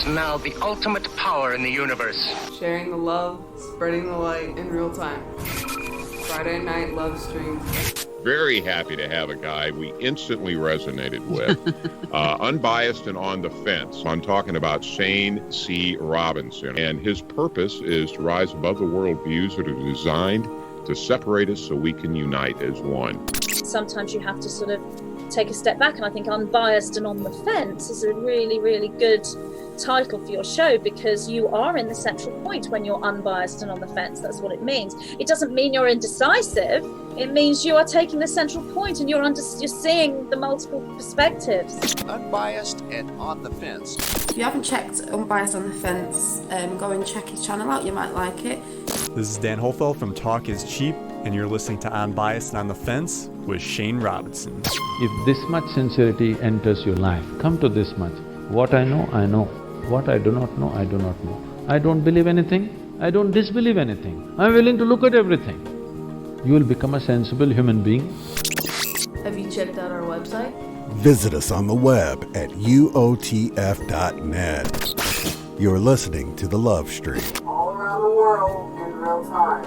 Now the ultimate power in the universe. Sharing the love, spreading the light in real time. Friday night love stream. Very happy to have a guy we instantly resonated with. Unbiased and on the fence. I'm talking about Shane C. Robinson. And his purpose is to rise above the worldviews that are designed to separate us so we can unite as one. Sometimes you have to sort of take a step back, and I think Unbiased and on the Fence is a really, really good title for your show, because you are in the central point when you're unbiased and on the fence. That's what it means. It doesn't mean you're indecisive. It means you are taking the central point and you're seeing the multiple perspectives. Unbiased and on the Fence. If you haven't checked Unbiased on the Fence, go and check his channel out. You might like it. This is Dan Holfeld from Talk is Cheap, and you're listening to Unbiased and on the Fence with Shane Robinson. If this much sincerity enters your life, come to this much. What I know, I know. What I do not know, I do not know. I don't believe anything, I don't disbelieve anything. I'm willing to look at everything. You will become a sensible human being. Have you checked out our website? Visit us on the web at uotf.net. You're listening to The Love Stream. All around the world in real time.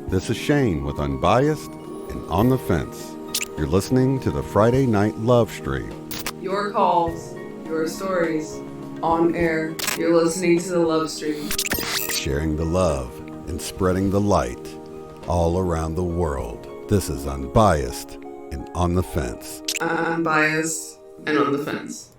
This is Shane with Unbiased and On the Fence. You're listening to the Friday Night Love Stream. Your calls, your stories, on air. You're listening to the Love Stream. Sharing the love and spreading the light all around the world. This is Unbiased and On the Fence. Unbiased and on the Fence.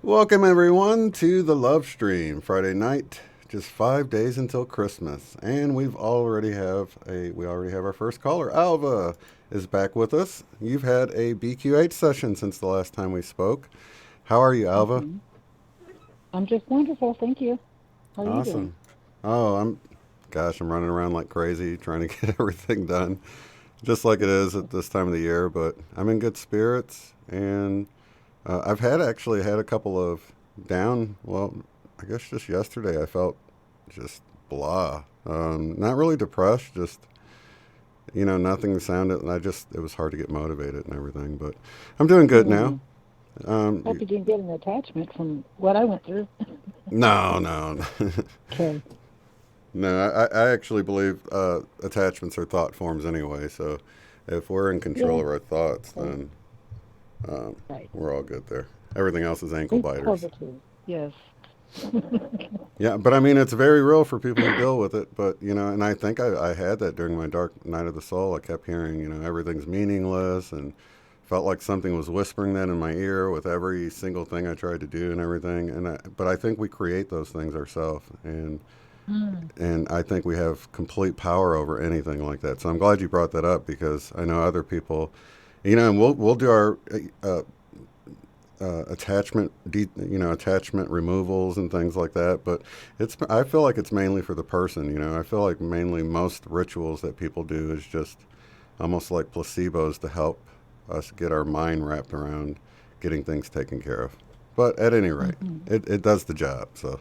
Welcome everyone to the Love Stream. Friday night, just 5 days until Christmas, and we already have our first caller. Alva is back with us. You've had a BQ8 session since the last time we spoke. How are you, Alva? Mm-hmm. I'm just wonderful, thank you. How are you doing? Oh, I'm running around like crazy trying to get everything done, just like it is at this time of the year, but I'm in good spirits, and I've actually had a couple of I guess just yesterday I felt just blah. Not really depressed, just, nothing sounded, it was hard to get motivated and everything, but I'm doing good now. Hope you didn't get an attachment from what I went through. No. Okay. No, I actually believe attachments are thought forms anyway, so if we're in control of our thoughts, then we're all good there. Everything else is ankle biters. Positive. Yes. Yeah, but I mean, it's very real for people who deal with it, but, and I think I had that during my dark night of the soul. I kept hearing, everything's meaningless, and felt like something was whispering that in my ear with every single thing I tried to do and everything. But I think we create those things ourselves, and I think we have complete power over anything like that. So I'm glad you brought that up, because I know other people, and we'll do our attachment removals and things like that. But I feel like it's mainly for the person. I feel like mainly most rituals that people do is just almost like placebos to help us get our mind wrapped around getting things taken care of. But at any rate, it does the job. So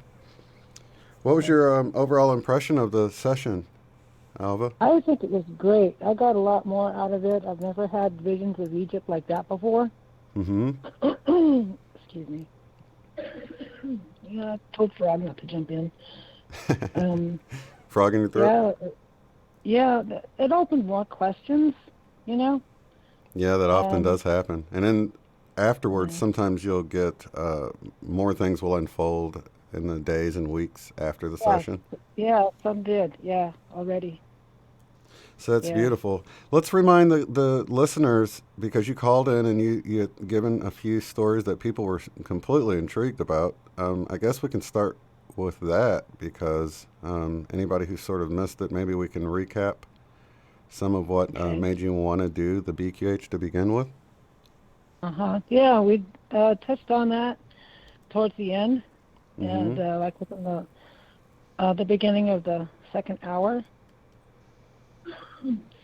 what was your overall impression of the session, Alva? I think it was great. I got a lot more out of it. I've never had visions of Egypt like that before. Excuse me. Yeah, I told Frog not to jump in. Frog in your throat? Yeah, it opened more questions, Yeah, that often does happen. And then afterwards, sometimes you'll get more things will unfold in the days and weeks after the session. Yeah, some did. Yeah, already. So that's beautiful. Let's remind the listeners, because you called in and you had given a few stories that people were completely intrigued about. I guess we can start with that, because anybody who sort of missed it, maybe we can recap some of what made you want to do the BQH to begin with? Yeah, we touched on that towards the end, Mm-hmm. and like within the beginning of the second hour.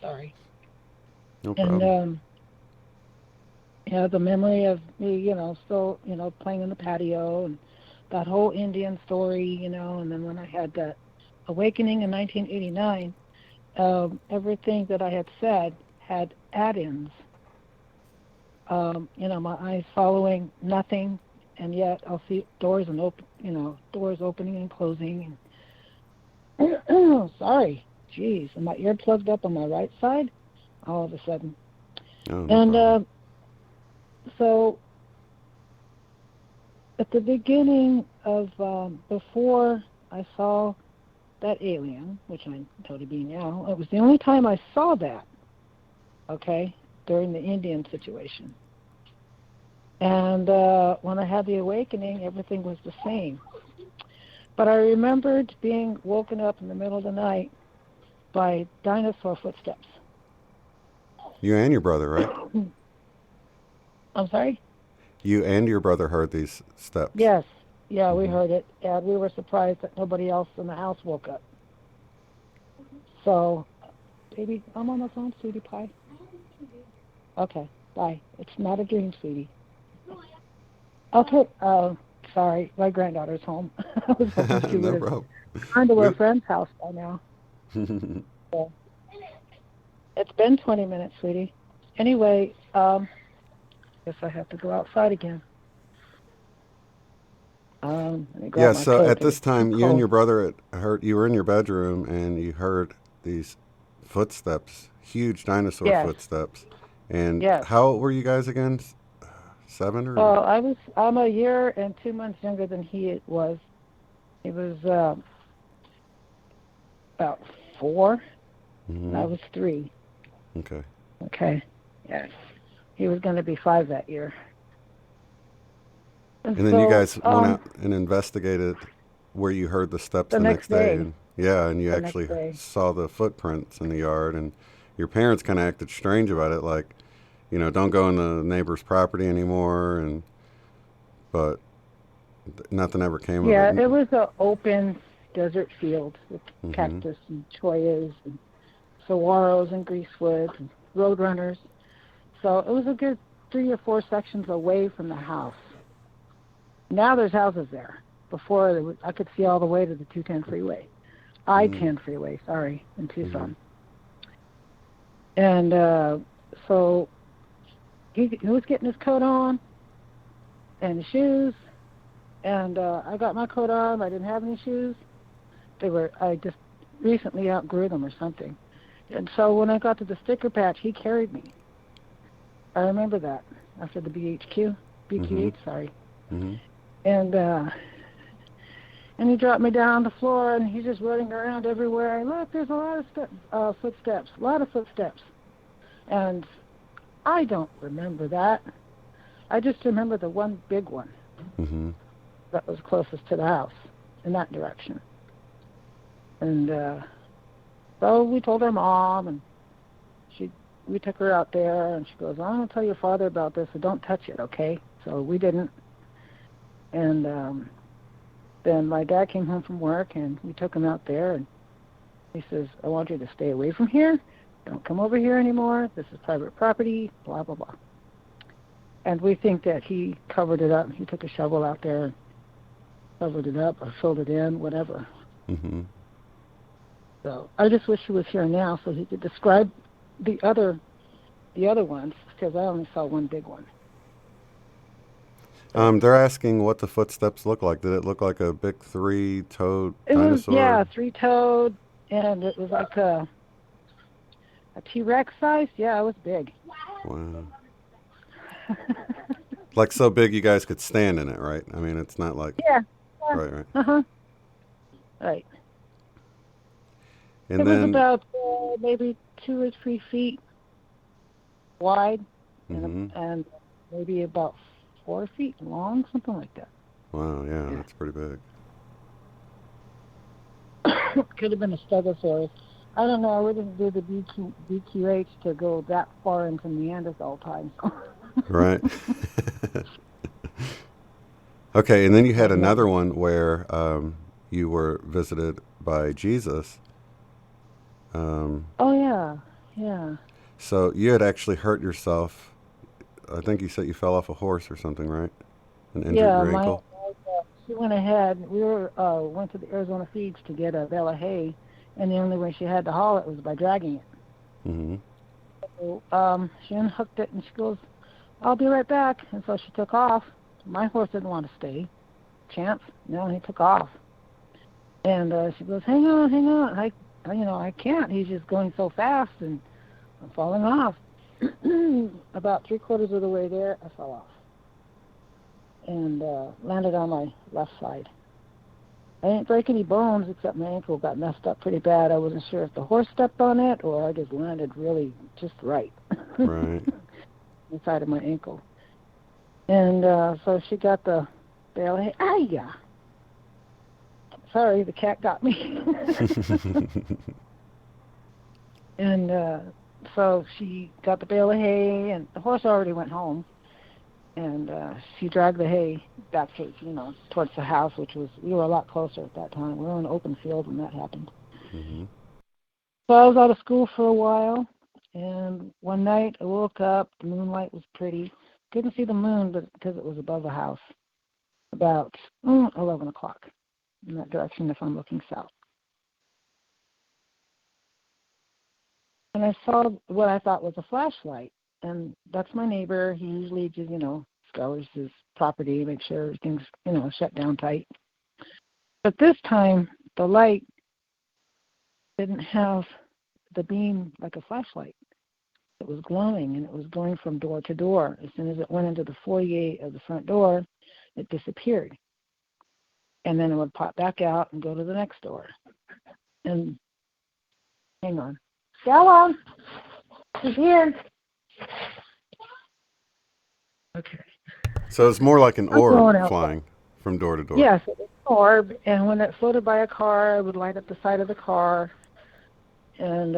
Sorry. No problem. And yeah, the memory of me, still, playing in the patio, and that whole Indian story, and then when I had that awakening in 1989, everything that I had said had add-ins. My eyes following nothing, and yet I'll see doors doors opening and closing. And sorry, geez, and my ear plugged up on my right side all of a sudden. Oh, no And problem. so at the beginning of before I saw that alien, which I'm totally being now, it was the only time I saw that. Okay, during the Indian situation. And when I had the awakening, everything was the same. But I remembered being woken up in the middle of the night by dinosaur footsteps. You and your brother, right? I'm sorry? You and your brother heard these steps. Yes. Yeah, we Mhm. heard it. And we were surprised that nobody else in the house woke up. So, baby, I'm on the phone, sweetie pie. Okay, bye. It's not a dream, sweetie. Okay, sorry, my granddaughter's home. I was hoping she No would have problem. gone to her We- friend's house by now. So, it's been 20 minutes, sweetie. Anyway, guess I have to go outside again. Let me grab Yeah, my so coat at 'cause this it's time, too you and cold. your brother you were in your bedroom and you heard these footsteps, huge dinosaur Yes. footsteps. And Yes. how old were you guys again? 7 or? Well, I'm a year and 2 months younger than he was. He was about 4, and I Mhm. was 3. Okay. Okay. Yes. He was going to be 5 that year. And then you so, guys went out and investigated where you heard the steps the the next next day. day. And yeah, and you The next actually day. saw the footprints in the yard. And your parents kind of acted strange about it, like, don't go on the neighbor's property anymore. But nothing ever came of Yeah, it. it was an open desert field with Mhm. cactus and choyas and saguaros and greasewoods and roadrunners. So it was a good 3 or 4 sections away from the house. Now there's houses there. Before, I could see all the way to the 210 freeway. I-10 freeway, sorry, in Tucson. And so he was getting his coat on and his shoes. And I got my coat on. I didn't have any shoes. I just recently outgrew them or something. And so when I got to the sticker patch, he carried me. I remember that after the BQH, sorry. Mm-hmm. And he dropped me down on the floor, and he's just running around everywhere. Look, there's a lot of footsteps, a lot of footsteps. And I don't remember that. I just remember the one big one that was closest to the house in that direction. And so we told our mom, and we took her out there, and she goes, I'm going to tell your father about this, so don't touch it, okay? So we didn't. And then my dad came home from work, and we took him out there, and he says, I want you to stay away from here. Don't come over here anymore. This is private property, blah, blah, blah. And we think that he covered it up. He took a shovel out there and covered it up or filled it in, whatever. Mm-hmm. So I just wish he was here now so he could describe the other ones, because I only saw one big one. They're asking what the footsteps look like. Did it look like a big 3-toed dinosaur? Yeah, 3-toed, and it was like a T-Rex size. Yeah, it was big. Wow. Like so big you guys could stand in it, right? I mean, it's not like... Yeah. Right. Uh-huh. Right. And it then... was about maybe 2 or 3 feet wide, and maybe about 4 feet long, something like that. Wow, yeah, that's pretty big. Could have been a stegosaurus. I don't know. I wouldn't do the BQH to go that far into Neanderthal times. Right. Okay, and then you had another one where you were visited by Jesus. Oh yeah, yeah. So you had actually hurt yourself. I think you said you fell off a horse or something, right? And injured Yeah, your ankle. she went ahead. We went to the Arizona feeds to get a bale of hay, and the only way she had to haul it was by dragging it. Mm-hmm. So she unhooked it, and she goes, "I'll be right back." And so she took off. My horse didn't want to stay. Chance, no, he took off. And she goes, "Hang on, hang on. I can't. He's just going so fast, and I'm falling off." About 3/4 of the way there, I fell off and landed on my left side. I didn't break any bones except my ankle got messed up pretty bad. I wasn't sure if the horse stepped on it or I just landed really just right. Right. The side of my ankle. And so she got the bale of hay. Yeah. Sorry, the cat got me. And so she got the bale of hay, and the horse already went home. And she dragged the hay back to, towards the house, we were a lot closer at that time. We were in an open field when that happened. Mm-hmm. So I was out of school for a while, and one night I woke up, the moonlight was pretty. Couldn't see the moon because it was above the house, about 11 o'clock in that direction if I'm looking south. And I saw what I thought was a flashlight. And that's my neighbor. He usually just, scours his property, make sure everything's, shut down tight. But this time, the light didn't have the beam like a flashlight. It was glowing, and it was going from door to door. As soon as it went into the foyer of the front door, it disappeared. And then it would pop back out and go to the next door. And hang on. Go on. He's here. Okay. So it's more like an orb flying from door to door. Yes, it was an orb, and when it floated by a car, it would light up the side of the car, and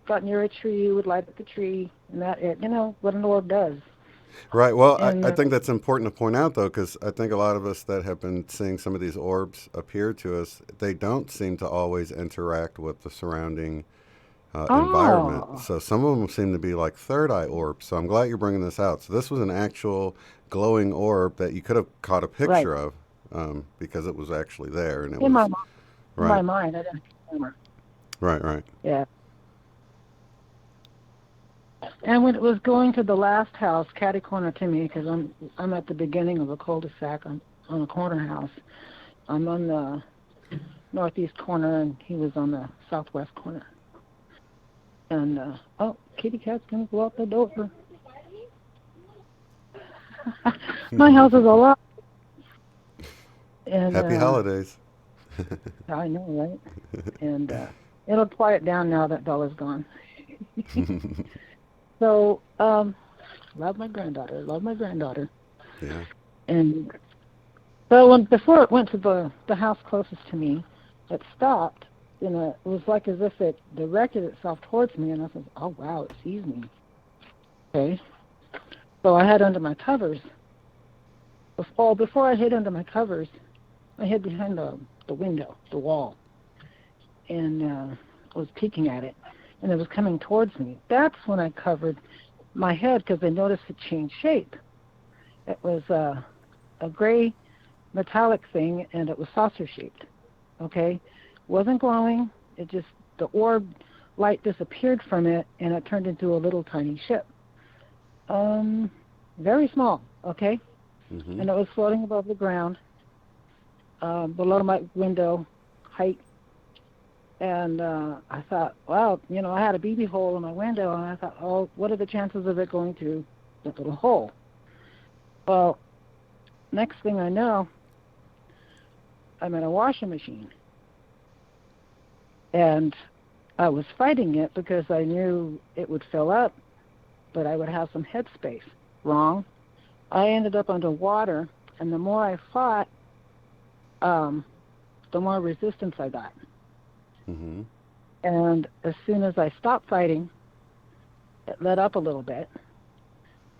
got near a tree, would light up the tree, and that what an orb does. Right. Well, I think that's important to point out, though, because I think a lot of us that have been seeing some of these orbs appear to us, they don't seem to always interact with the surrounding environment. So some of them seem to be like third eye orbs. So I'm glad you're bringing this out. So this was an actual glowing orb that you could have caught a picture of because it was actually there. And it was my mind. In my mind, I didn't remember. Right. Yeah. And when it was going to the last house, catty corner to me, because I'm at the beginning of a cul-de-sac on a corner house. I'm on the northeast corner, and he was on the southwest corner. And, kitty cat's going to go out the door. My house is a lot. And, Happy holidays. I know, right? And it'll quiet down now that Bella's gone. So, love my granddaughter. Yeah. And so before it went to the house closest to me, it stopped. It was like as if it directed itself towards me, and I said, "Oh wow, it sees me." Okay. So I hid under my covers. Before I hid under my covers, I hid behind the window, the wall, and was peeking at it, and it was coming towards me. That's when I covered my head because I noticed it changed shape. It was a gray metallic thing, and it was saucer shaped. Okay. Wasn't glowing. It just, the orb light disappeared from it, and it turned into a little tiny ship. Very small, okay? Mm-hmm. And it was floating above the ground, below my window height. And I thought, wow, I had a BB hole in my window, and I thought, oh, what are the chances of it going through that little hole? Well, next thing I know, I'm in a washing machine. And I was fighting it because I knew it would fill up, but I would have some headspace. Wrong. I ended up underwater, and the more I fought, the more resistance I got. Mm-hmm. And as soon as I stopped fighting, it let up a little bit,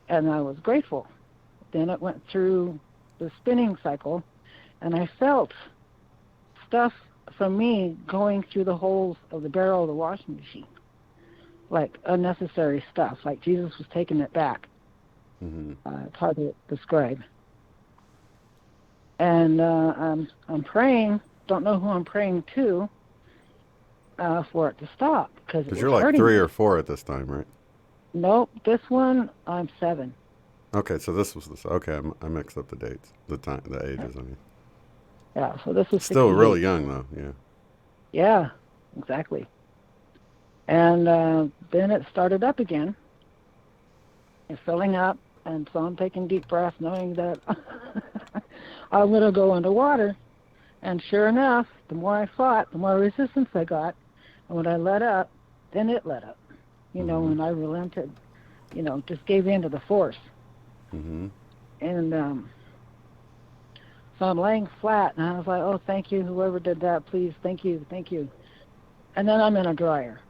and I was grateful. Then it went through the spinning cycle, and I felt stuff from me going through the holes of the barrel of the washing machine, like unnecessary stuff, like Jesus was taking it back. It's hard to describe. And I'm praying, don't know who I'm praying to, for it to stop. Because you're like 3 or 4 at this time, right? Nope, this one, I'm 7. Okay, so this was this. Okay, I mixed up the dates, the ages. I mean. Yeah, so this is still 68. really young though. Yeah. Yeah, exactly. And then it started up again. It's filling up, and so I'm taking deep breaths, knowing that I'm gonna go underwater. And sure enough, the more I fought, the more resistance I got. And when I let up, then it let up. You know, when I relented, you know, just gave in to the force. And so I'm laying flat, and I was like, oh, thank you, whoever did that, please, thank you, thank you. And then I'm in a dryer,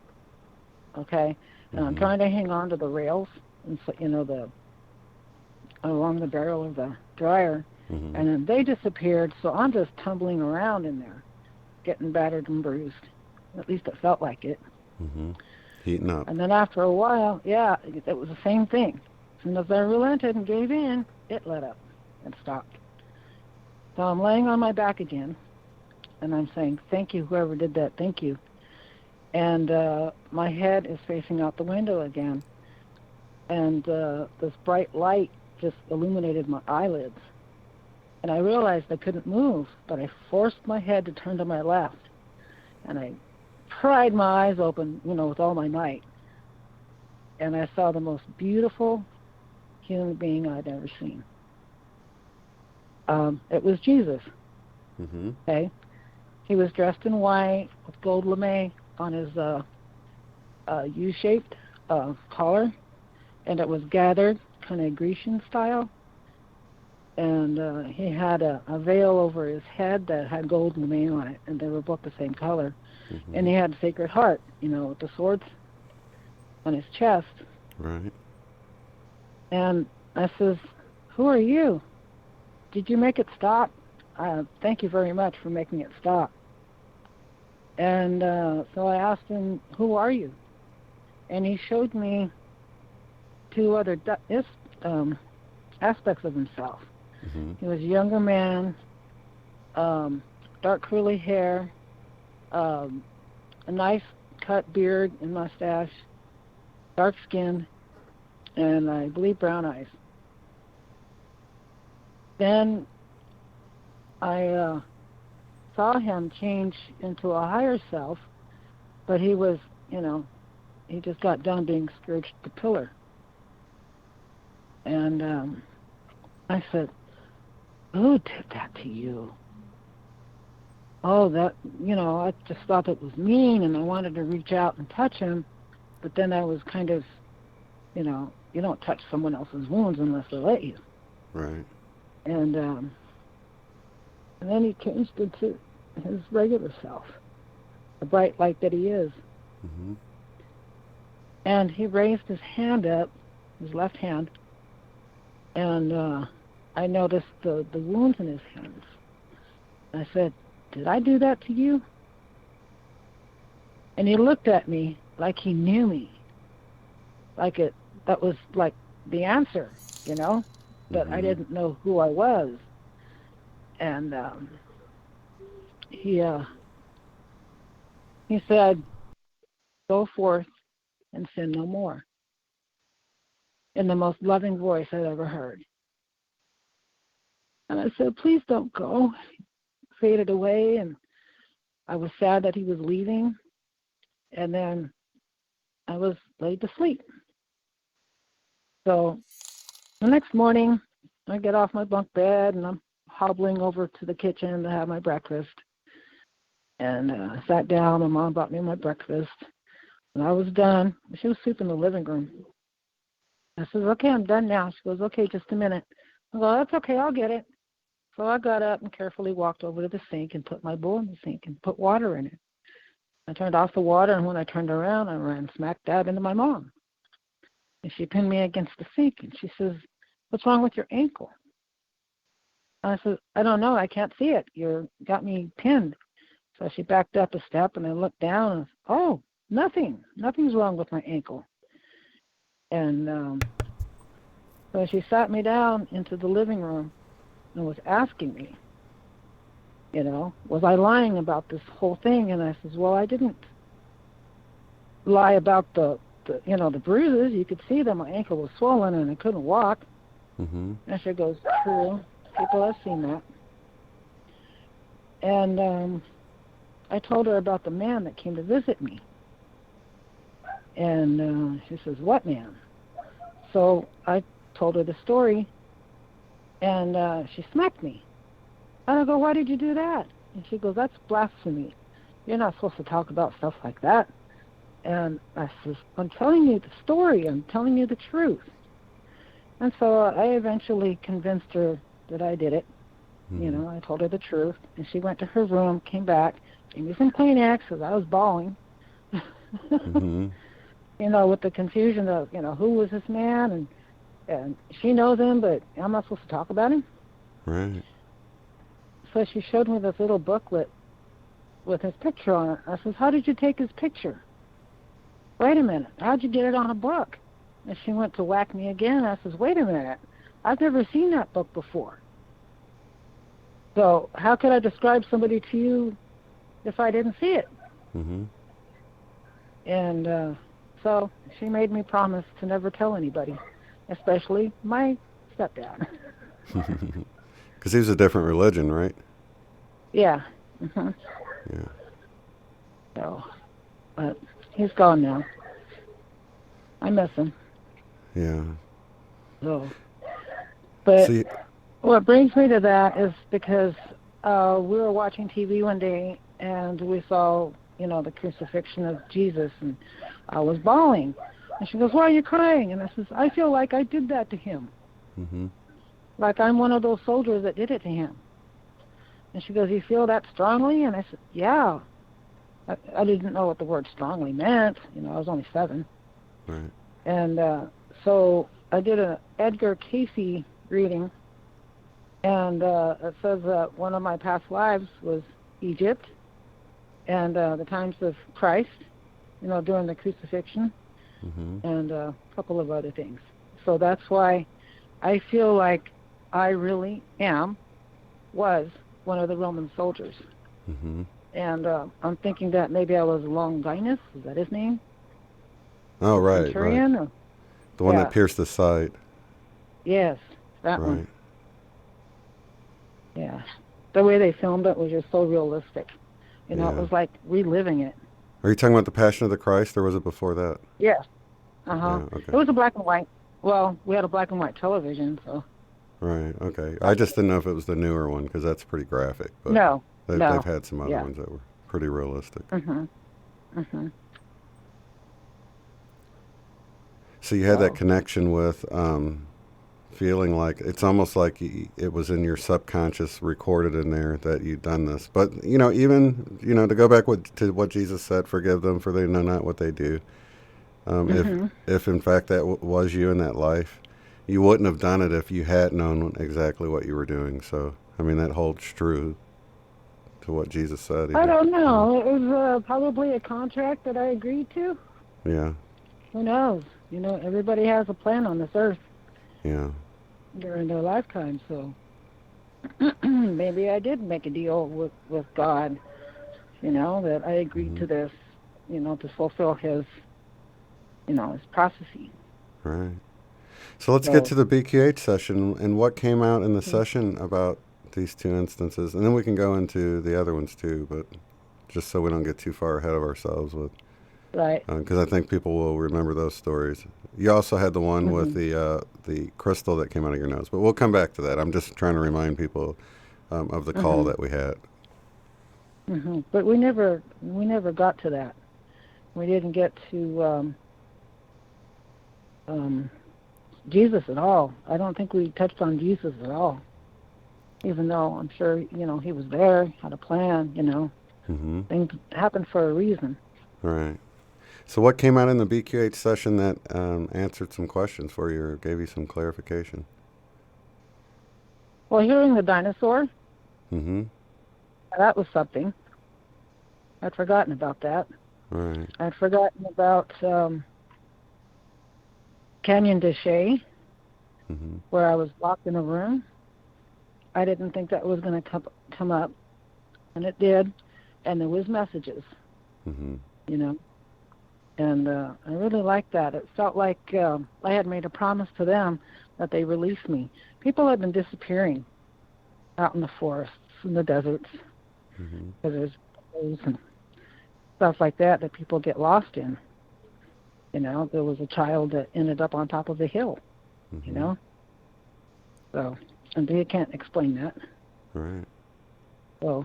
okay? And I'm trying to hang on to the rails, and so, you know, along the barrel of the dryer, and then they disappeared, so I'm just tumbling around in there, getting battered and bruised. At least it felt like it. Heating up. And then after a while, yeah, it was the same thing. As soon as I relented and gave in, it let up and stopped. So I'm laying on my back again, and I'm saying, thank you, whoever did that, thank you. And my head is facing out the window again, and this bright light just illuminated my eyelids. And I realized I couldn't move, but I forced my head to turn to my left, and I pried my eyes open, you know, with all my might. And I saw the most beautiful human being I'd ever seen. It was Jesus. Okay, he was dressed in white with gold lame on his U-shaped collar, and it was gathered kind of Grecian style. And he had a veil over his head that had gold lame on it, and they were both the same color. And he had a Sacred Heart, you know, with the swords on his chest. Right. And I says, who are you? Did you make it stop? Thank you very much for making it stop. And so I asked him, who are you? And he showed me 2 other aspects of himself. He was a younger man, dark curly hair, a nice cut beard and mustache, dark skin, and I believe brown eyes. Then I saw him change into a higher self, but he was, you know, he just got done being scourged to the pillar. And I said, who did that to you? Oh, that, you know, I just thought it was mean, and I wanted to reach out and touch him, but then I was kind of, you know, you don't touch someone else's wounds unless they let you. Right. And then he changed into his regular self, the bright light that he is. And he raised his hand up, his left hand, and I noticed the wounds in his hands. I said, did I do that to you? And he looked at me like he knew me, like that was like the answer, you know, but I didn't know who I was. And he said, go forth and sin no more, in the most loving voice I'd ever heard. And I said, please don't go. Faded away, and I was sad that he was leaving. And then I was laid to sleep. So the next morning, I get off my bunk bed, and I'm hobbling over to the kitchen to have my breakfast. And I sat down. My mom brought me my breakfast. When I was done, she was sweeping the living room. I said, okay, I'm done now. She goes, okay, just a minute. I go, that's okay, I'll get it. So I got up and carefully walked over to the sink and put my bowl in the sink and put water in it. I turned off the water, and when I turned around, I ran smack dab into my mom. And she pinned me against the sink, and she says, "What's wrong with your ankle?" I said, "I don't know. I can't see it. You got me pinned." So she backed up a step, and I looked down, and oh, nothing. Nothing's wrong with my ankle. And so she sat me down into the living room and was asking me, was I lying about this whole thing? And I says, well, I didn't lie about the bruises. You could see that my ankle was swollen and I couldn't walk. Mm-hmm. And she goes, true. People have seen that. And I told her about the man that came to visit me. And she says, what man? So I told her the story, and she smacked me. And I go, why did you do that? And she goes, that's blasphemy. You're not supposed to talk about stuff like that. And I says, I'm telling you the story. I'm telling you the truth. And so I eventually convinced her that I did it. Mm-hmm. I told her the truth. And she went to her room, came back, gave me some Kleenex because I was bawling. Mm-hmm. With the confusion of, who was this man? And she knows him, but I'm not supposed to talk about him. Right. So she showed me this little booklet with his picture on it. I says, how did you take his picture? Wait a minute. How'd you get it on a book? And she went to whack me again. I says, wait a minute. I've never seen that book before. So how could I describe somebody to you if I didn't see it? Mm-hmm. And so she made me promise to never tell anybody, especially my stepdad. Because he was a different religion, right? Yeah. Mm-hmm. Yeah. So, but he's gone now. I miss him. Yeah. So, but See, what brings me to that is because we were watching TV one day and we saw, the crucifixion of Jesus, and I was bawling. And she goes, why are you crying? And I says, I feel like I did that to him. mm-hmm. Like I'm one of those soldiers that did it to him. And she goes, you feel that strongly? And I said, yeah. I didn't know what the word strongly meant. I was only 7. Right. And so I did an Edgar Casey reading, and it says that one of my past lives was Egypt and the times of Christ, during the crucifixion, Mm-hmm. and a couple of other things. So that's why I feel like I really was one of the Roman soldiers. Mm-hmm. And I'm thinking that maybe I was Longinus. Is that his name? Oh, right, Centurion? right. Or, The one yeah. that pierced the side. Yes, that Right. one. Yeah. The way they filmed it was just so realistic. It Yeah. was like reliving it. Are you talking about the Passion of the Christ, or was it before that? Yes. Uh-huh. Yeah, okay. It was a black and white. Well, we had a black and white television, so. Right, okay. I just didn't know if it was the newer one, because that's pretty graphic. But No. they've had some other Yeah. ones that were pretty realistic. Mm-hmm. Mm-hmm. So you had that connection with feeling like it's almost like it was in your subconscious recorded in there that you'd done this. But, even, to go back to what Jesus said, forgive them for they know not what they do. Mm-hmm. If in fact that was you in that life, you wouldn't have done it if you had known exactly what you were doing. So, that holds true to what Jesus said. I don't know. It was probably a contract that I agreed to. Yeah. Who knows? Everybody has a plan on this earth. Yeah. During their lifetime, so maybe I did make a deal with God, that I agreed to this, to fulfill his, his prophecy. Right. So let's get to the BQH session and what came out in the session about these 2 instances, and then we can go into the other ones too, but just so we don't get too far ahead of ourselves with. Right. Because I think people will remember those stories. You also had the one with the crystal that came out of your nose, but we'll come back to that. I'm just trying to remind people of the call that we had. Mm-hmm. But we never got to that. We didn't get to Jesus at all. I don't think we touched on Jesus at all, even though I'm sure he was there, had a plan, Mm-hmm. Things happen for a reason. Right. So what came out in the BQH session that answered some questions for you or gave you some clarification? Well, hearing the dinosaur, Mm-hmm. that was something. I'd forgotten about that. Right. I'd forgotten about Canyon de Chelly, Mm-hmm. where I was locked in a room. I didn't think that was going to come up, and it did. And there was messages, Mm-hmm. you know. And I really liked that. It felt like I had made a promise to them that they release me. People have been disappearing out in the forests and the deserts Mm-hmm. because there's holes and stuff like that people get lost in. You know, there was a child that ended up on top of a hill, Mm-hmm. you know. So, and they can't explain that. Right. So,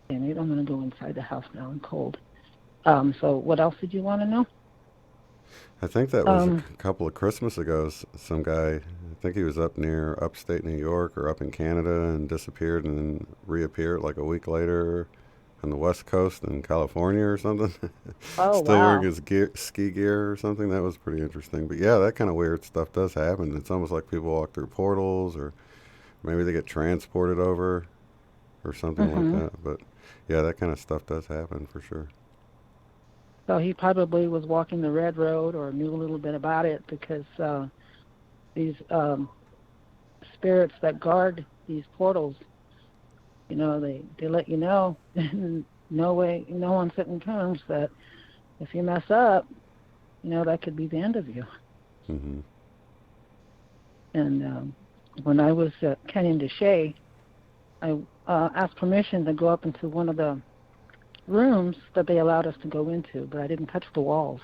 anyway, I'm going to go inside the house now. I'm cold. So what else did you want to know? I think that was a couple of Christmas ago. Some guy, I think he was up near upstate New York or up in Canada and disappeared and then reappeared like a week later on the West Coast in California or something. Oh, Still wow. wearing his ski gear or something. That was pretty interesting. But yeah, that kind of weird stuff does happen. It's almost like people walk through portals or maybe they get transported over or something Mm-hmm. like that. But yeah, that kind of stuff does happen for sure. So he probably was walking the red road or knew a little bit about it because these spirits that guard these portals, you know, they let you know no uncertain terms that if you mess up, you know, that could be the end of you. Mm-hmm. And when I was at Canyon de Chelly, I asked permission to go up into one of the rooms that they allowed us to go into, but I didn't touch the walls.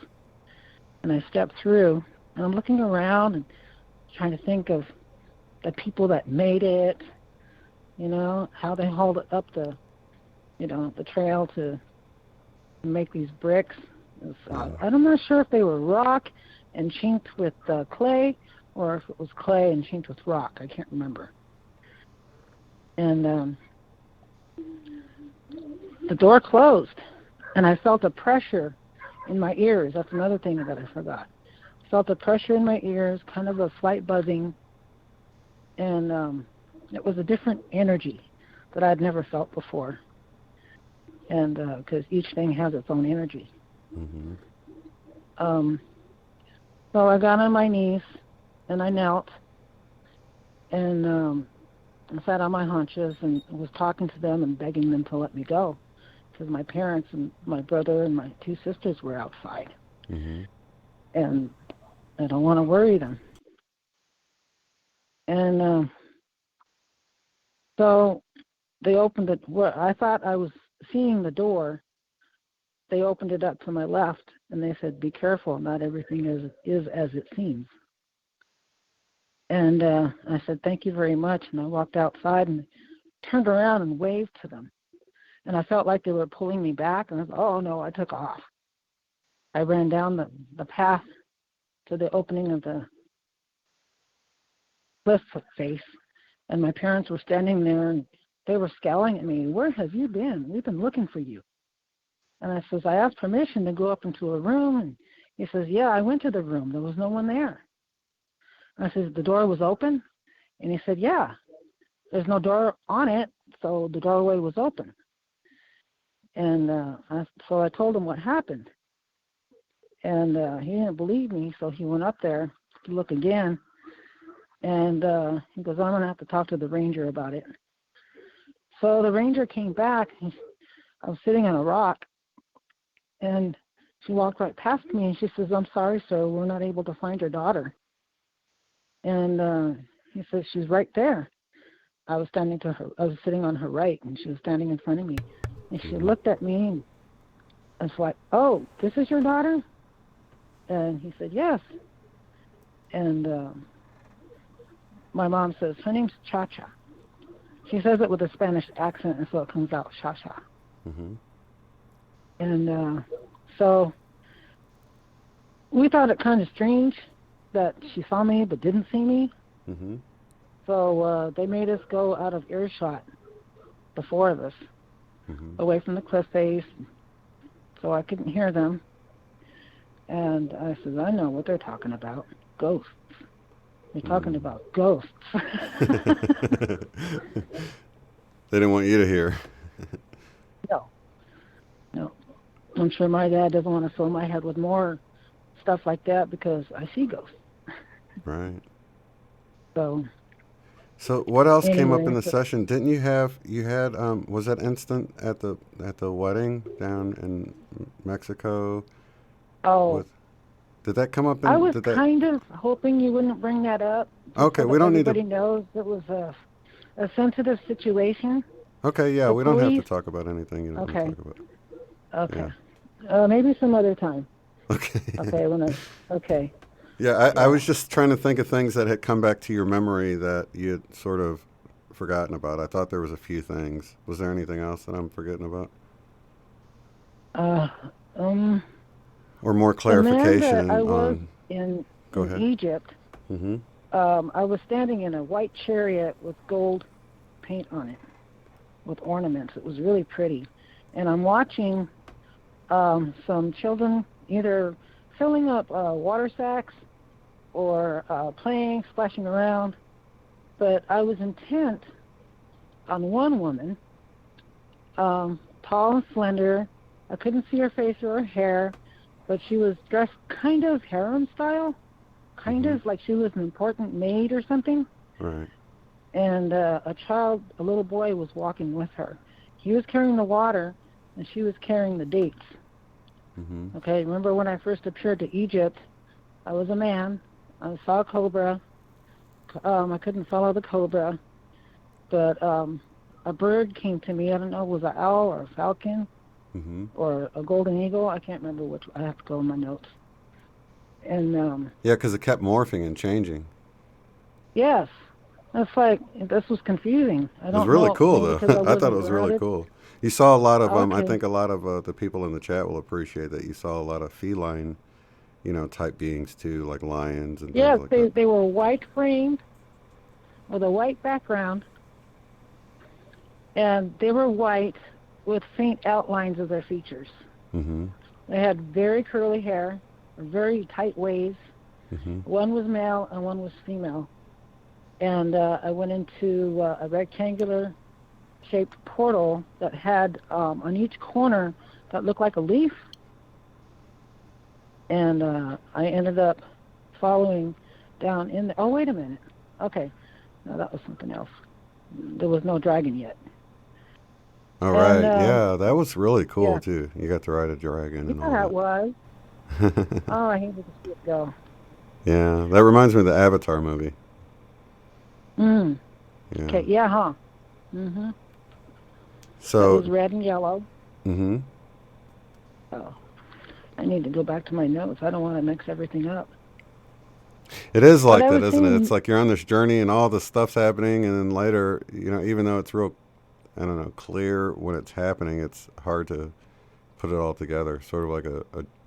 And I stepped through, and I'm looking around and trying to think of the people that made it, you know, how they hauled it up the trail to make these bricks. I'm not sure if they were rock and chinked with clay, or if it was clay and chinked with rock. I can't remember. And the door closed, and I felt a pressure in my ears. That's another thing that I forgot. I felt a pressure in my ears, kind of a slight buzzing, and it was a different energy that I'd never felt before. And because each thing has its own energy. Mm-hmm. So I got on my knees, and I knelt, and I sat on my haunches and was talking to them and begging them to let me go, because my parents and my brother and my two sisters were outside. Mm-hmm. And I don't want to worry them. And so they opened it. I thought I was seeing the door. They opened it up to my left, and they said, "Be careful, not everything is as it seems." And I said, "Thank you very much." And I walked outside and turned around and waved to them. And I felt like they were pulling me back, and I thought, "Oh, no," I took off. I ran down the path to the opening of the cliff face, and my parents were standing there, and they were scowling at me. "Where have you been? We've been looking for you." And I says, "I asked permission to go up into a room." And he says, "Yeah, I went to the room. There was no one there." And I said, "The door was open?" And he said, "Yeah, there's no door on it, so the doorway was open." And so I told him what happened. And he didn't believe me, so he went up there to look again. And he goes, "I'm going to have to talk to the ranger about it." So the ranger came back. I was sitting on a rock, and she walked right past me, and she says, "I'm sorry, sir, we're not able to find your daughter." And he says, "She's right there." I was sitting on her right, and she was standing in front of me. And she looked at me, and I was like, "Oh, this is your daughter?" And he said, "Yes." And my mom says, "Her name's Cha-Cha." She says it with a Spanish accent, and so it comes out Cha-Cha. Mm-hmm. And so we thought it kind of strange that she saw me but didn't see me. Mm-hmm. So they made us go out of earshot, the four of us. away from the cliff face, so I couldn't hear them. And I said, I know what they're talking about. Ghosts. They're talking about ghosts. They didn't want you to hear. No. I'm sure my dad doesn't want to fill my head with more stuff like that because I see ghosts. Right. So what else came up anyway, in the session? Didn't you had was that instant at the wedding down in Mexico? Oh. Did that come up? I was kind of hoping you wouldn't bring that up. Okay, so we don't need to. Everybody knows it was a sensitive situation. Okay, yeah, we don't have to talk about anything you don't okay. want to talk about. Okay. Yeah. Maybe some other time. Okay. Okay. Yeah, I was just trying to think of things that had come back to your memory that you had sort of forgotten about. I thought there was a few things. Was there anything else that I'm forgetting about? Or more clarification I was on... in ahead. Egypt. Mm-hmm. I was standing in a white chariot with gold paint on it, with ornaments. It was really pretty. And I'm watching some children either filling up water sacks or playing, splashing around. But I was intent on one woman, tall and slender. I couldn't see her face or her hair, but she was dressed kind of harem style, kind of like she was an important maid or something. Right. And a little boy, was walking with her. He was carrying the water, and she was carrying the dates. Mm-hmm. Okay, remember when I first appeared to Egypt, I was a man. I saw a cobra. I couldn't follow the cobra, but a bird came to me. I don't know, it was an owl or a falcon or a golden eagle. I can't remember which. I have to go in my notes. And yeah, because it kept morphing and changing. Yes, that's like this was confusing. It was really cool, though. I thought it was really cool. You saw a lot of I think a lot of the people in the chat will appreciate that you saw a lot of feline, type beings too, like lions and things like that. They were white framed with a white background, and they were white with faint outlines of their features. Mm-hmm. They had very curly hair, very tight waist. Mm-hmm. One was male and one was female. And I went into a rectangular shaped portal that had on each corner that looked like a leaf. And I ended up following down in the... Oh, wait a minute. Okay. No, that was something else. There was no dragon yet. All right. Yeah, that was really cool, too. You got to ride a dragon and all that. Yeah, it was. Oh, I hated to see it go. Yeah, that reminds me of the Avatar movie. Mm. Yeah. Okay, yeah, huh? Mm-hmm. So... It was red and yellow. Mm-hmm. Oh. I need to go back to my notes. I don't want to mix everything up. It is like that, isn't it? It's like you're on this journey and all this stuff's happening, and then later, even though it's real, clear when it's happening, it's hard to put it all together. Sort of like a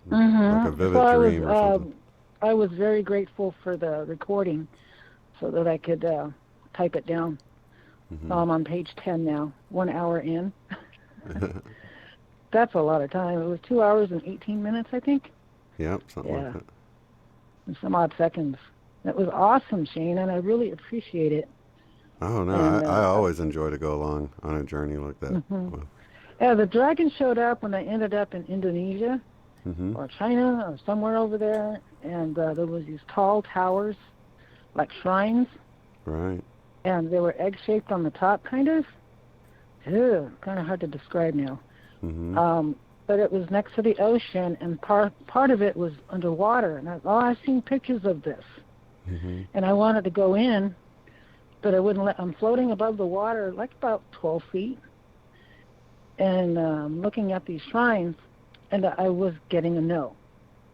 vivid dream or something. I was very grateful for the recording so that I could type it down. Mm-hmm. I'm on page 10 now, 1 hour in. That's a lot of time. It was 2 hours and 18 minutes, I think. Yep, something like that. And some odd seconds. That was awesome, Shane, and I really appreciate it. Oh, no, and, I always enjoy to go along on a journey like that. Mm-hmm. Yeah, the dragon showed up when I ended up in Indonesia or China or somewhere over there, and there was these tall towers, like shrines. Right. And they were egg-shaped on the top, kind of. Ew, kind of hard to describe now. Mm-hmm. But it was next to the ocean, and part of it was underwater. And I've seen pictures of this. Mm-hmm. And I wanted to go in, but I wouldn't I'm floating above the water, like about 12 feet, and looking at these shrines, and I was getting a no.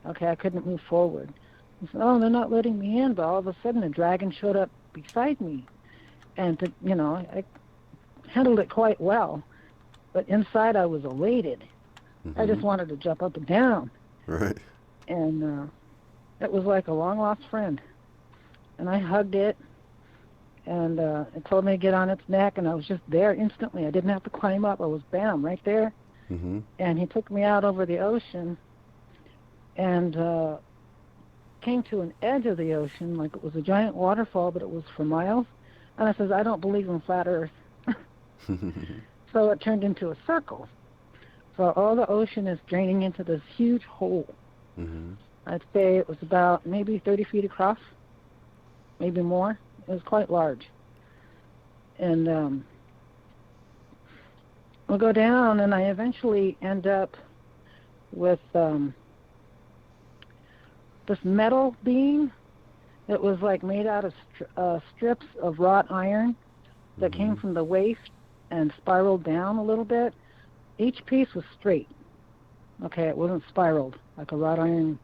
Okay, I couldn't move forward. I said, oh, they're not letting me in, but all of a sudden a dragon showed up beside me. And, I handled it quite well. But inside I was elated. Mm-hmm. I just wanted to jump up and down. Right. And it was like a long-lost friend. And I hugged it. and it told me to get on its neck, and I was just there instantly. I didn't have to climb up. I was, bam, right there. Mm-hmm. And he took me out over the ocean and came to an edge of the ocean, like it was a giant waterfall, but it was for miles. And I says, I don't believe in flat Earth. So it turned into a circle. So all the ocean is draining into this huge hole. Mm-hmm. I'd say it was about maybe 30 feet across, maybe more. It was quite large. And we'll go down, and I eventually end up with this metal beam that was like made out of strips of wrought iron that came from the waist and spiraled down a little bit. Each piece was straight. Okay, it wasn't spiraled like a wrought iron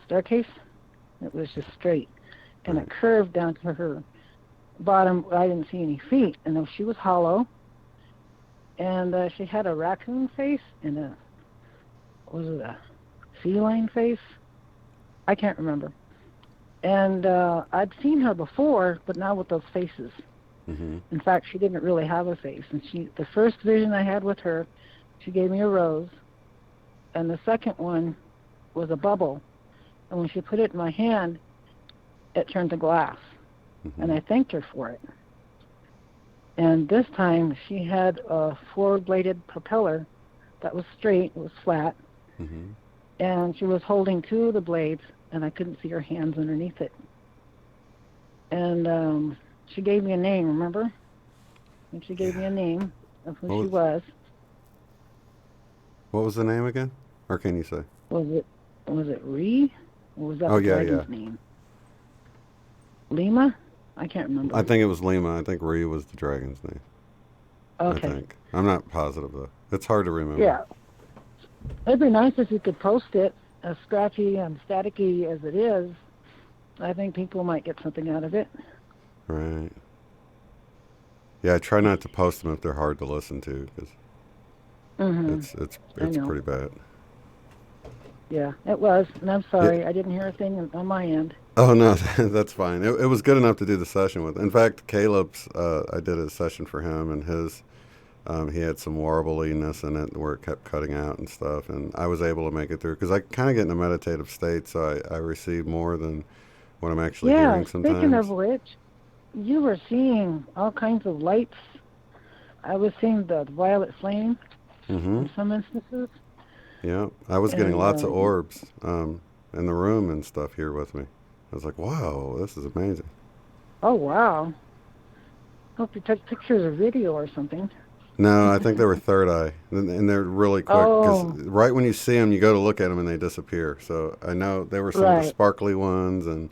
staircase. It was just straight. And it curved down to her bottom. I didn't see any feet. And then she was hollow. And she had a raccoon face and a feline face? I can't remember. And I'd seen her before, but not with those faces. Mm-hmm. In fact, she didn't really have a face. And the first vision I had with her, she gave me a rose. And the second one was a bubble. And when she put it in my hand, it turned to glass. Mm-hmm. And I thanked her for it. And this time, she had a four-bladed propeller that was straight, it was flat. Mm-hmm. And she was holding two of the blades, and I couldn't see her hands underneath it. And she gave me a name, remember? And she gave me a name of who she was. What was the name again? Or can you say? Was it Ree? Or was that the dragon's name? Lima? I can't remember. I think it was Lima. I think Ree was the dragon's name. Okay. I think. I'm not positive, though. It's hard to remember. Yeah. It'd be nice if you could post it, as scratchy and staticky as it is. I think people might get something out of it. Right. Yeah, I try not to post them if they're hard to listen to, because it's pretty bad. Yeah, it was, and I'm sorry. I didn't hear a thing on my end. Oh, no, that's fine. It was good enough to do the session with. In fact, Caleb's, I did a session for him, and his, he had some warbliness in it where it kept cutting out and stuff, and I was able to make it through, because I kind of get in a meditative state, so I receive more than what I'm actually hearing sometimes. Speaking of which, you were seeing all kinds of lights. I was seeing the violet flame in some instances. Yeah, I was getting lots of orbs in the room and stuff here with me. I was like, wow, this is amazing. Oh, wow. Hope you took pictures or video or something. No, I think they were third eye, and they're really quick. Because right when you see them, you go to look at them, and they disappear. So I know they were some of the sparkly ones, and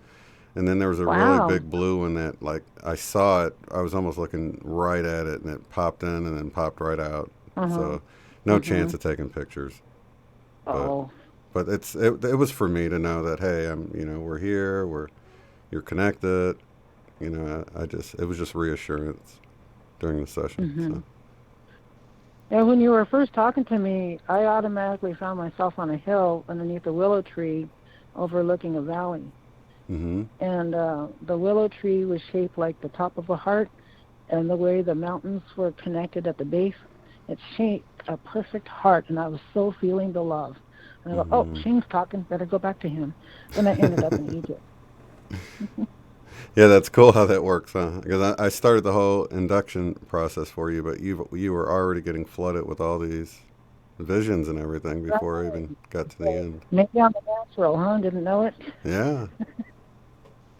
then there was a really big blue one that, like, I saw it. I was almost looking right at it, and it popped in and then popped right out. So no chance of taking pictures. But it was for me to know that, hey, we're here, you're connected. It was just reassurance during the session. So. And when you were first talking to me, I automatically found myself on a hill underneath a willow tree overlooking a valley. Mm-hmm. And the willow tree was shaped like the top of a heart, and the way the mountains were connected at the base, it shaped a perfect heart, and I was so feeling the love. And I go, Shane's talking, better go back to him. Then I ended up in Egypt. Yeah, that's cool how that works, huh? Because I started the whole induction process for you, but you were already getting flooded with all these visions and everything before I even got to the end. Maybe I'm a natural, huh? Didn't know it? Yeah.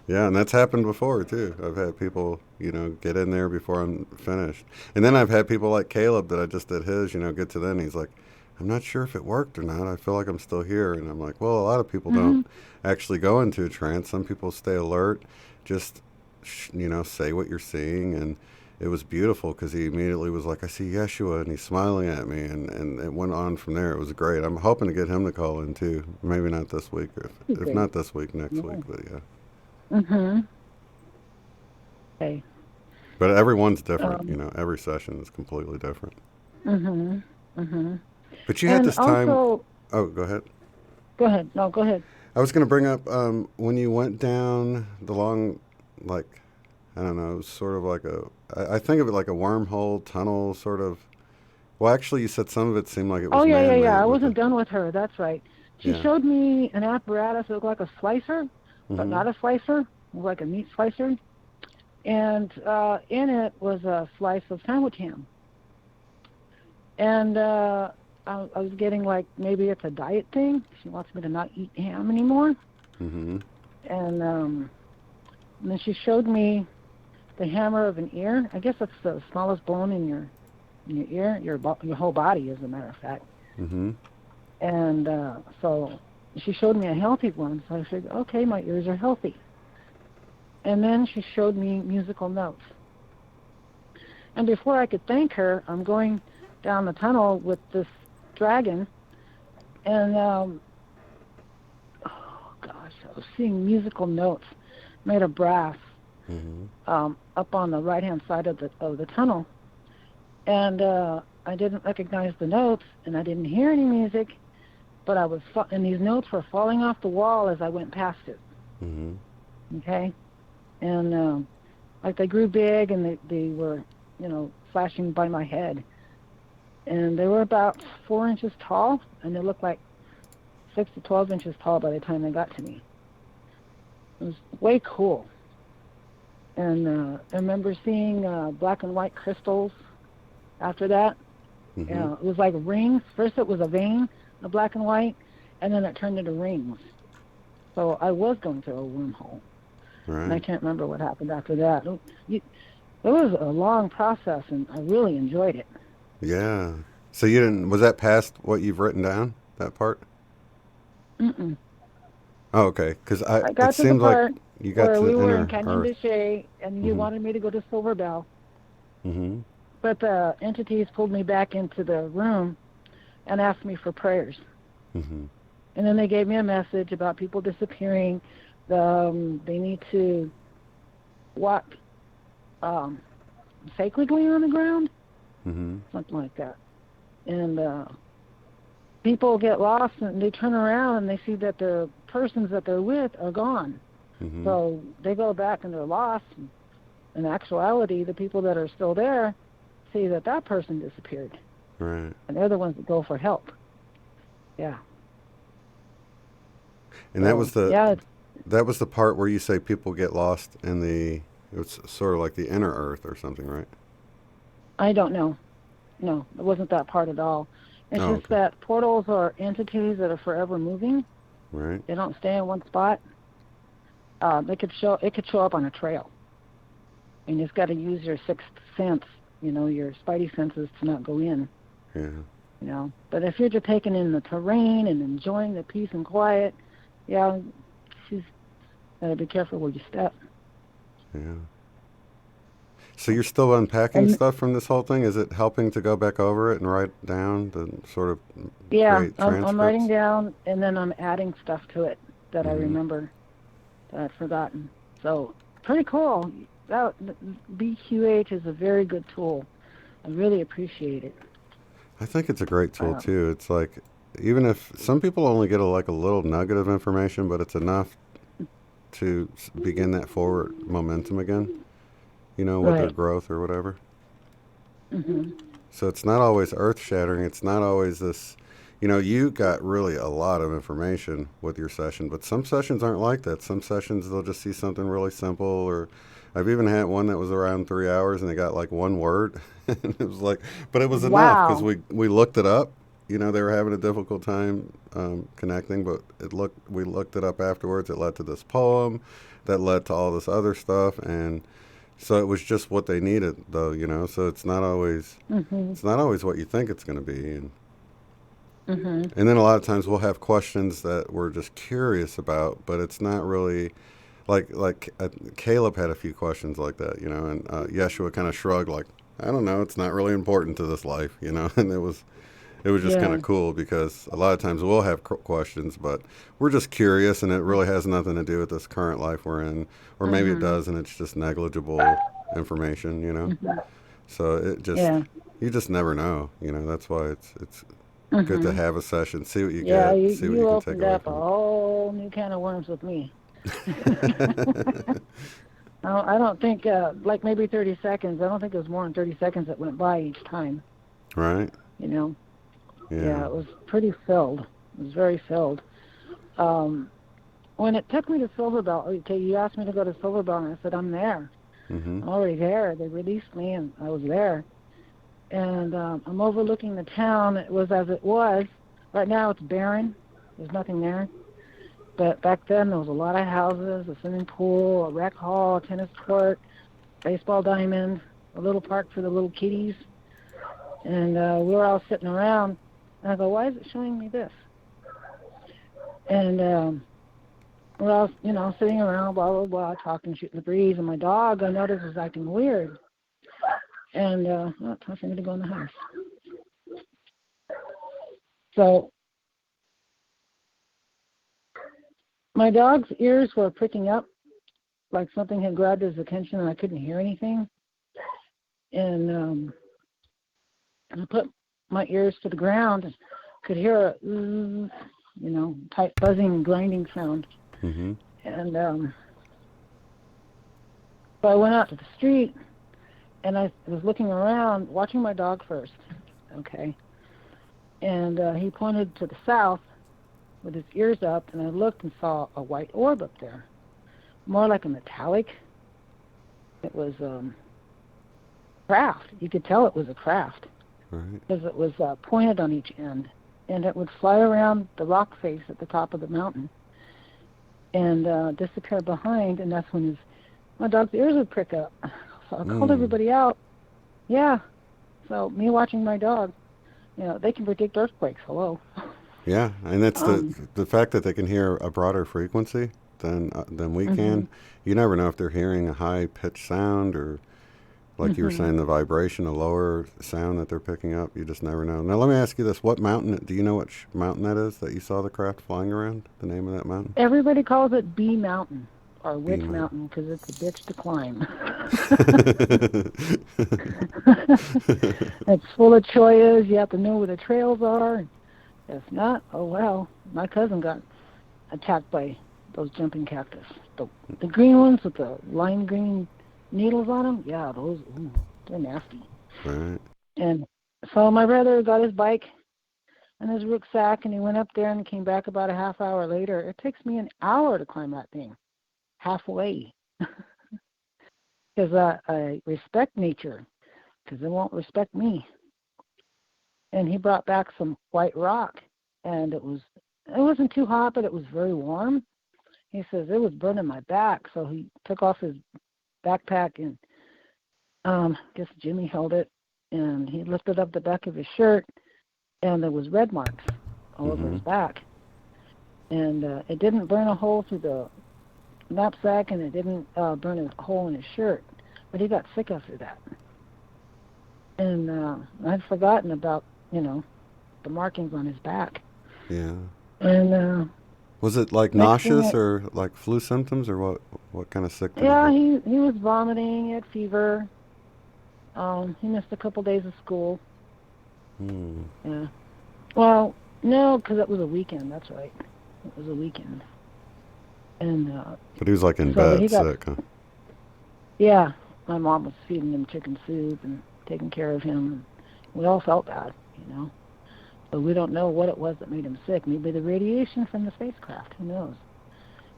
Yeah, and that's happened before, too. I've had people, get in there before I'm finished. And then I've had people like Caleb that I just did his, get to then. He's like, I'm not sure if it worked or not. I feel like I'm still here. And I'm like, well, a lot of people don't actually go into a trance. Some people stay alert. Just, say what you're seeing. And it was beautiful because he immediately was like, I see Yeshua, and he's smiling at me. And it went on from there. It was great. I'm hoping to get him to call in, too. Maybe not this week. If not this week, next week. But, yeah. Okay. But everyone's different. Every session is completely different. But you had this time. Oh, go ahead. Go ahead. No, go ahead. I was going to bring up when you went down the long, I don't know, it was sort of like I think of it like a wormhole, tunnel, sort of. Well, actually, you said some of it seemed like it was man-made. I wasn't done with her. That's right. She showed me an apparatus that looked like a slicer, but not a slicer. It was like a meat slicer. And in it was a slice of sandwich ham. And I was getting like, maybe it's a diet thing. She wants me to not eat ham anymore. And then she showed me the hammer of an ear. I guess that's the smallest bone in your ear, your whole body, as a matter of fact. And so she showed me a healthy one. So I said, okay, my ears are healthy. And then she showed me musical notes. And before I could thank her, I'm going down the tunnel with this dragon, and oh gosh, I was seeing musical notes made of brass up on the right-hand side of the tunnel. And I didn't recognize the notes, and I didn't hear any music, but and these notes were falling off the wall as I went past it. Okay? And like they grew big, and they were, flashing by my head. And they were about 4 inches tall, and they looked like 6 to 12 inches tall by the time they got to me. It was way cool. And I remember seeing black and white crystals after that. It was like rings. First it was a vein of black and white, and then it turned into rings. So I was going through a wormhole. Right. And I can't remember what happened after that. It was a long process, and I really enjoyed it. Yeah. So you didn't, was that past what you've written down, that part? Mm-mm. Oh, okay. Because I got it to seems the part like you got where to we the were inner in Canyon de Chelly, and you wanted me to go to Silver Bell. But the entities pulled me back into the room and asked me for prayers. And then they gave me a message about people disappearing. They need to walk sacredly on the ground, something like that. And people get lost, and they turn around and they see that the persons that they're with are gone. So they go back and they're lost. In actuality, the people that are still there see that person disappeared. Right. And they're the ones that go for help. Yeah. And that was the part where you say people get lost in it's sort of like the inner earth or something, right? I don't know. No, it wasn't that part at all. It's just that portals are entities that are forever moving. Right. They don't stay in one spot. It could show up on a trail. And you've got to use your sixth sense, your spidey senses to not go in. Yeah. But if you're just taking in the terrain and enjoying the peace and quiet, she's got to be careful where you step. Yeah. So you're still unpacking stuff from this whole thing? Is it helping to go back over it and write down the sort of I'm transcripts? writing down, and then I'm adding stuff to it that I remember that I've forgotten. So pretty cool. BQH is a very good tool. I really appreciate it. I think it's a great tool too. It's like, even if some people only get a little nugget of information, but it's enough to begin that forward momentum again, with their growth or whatever. So it's not always earth-shattering. It's not always this, you got really a lot of information with your session, but some sessions aren't like that. Some sessions, they'll just see something really simple, or I've even had one that was around 3 hours and they got like one word. And it was like, but it was enough because we looked it up. They were having a difficult time connecting, but we looked it up afterwards. It led to this poem that led to all this other stuff, and so it was just what they needed, though. So it's not always what you think it's going to be, and then a lot of times we'll have questions that we're just curious about, but it's not really like Caleb had a few questions like that, and Yeshua kind of shrugged, like, I don't know, it's not really important to this life, and it was just kind of cool, because a lot of times we'll have questions, but we're just curious, and it really has nothing to do with this current life we're in, or maybe it does, and it's just negligible information, So it just you just never know, That's why it's good to have a session, see what you get, see what you can take away opened up from a it. whole new can of worms with me. I don't think, like maybe 30 seconds. I don't think it was more than 30 seconds that went by each time. Right. You know? Yeah. It was pretty filled. It was very filled. When it took me to Silverbell, okay, you asked me to go to Silverbell, and I said, I'm there. Mm-hmm. I'm already there. They released me, and I was there. And I'm overlooking the town. It was as it was. Right now it's barren. There's nothing there. But back then there was a lot of houses, a swimming pool, a rec hall, a tennis court, baseball diamond, a little park for the little kiddies. And we were all sitting around. And I go, why is it showing me this? And we're all, sitting around, blah, blah, blah, talking, shooting the breeze. And my dog, I noticed, was acting weird. And time for me to go in the house. So my dog's ears were pricking up like something had grabbed his attention and I couldn't hear anything. And I put my ears to the ground and could hear a, tight buzzing, grinding sound. Mm-hmm. And so I went out to the street and I was looking around, watching my dog first, okay? And he pointed to the south with his ears up, and I looked and saw a white orb up there, more like a metallic. It was craft. You could tell it was a craft because it was pointed on each end, and it would fly around the rock face at the top of the mountain and disappear behind, and that's when my dog's ears would prick up. So I called everybody out. Yeah. So me watching my dog, they can predict earthquakes. Hello. Yeah, and it's the fact that they can hear a broader frequency than we can. You never know if they're hearing a high-pitched sound or, like you were saying, the vibration, a lower sound that they're picking up. You just never know. Now, let me ask you this. What mountain, do you know which mountain that is that you saw the craft flying around, the name of that mountain? Everybody calls it Bee Mountain. Or Witch Mountain, because it's a bitch to climb. It's full of choyas. You have to know where the trails are. If not, oh well. My cousin got attacked by those jumping cactus. The green ones with the lime green needles on them, yeah, those, they're nasty. Right. And so my brother got his bike and his rucksack, and he went up there and came back about a half hour later. It takes me an hour to climb that thing. Halfway, because I respect nature, because it won't respect me. And he brought back some white rock, and it wasn't too hot, but it was very warm. He says it was burning my back, so he took off his backpack, and I guess Jimmy held it, and he lifted up the back of his shirt, and there was red marks all over his back, and it didn't burn a hole through the knapsack, and it didn't burn a hole in his shirt, but he got sick after that. And I'd forgotten about the markings on his back. Yeah. And was it like nauseous or like flu symptoms, or what kind of sickness? Yeah, he was vomiting. He had fever. He missed a couple days of school. Yeah. Well, no, because it was a weekend. That's right. It was a weekend. And but he was like in bed sick, huh? Yeah, my mom was feeding him chicken soup and taking care of him. We all felt bad, But we don't know what it was that made him sick. Maybe the radiation from the spacecraft. Who knows?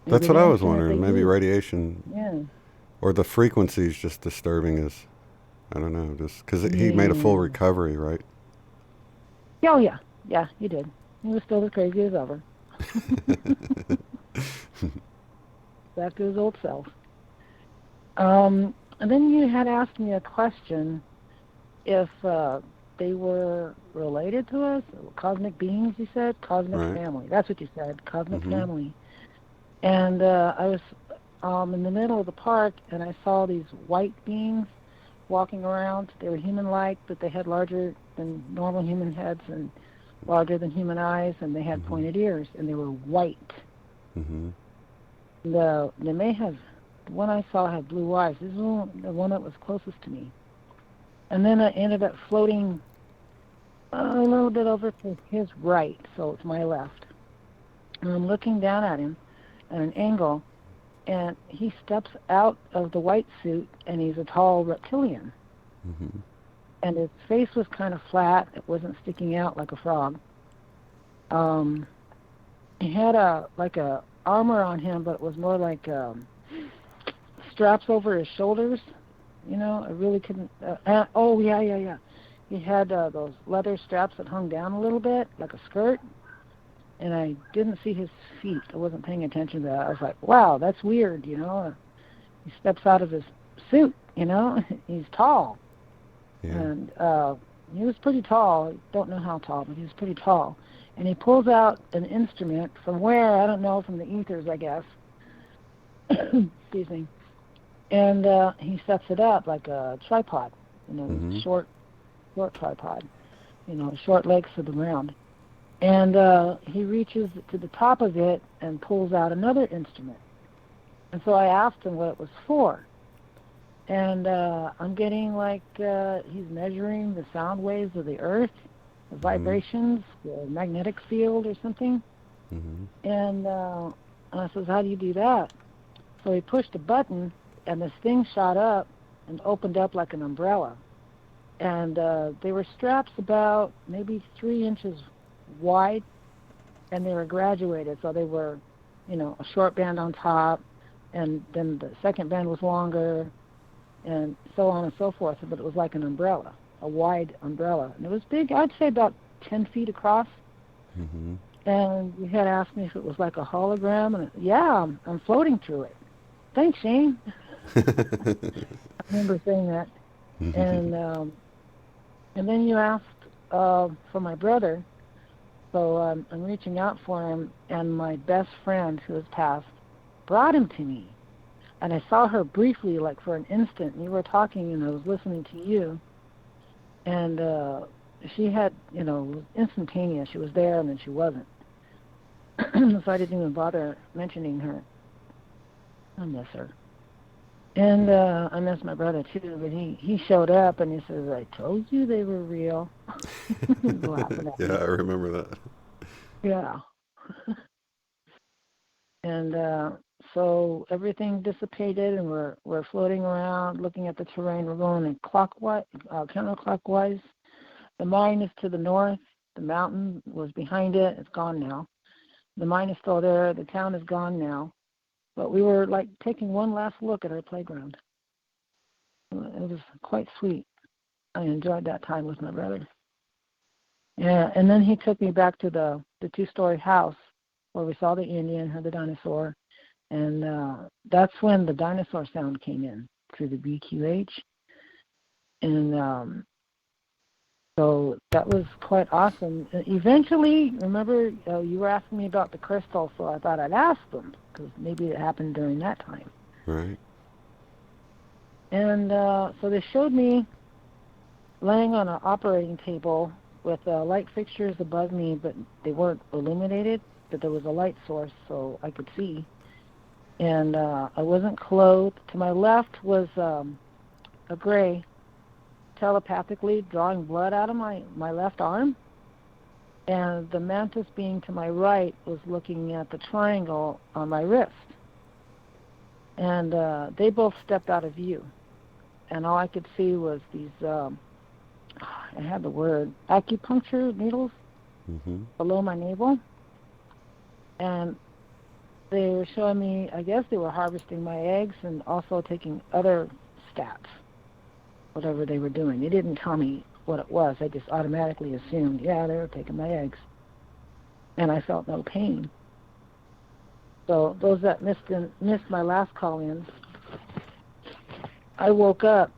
Maybe that's what I was wondering. Maybe radiation. Yeah. Or the frequency's just disturbing his. I don't know. Just because he made a full recovery, right? Oh yeah, he did. He was still as crazy as ever. Back to his old self. And then you had asked me a question if they were related to us, cosmic beings, you said? Cosmic family. That's what you said, cosmic family. And I was in the middle of the park, and I saw these white beings walking around. They were human-like, but they had larger than normal human heads and larger than human eyes, and they had pointed ears, and they were white. They may have, the one I saw had blue eyes. This is the one that was closest to me. And then I ended up floating a little bit over to his right, so it's my left. And I'm looking down at him at an angle, and he steps out of the white suit, and he's a tall reptilian. Mm-hmm. And his face was kind of flat. It wasn't sticking out like a frog. He had a armor on him, but it was more like straps over his shoulders. You know, I really couldn't. Yeah. He had those leather straps that hung down a little bit, like a skirt. And I didn't see his feet. I wasn't paying attention to that. I was like, wow, that's weird, you know. He steps out of his suit, you know. He's tall. Yeah. And he was pretty tall. I don't know how tall, but he was pretty tall. And he pulls out an instrument from where, I don't know, from the ethers, I guess. Excuse me. And he sets it up like a tripod, you know, Mm-hmm. short tripod, you know, short legs to the ground. And he reaches to the top of it and pulls out another instrument. And so I asked him what it was for. And I'm getting like he's measuring the sound waves of the earth, the vibrations, the magnetic field or something. Mm-hmm. And I says, how do you do that? So he pushed a button, and this thing shot up and opened up like an umbrella. And they were straps about maybe 3 inches wide, and they were graduated. So they were, you know, a short band on top, and then the second band was longer, and so on and so forth. But it was like an umbrella, a wide umbrella. And it was big, I'd say about 10 feet across. Mm-hmm. And you had asked me if it was like a hologram, and yeah, I'm floating through it. Thanks, Shane. I remember saying that. And then you asked for my brother, so I'm reaching out for him, and my best friend who has passed brought him to me. And I saw her briefly, like for an instant, and you were talking, and I was listening to you. And she had, you know, it was instantaneous. She was there, and then she wasn't. So I didn't even bother mentioning her. I miss her. And I miss my brother, too, but he showed up, and he says, I told you they were real. He was laughing at me. Yeah, I remember that. Yeah. And so everything dissipated, and we're floating around, looking at the terrain. We're going in counterclockwise. The mine is to the north. The mountain was behind it. It's gone now. The mine is still there. The town is gone now. But we were like taking one last look at our playground. It was quite sweet. I enjoyed that time with my brother. Yeah, and then he took me back to the 2-story house where we saw the Indian, heard the dinosaur, and that's when the dinosaur sound came in through the BQH. And so that was quite awesome. Eventually, remember, you were asking me about the crystal, so I thought I'd ask them, because maybe it happened during that time. Right. And so they showed me laying on an operating table with light fixtures above me, but they weren't illuminated, but there was a light source so I could see. And I wasn't clothed. To my left was a gray, telepathically drawing blood out of my left arm. And the mantis being to my right was looking at the triangle on my wrist. And they both stepped out of view. And all I could see was these, I had the word, acupuncture needles below my navel. And they were showing me, I guess they were harvesting my eggs and also taking other stats, whatever they were doing. They didn't tell me what it was. I just automatically assumed, yeah, they were taking my eggs. And I felt no pain. So those that missed my last call-in, I woke up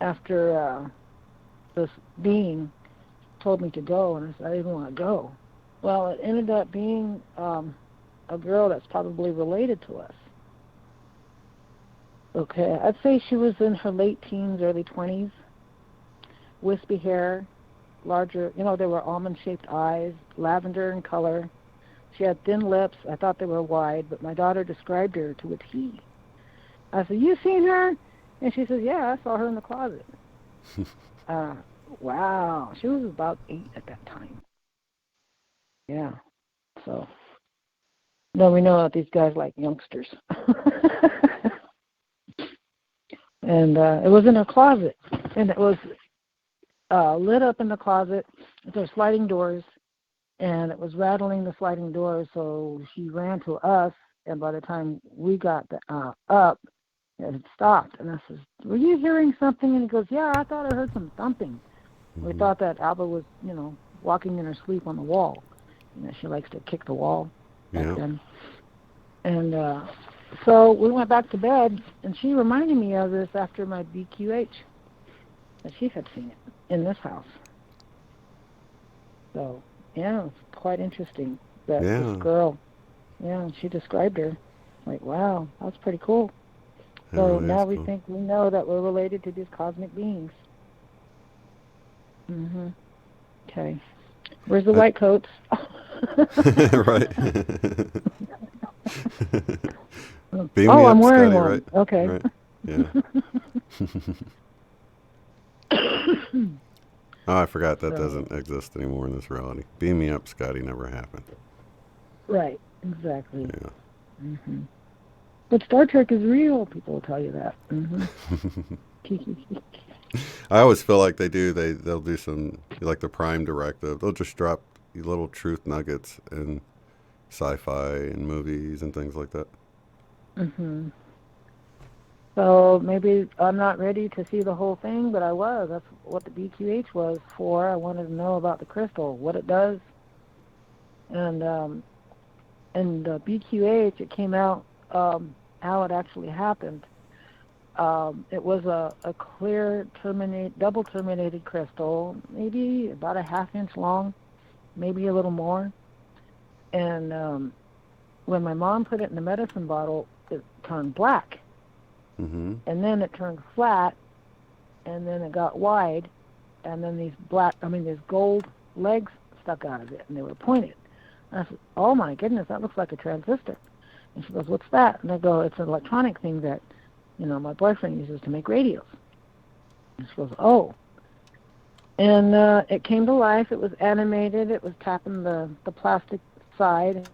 after this being told me to go, and I said I didn't want to go. Well, it ended up being a girl that's probably related to us. Okay, I'd say she was in her late teens, early 20s, wispy hair, larger, you know, there were almond-shaped eyes, lavender in color. She had thin lips. I thought they were wide, but my daughter described her to a T. I said, you seen her? And she says, yeah, I saw her in the closet. Wow, she was about 8 at that time. Yeah, so No, we know that these guys like youngsters. And it was in her closet, and it was lit up in the closet. There's sliding doors, and it was rattling the sliding doors, so she ran to us, and by the time we got up, it had stopped. And I says, were you hearing something? And he goes, yeah, I thought I heard some thumping. We thought that Alba was, walking in her sleep on the wall. She likes to kick the wall back then. And so we went back to bed, and she reminded me of this after my BQH, that she had seen it in this house. So, yeah, it's quite interesting that this girl, she described her. Like, wow, that's pretty cool. So now we think we know that we're related to these cosmic beings. Mm-hmm. Okay. Where's the white coats? Right. I'm wearing Scotty, one. right? Okay. Right. Yeah. Oh, I forgot that doesn't exist anymore in this reality. Beam me up, Scotty never happened. Right. Exactly. Yeah. Mm-hmm. But Star Trek is real. People will tell you that. Mm-hmm. I always feel like they'll do some, like the Prime Directive. They'll just drop little truth nuggets in sci-fi and movies and things like that. Mm-hmm. So maybe I'm not ready to see the whole thing, but I was. That's what the BQH was for. I wanted to know about the crystal, what it does. And the BQH, it came out how it actually happened. It was a clear double terminated crystal, maybe about a ½ inch long, maybe a little more. And when my mom put it in the medicine bottle, it turned black. Mm-hmm. And then it turned flat, and then it got wide, and then these gold legs stuck out of it, and they were pointed. And I said, oh my goodness, that looks like a transistor. And she goes, what's that? And I go, it's an electronic thing that, my boyfriend uses to make radios. And she goes, oh. And it came to life. It was animated. It was tapping the plastic side,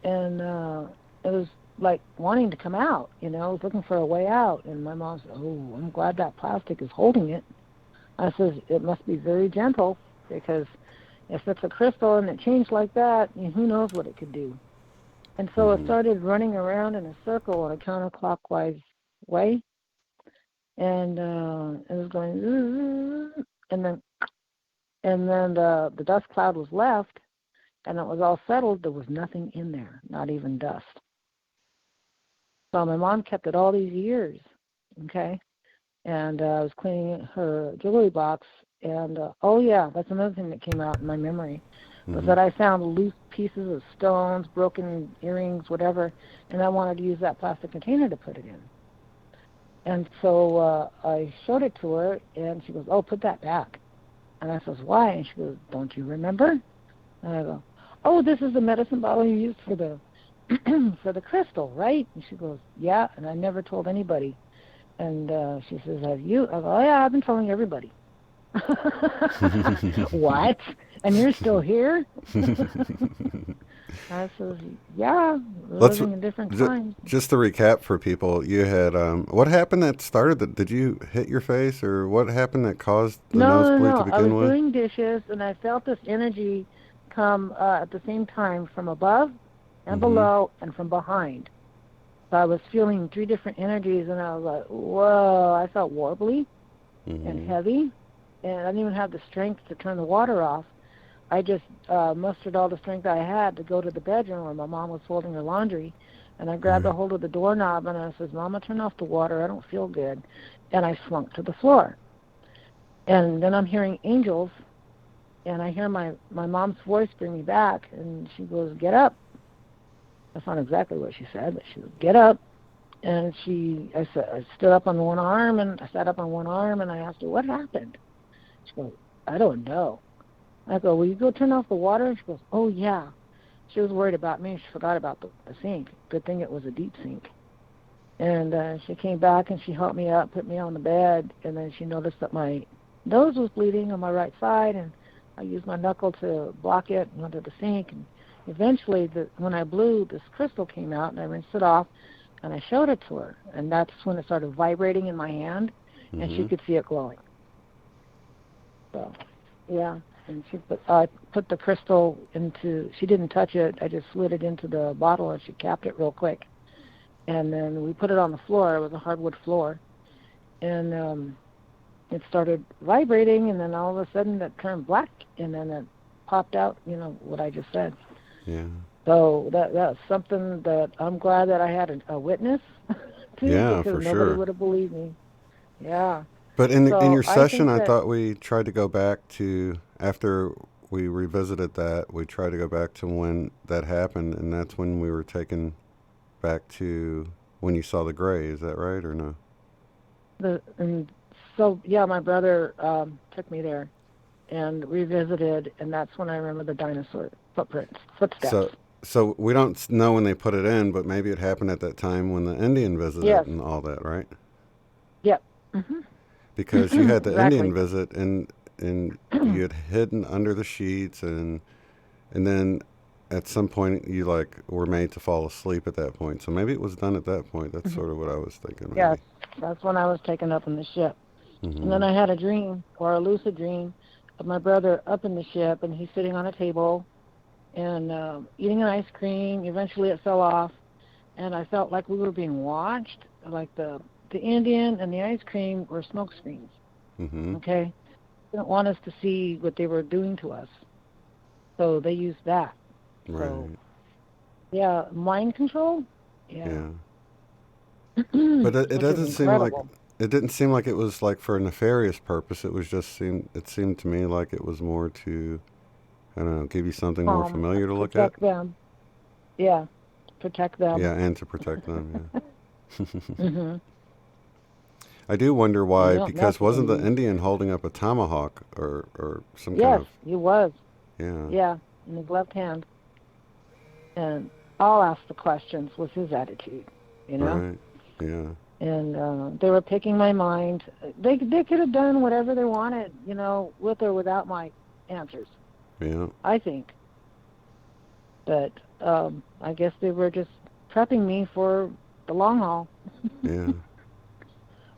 and it was like wanting to come out, it was looking for a way out. And my mom said, oh, I'm glad that plastic is holding it. I says, it must be very gentle, because if it's a crystal and it changed like that, who knows what it could do. And so it started running around in a circle in a counterclockwise way, and it was going, and then the dust cloud was left, and it was all settled. There was nothing in there, not even dust. So my mom kept it all these years, okay? And I was cleaning her jewelry box, and that's another thing that came out in my memory, was that I found loose pieces of stones, broken earrings, whatever, and I wanted to use that plastic container to put it in. And so I showed it to her, and she goes, oh, put that back. And I says, why? And she goes, don't you remember? And I go, oh, this is the medicine bottle you used for the for the crystal, right? And she goes, yeah, and I never told anybody. And she says, have you? I go, oh, yeah, I've been telling everybody. What? And you're still here? I says, yeah, we're living in different times. Just to recap for people, you had, what happened that started did you hit your face, or what happened that caused the nosebleed to begin with? I was doing dishes, and I felt this energy come at the same time from above and below and from behind. So I was feeling 3 different energies, and I was like, whoa, I felt warbly and heavy, and I didn't even have the strength to turn the water off. I just mustered all the strength I had to go to the bedroom where my mom was folding her laundry, and I grabbed a hold of the doorknob, and I says, Mama, turn off the water. I don't feel good. And I slunk to the floor. And then I'm hearing angels, and I hear my mom's voice bring me back, and she goes, get up. That's not exactly what she said, but she goes, get up. And I stood up on one arm, and I sat up on one arm, and I asked her, what happened? She goes, I don't know. I go, will you go turn off the water? And she goes, oh, yeah. She was worried about me. She forgot about the sink. Good thing it was a deep sink. And she came back, and she helped me up, put me on the bed, and then she noticed that my nose was bleeding on my right side, and I used my knuckle to block it and went to the sink and eventually, when I blew, this crystal came out, and I rinsed it off, and I showed it to her. And that's when it started vibrating in my hand, and she could see it glowing. So, yeah. And I put the crystal into, she didn't touch it. I just slid it into the bottle, and she capped it real quick. And then we put it on the floor. It was a hardwood floor. And it started vibrating, and then all of a sudden it turned black, and then it popped out, what I just said. Yeah. So that's something that I'm glad that I had a witness to, because nobody would have believed me. Yeah. But in your session, I thought we tried to go back to, after we revisited that, we tried to go back to when that happened, and that's when we were taken back to when you saw the gray. Is that right or no? My brother took me there and revisited, and that's when I remember the dinosaur footsteps. So we don't know when they put it in, but maybe it happened at that time when the Indian visited and all that, right? Yep. Mm-hmm. Because you had the Indian visit, and you had hidden under the sheets, and then at some point you were made to fall asleep at that point. So maybe it was done at that point. That's sort of what I was thinking. Maybe. Yeah, that's when I was taken up in the ship. And then I had a dream, or a lucid dream, of my brother up in the ship, and he's sitting on a table and eating an ice cream. Eventually it fell off, and I felt like we were being watched, like the Indian and the ice cream were smoke screens. Okay? They didn't want us to see what they were doing to us. So they used that. Right. So, yeah, mind control? Yeah. But it doesn't seem like, it didn't seem like it was for a nefarious purpose. It was just it seemed to me like it was more to, I don't know, give you something more familiar to look at. Protect them. Yeah, protect them. Yeah, and to protect them, yeah. I do wonder why, because wasn't the Indian holding up a tomahawk or some kind of... Yes, he was. Yeah. Yeah, in his left hand. And I'll ask the questions was his attitude, Right, yeah. And they were picking my mind. They could have done whatever they wanted, with or without my answers. Yeah. I think. But I guess they were just prepping me for the long haul. Yeah.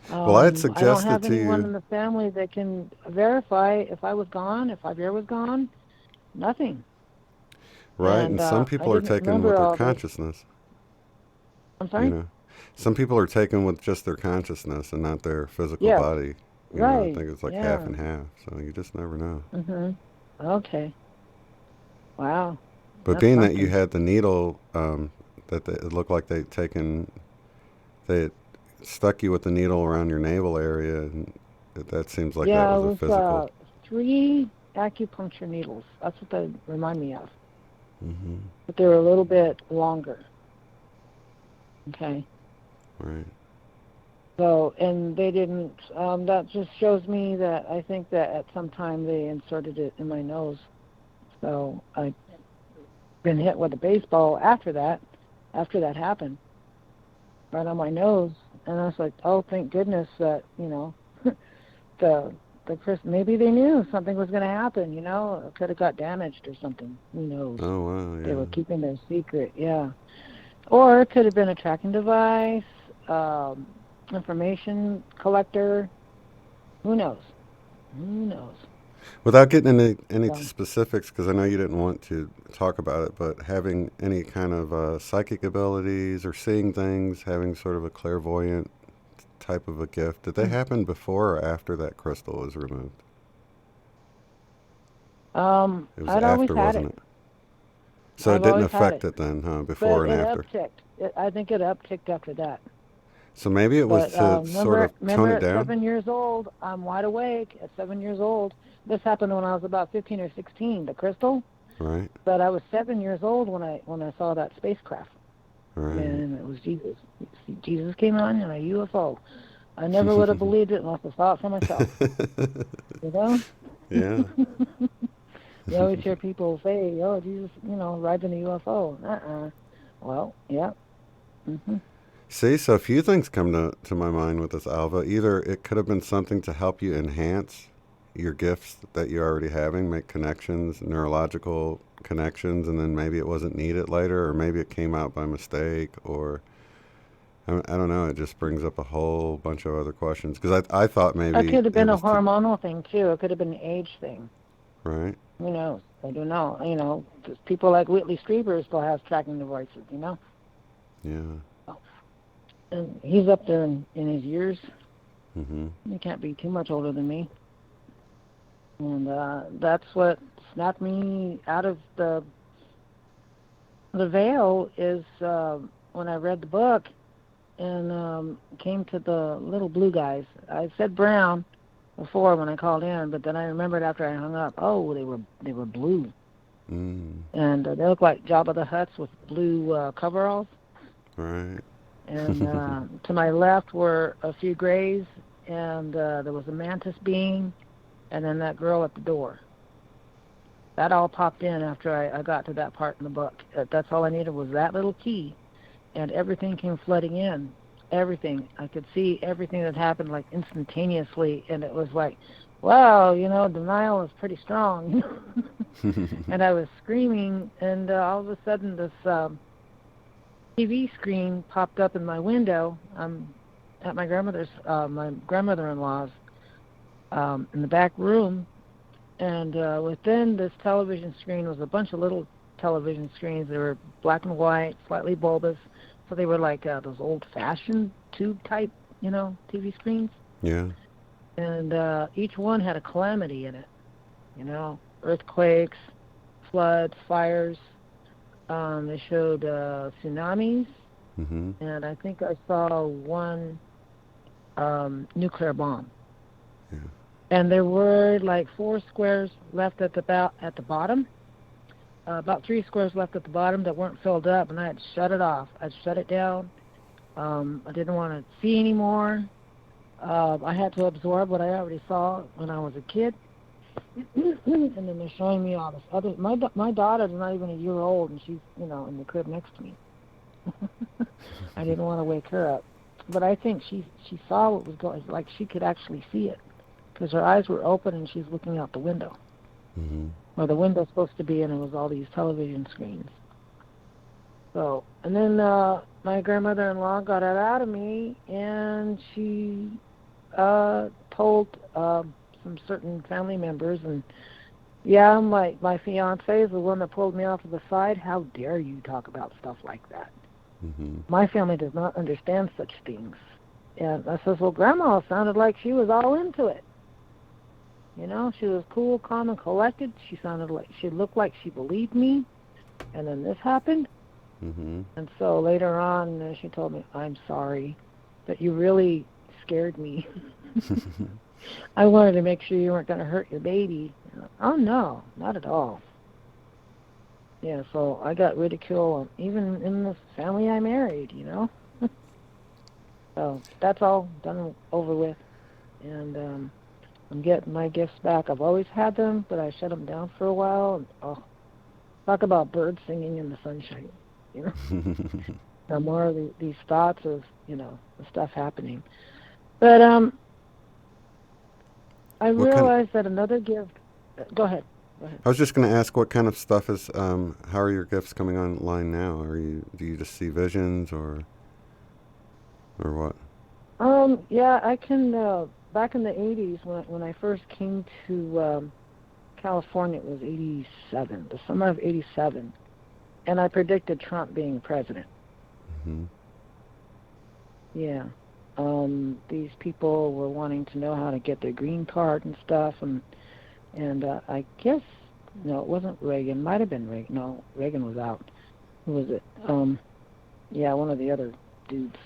Well, I had suggested to you... I don't have anyone in the family that can verify if I was gone, if Javier was gone. Nothing. Right, and some people are taken with their consciousness. I'm sorry? Some people are taken with just their consciousness and not their physical body. Right. I think it's half and half, so you just never know. Okay. Wow. But being that you had the needle, it looked like they had stuck you with the needle around your navel area, and that seems like that was a physical. Yeah, it was 3 acupuncture needles. That's what they remind me of. But they were a little bit longer. Okay. Right. So, and they didn't, that just shows me that I think that at some time they inserted it in my nose. So I've been hit with a baseball after that happened, right on my nose. And I was like, oh, thank goodness that, maybe they knew something was going to happen, it could have got damaged or something. Who knows? Oh, wow, yeah. They were keeping their secret, yeah. Or it could have been a tracking device, information collector. Who knows? Without getting into any specifics, because I know you didn't want to talk about it, but having any kind of psychic abilities or seeing things, having sort of a clairvoyant type of a gift, did they happen before or after that crystal was removed? It was I'd after, always had wasn't it? So I've it didn't always had affect it then, huh? Before but and it after. Upticked. I think it upticked after that. So maybe it was to sort of tone it down? At 7 years old, I'm wide awake at 7 years old. This happened when I was about 15 or 16, the crystal. Right. But I was 7 years old when I saw that spacecraft. Right. And it was Jesus. Jesus came on in a UFO. I never would have believed it unless I saw it for myself. Yeah. You always hear people say, oh, Jesus, rides in a UFO. Well, yeah. See, so a few things come to my mind with this, Alva. Either it could have been something to help you enhance your gifts that you're already having, make connections, neurological connections, and then maybe it wasn't needed later, or maybe it came out by mistake, or I don't know. It just brings up a whole bunch of other questions, because I thought maybe It could have been it a was hormonal thing too. It could have been an age thing. right. Who knows? I don't know. 'Cause people like Whitley Strieber still has tracking devices. Yeah. And he's up there in his years. Mhm. He can't be too much older than me. And that's what snapped me out of the veil is when I read the book and came to the little blue guys. I said brown before when I called in, but then I remembered after I hung up, oh, they were blue. Mm. And they looked like Jabba the Hutts with blue coveralls. Right. And to my left were a few grays, and there was a mantis being, and then that girl at the door. That all popped in after I got to that part in the book. That's all I needed was that little key, and everything came flooding in. Everything. I could see everything that happened like instantaneously, and it was like, wow, denial is pretty strong. And I was screaming, and all of a sudden this TV screen popped up in my window. I'm at my grandmother-in-law's in the back room, and within this television screen was a bunch of little television screens. They were black and white, slightly bulbous, so they were like those old-fashioned tube-type, TV screens. Yeah. And each one had a calamity in it, earthquakes, floods, fires. They showed tsunamis, and I think I saw one nuclear bomb. Yeah. And there were like 4 squares left at the bottom, about 3 squares left at the bottom that weren't filled up, and I had shut it off. I'd shut it down. I didn't want to see anymore. I had to absorb what I already saw when I was a kid. And then they're showing me all this other. My daughter's not even a year old, and she's in the crib next to me. I didn't want to wake her up, but I think she saw what was going. Like she could actually see it, because her eyes were open and she's looking out the window, where the window's supposed to be, and it was all these television screens. So, and then my grandmother-in-law got it out of me, and she told some certain family members, and my fiance is the one that pulled me off to the side. How dare you talk about stuff like that? My family does not understand such things. And I says, well, Grandma sounded like she was all into it. She was cool, calm, and collected. She looked like she believed me. And then this happened. And so later on, she told me, I'm sorry, but you really scared me. I wanted to make sure you weren't going to hurt your baby. Oh, no, not at all. Yeah, so I got ridicule even in the family I married, So that's all done over with. And I'm getting my gifts back. I've always had them, but I shut them down for a while. And, talk about birds singing in the sunshine, Now more of these thoughts of, the stuff happening. But I realized that another gift. Go ahead. I was just going to ask, what kind of stuff is? How are your gifts coming online now? Do you just see visions or what? Yeah, I can. Back in the 80s, when I first came to California, it was 87, the summer of 87, and I predicted Trump being president. Yeah. These people were wanting to know how to get their green card and stuff, and I guess, no, it wasn't Reagan. Might have been Reagan. No, Reagan was out. Who was it? Yeah, one of the other dudes.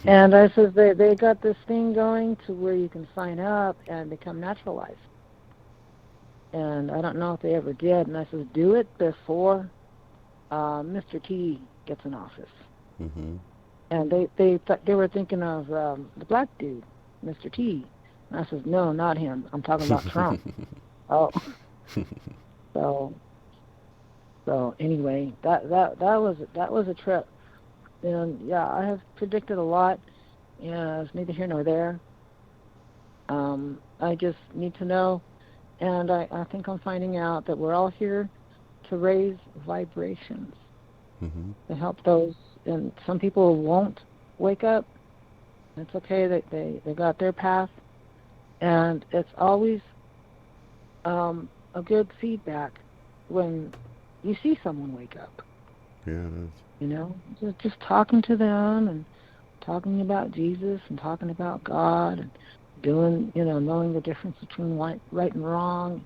And I said, they got this thing going to where you can sign up and become naturalized. And I don't know if they ever did. And I said, do it before Mr. T gets in office. And they were thinking of the black dude, Mr. T. And I said, no, not him. I'm talking about Trump. Oh. So anyway, that was a trip. And yeah, I have predicted a lot. Yeah, it's neither here nor there. I just need to know, and I think I'm finding out that we're all here to raise vibrations, to help those, and some people won't wake up. It's okay that they got their path, and it's always a good feedback when you see someone wake up. Yeah, it is. You know, just talking to them and talking about Jesus and talking about God and doing, knowing the difference between right and wrong.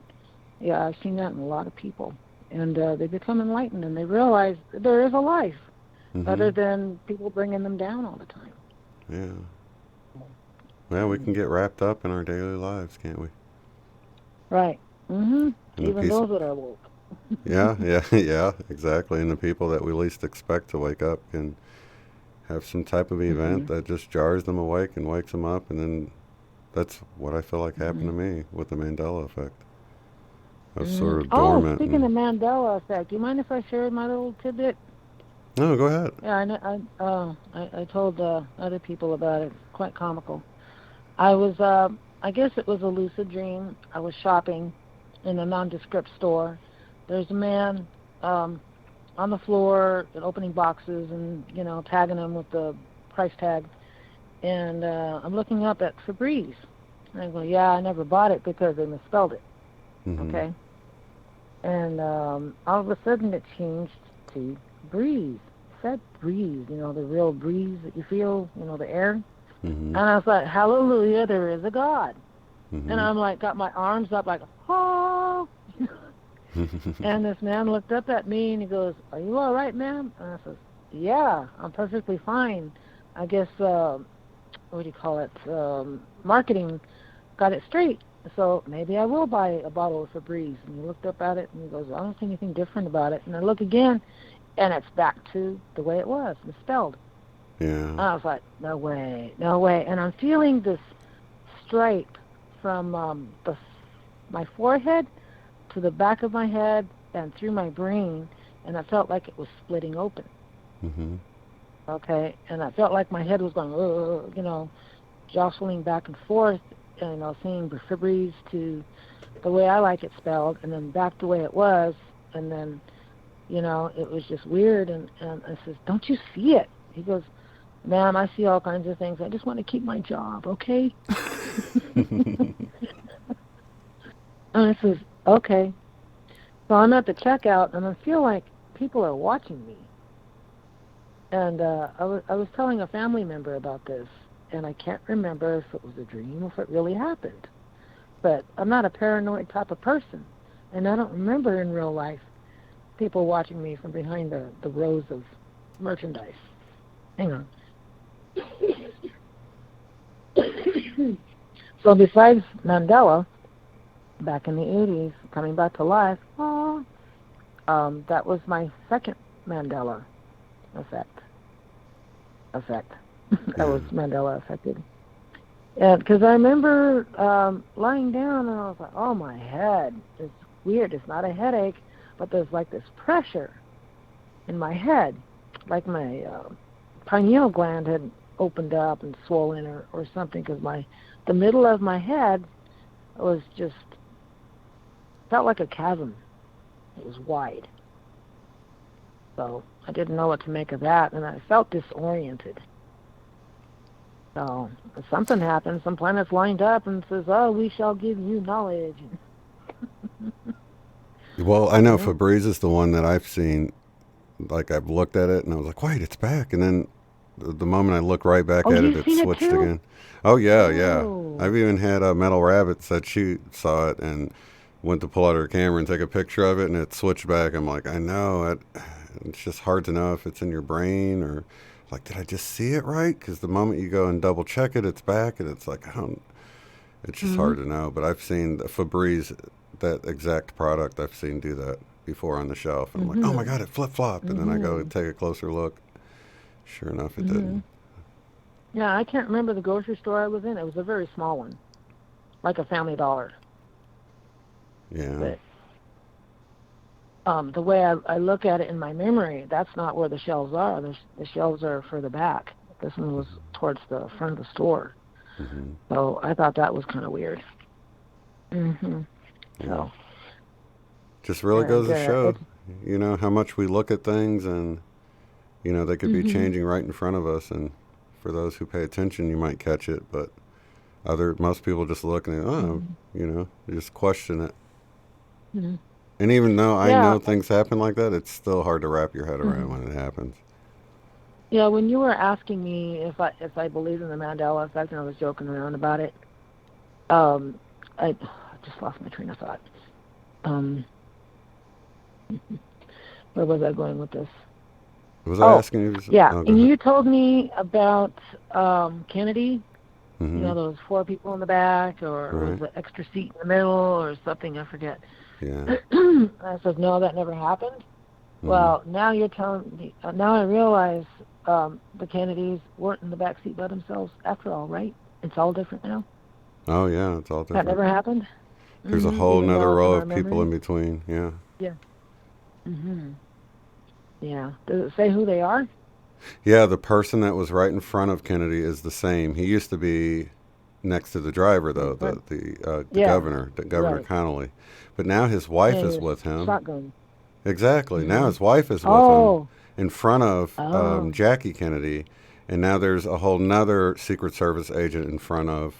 Yeah, I've seen that in a lot of people. And they become enlightened and they realize there is a life other than people bringing them down all the time. Yeah. Well, we can get wrapped up in our daily lives, can't we? Right. Even those that are woke. Yeah, exactly. And the people that we least expect to wake up can have some type of event that just jars them awake and wakes them up, and then that's what I feel like happened to me with the Mandela effect. I was sort of dormant. Speaking of Mandela effect, do you mind if I share my little tidbit? No, go ahead. Yeah, I told other people about it. Quite comical. I was, I guess it was a lucid dream. I was shopping in a nondescript store. There's a man on the floor opening boxes and, tagging them with the price tag. And I'm looking up at Febreze. And I go, yeah, I never bought it because they misspelled it. Okay? And all of a sudden it changed to breeze. It said breeze, the real breeze that you feel, the air. And I was like, hallelujah, there is a God. And I'm like, got my arms up like, oh. And this man looked up at me and he goes, are you all right, ma'am? And I said, yeah, I'm perfectly fine. I guess, what do you call it, marketing got it straight. So maybe I will buy a bottle of Febreze. And he looked up at it and he goes, I don't see anything different about it. And I look again and it's back to the way it was, misspelled. Yeah. And I was like, no way. And I'm feeling this stripe from my forehead to the back of my head and through my brain, and I felt like it was splitting open. Okay, and I felt like my head was going, jostling back and forth, and saying Febreze to the way I like it spelled, and then back the way it was, and then, it was just weird, and I says, don't you see it? He goes, ma'am, I see all kinds of things. I just want to keep my job, okay? And I says, okay. So I'm at the checkout, and I feel like people are watching me. And I was telling a family member about this, and I can't remember if it was a dream or if it really happened. But I'm not a paranoid type of person, and I don't remember in real life people watching me from behind the rows of merchandise. Hang on. So besides Mandela, back in the 80s, coming back to life, that was my second Mandela effect. I was Mandela affected. And because I remember lying down and I was like, oh, my head. It's weird. It's not a headache, but there's like this pressure in my head, like my pineal gland had opened up and swollen or something, because the middle of my head was just, felt like a chasm. It was wide. So I didn't know what to make of that, and I felt disoriented. So something happened. Some planets lined up and says, oh, we shall give you knowledge. Well, I know Febreze is the one that I've seen. Like, I've looked at it and I was like, wait, it's back. And then the moment I look right back at it, it switched again. Oh, yeah. I've even had a Metal Rabbit said she saw it and went to pull out her camera and take a picture of it, and it switched back. I'm like, I know. It's just hard to know if it's in your brain or, like, did I just see it right? Because the moment you go and double check it, it's back, and it's like, it's just hard to know. But I've seen the Febreze, that exact product, I've seen do that before on the shelf. I'm like, oh my God, it flip-flopped. And then I go and take a closer look. Sure enough, it didn't. Yeah, I can't remember the grocery store I was in. It was a very small one, like a Family Dollar. Yeah. But the way I look at it in my memory, that's not where the shelves are. The shelves are further back. This one was towards the front of the store. So I thought that was kind of weird. Yeah. So Just really goes to show, how much we look at things, and they could be changing right in front of us, and for those who pay attention, you might catch it, but most people just look and just question it. And even though I know things happen like that, it's still hard to wrap your head around when it happens. Yeah, when you were asking me if I believe in the Mandela effect, and I was joking around about it, I just lost my train of thought. Where was I going with this? Was I asking you? And you told me about Kennedy. Those 4 people in the back, or was it extra seat in the middle, or something, I forget. Yeah. I said, no, that never happened. Well, now you're telling me, now I realize the Kennedys weren't in the back seat by themselves after all, right? It's all different now? Oh, yeah, it's all different. That never happened? There's a whole nother row of people in between, yeah. Yeah. Yeah. Does it say who they are? Yeah, the person that was right in front of Kennedy is the same. He used to be next to the driver, though, the governor, Governor Connolly. But now his wife is with him. Shotgun. Exactly. Now his wife is with him in front of Jackie Kennedy. And now there's a whole nother Secret Service agent in front of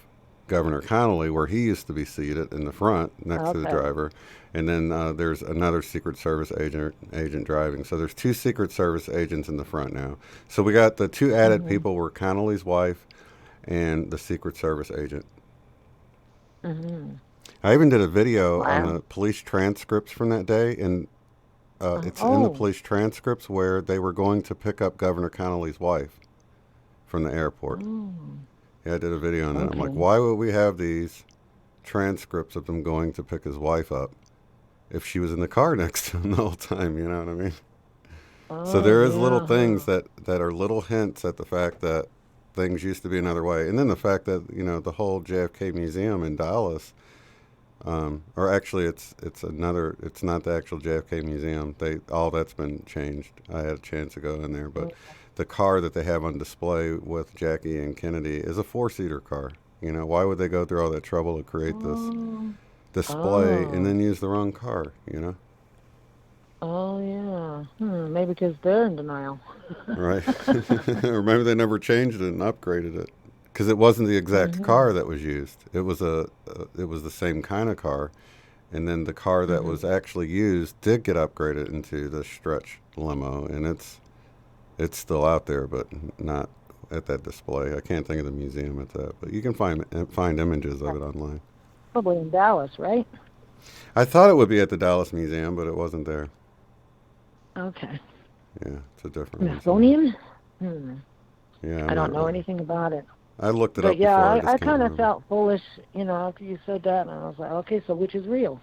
Governor Connolly, where he used to be seated in the front next to the driver. And then there's another Secret Service agent driving. So there's 2 Secret Service agents in the front now. So we got the 2 added people were Connolly's wife and the Secret Service agent. I even did a video on the police transcripts from that day, and it's in the police transcripts where they were going to pick up Governor Connolly's wife from the airport. Yeah, I did a video on that. I'm like, why would we have these transcripts of them going to pick his wife up if she was in the car next to him the whole time? You know what I mean? So there is little things that are little hints at the fact that things used to be another way. And then the fact that, the whole JFK Museum in Dallas, or actually it's not the actual JFK Museum. All that's been changed. I had a chance to go in there, but the car that they have on display with Jackie and Kennedy is a 4-seater car. Why would they go through all that trouble to create this display and then use the wrong car, Oh, yeah. Maybe because they're in denial. Right. Or maybe they never changed it and upgraded it. Because it wasn't the exact car that was used. It was the same kind of car. And then the car that was actually used did get upgraded into the stretch limo. And it's still out there, but not at that display. I can't think of the museum at that. But you can find images of it online. Probably in Dallas, right? I thought it would be at the Dallas Museum, but it wasn't there. Okay. Yeah, it's a different Smithsonian? Yeah. I don't know anything about it. I looked it up before. Yeah, I kind of felt foolish, after you said that, and I was like, okay, so which is real?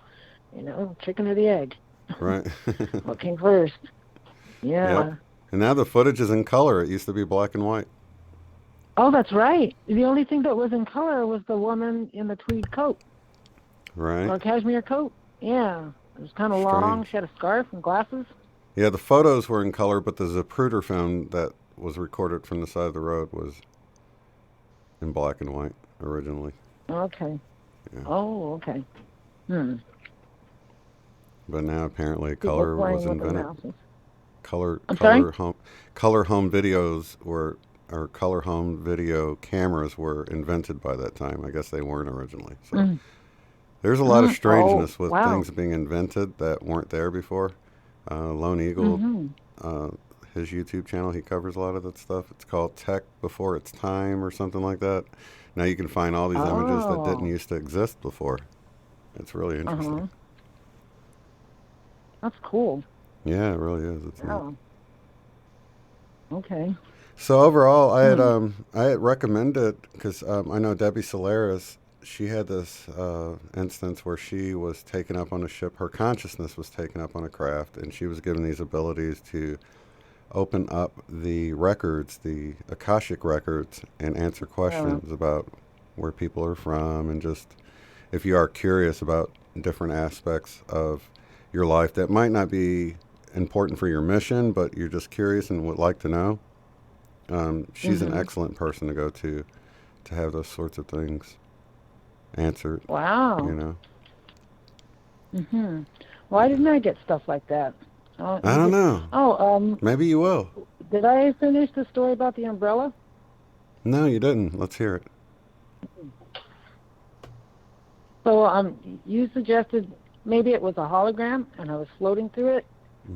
Chicken or the egg? Right. What came first? Yeah. Yep. And now the footage is in color. It used to be black and white. Oh, that's right. The only thing that was in color was the woman in the tweed coat. Right. Or cashmere coat. Yeah. It was kind of long. She had a scarf and glasses. Yeah, the photos were in color, but the Zapruder film that was recorded from the side of the road was in black and white originally. Okay. Yeah. Oh, okay. But now apparently color was invented. Color home videos or color home video cameras were invented by that time. I guess they weren't originally. So there's a lot of strangeness with things being invented that weren't there before. Lone Eagle, his YouTube channel, he covers a lot of that stuff. It's called Tech Before Its Time or something like that. Now you can find all these images that didn't used to exist before. It's really interesting. That's cool. Yeah, it really is. It's neat. Okay. So overall, I had recommended, because I know Debbie Solaris, she had this instance where she was taken up on a ship. Her consciousness was taken up on a craft, and she was given these abilities to open up the records, the Akashic records, and answer questions about where people are from, and just if you are curious about different aspects of your life that might not be important for your mission, but you're just curious and would like to know. She's an excellent person to go to to have those sorts of things answered. Wow. You know. Why didn't I get stuff like that? I don't know. Oh, maybe you will. did I finish the story about the umbrella? No, you didn't. Let's hear it. So you suggested maybe it was a hologram and I was floating through it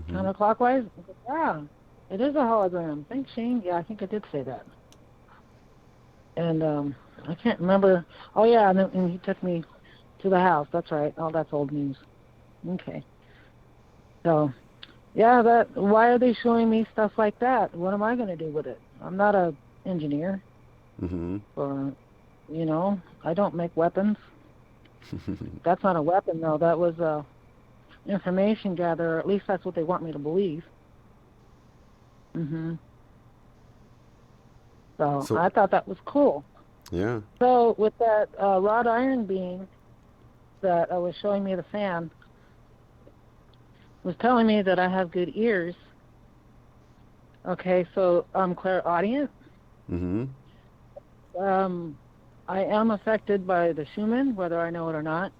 counterclockwise. Yeah, it is a hologram. Thanks, Shane. Yeah, I think I did say that. And I can't remember. Oh, yeah, and he took me to the house. That's right. Oh, that's old news. Okay. So, yeah, why are they showing me stuff like that? What am I going to do with it? I'm not an engineer. Or, you know, I don't make weapons. That's not a weapon, though. That was a information gatherer. At least that's what they want me to believe. So I thought that was cool. Yeah. So with that wrought iron being that was showing me the fan, was telling me that I have good ears. Okay, so I'm clairaudient. I am affected by the Schumann, whether I know it or not.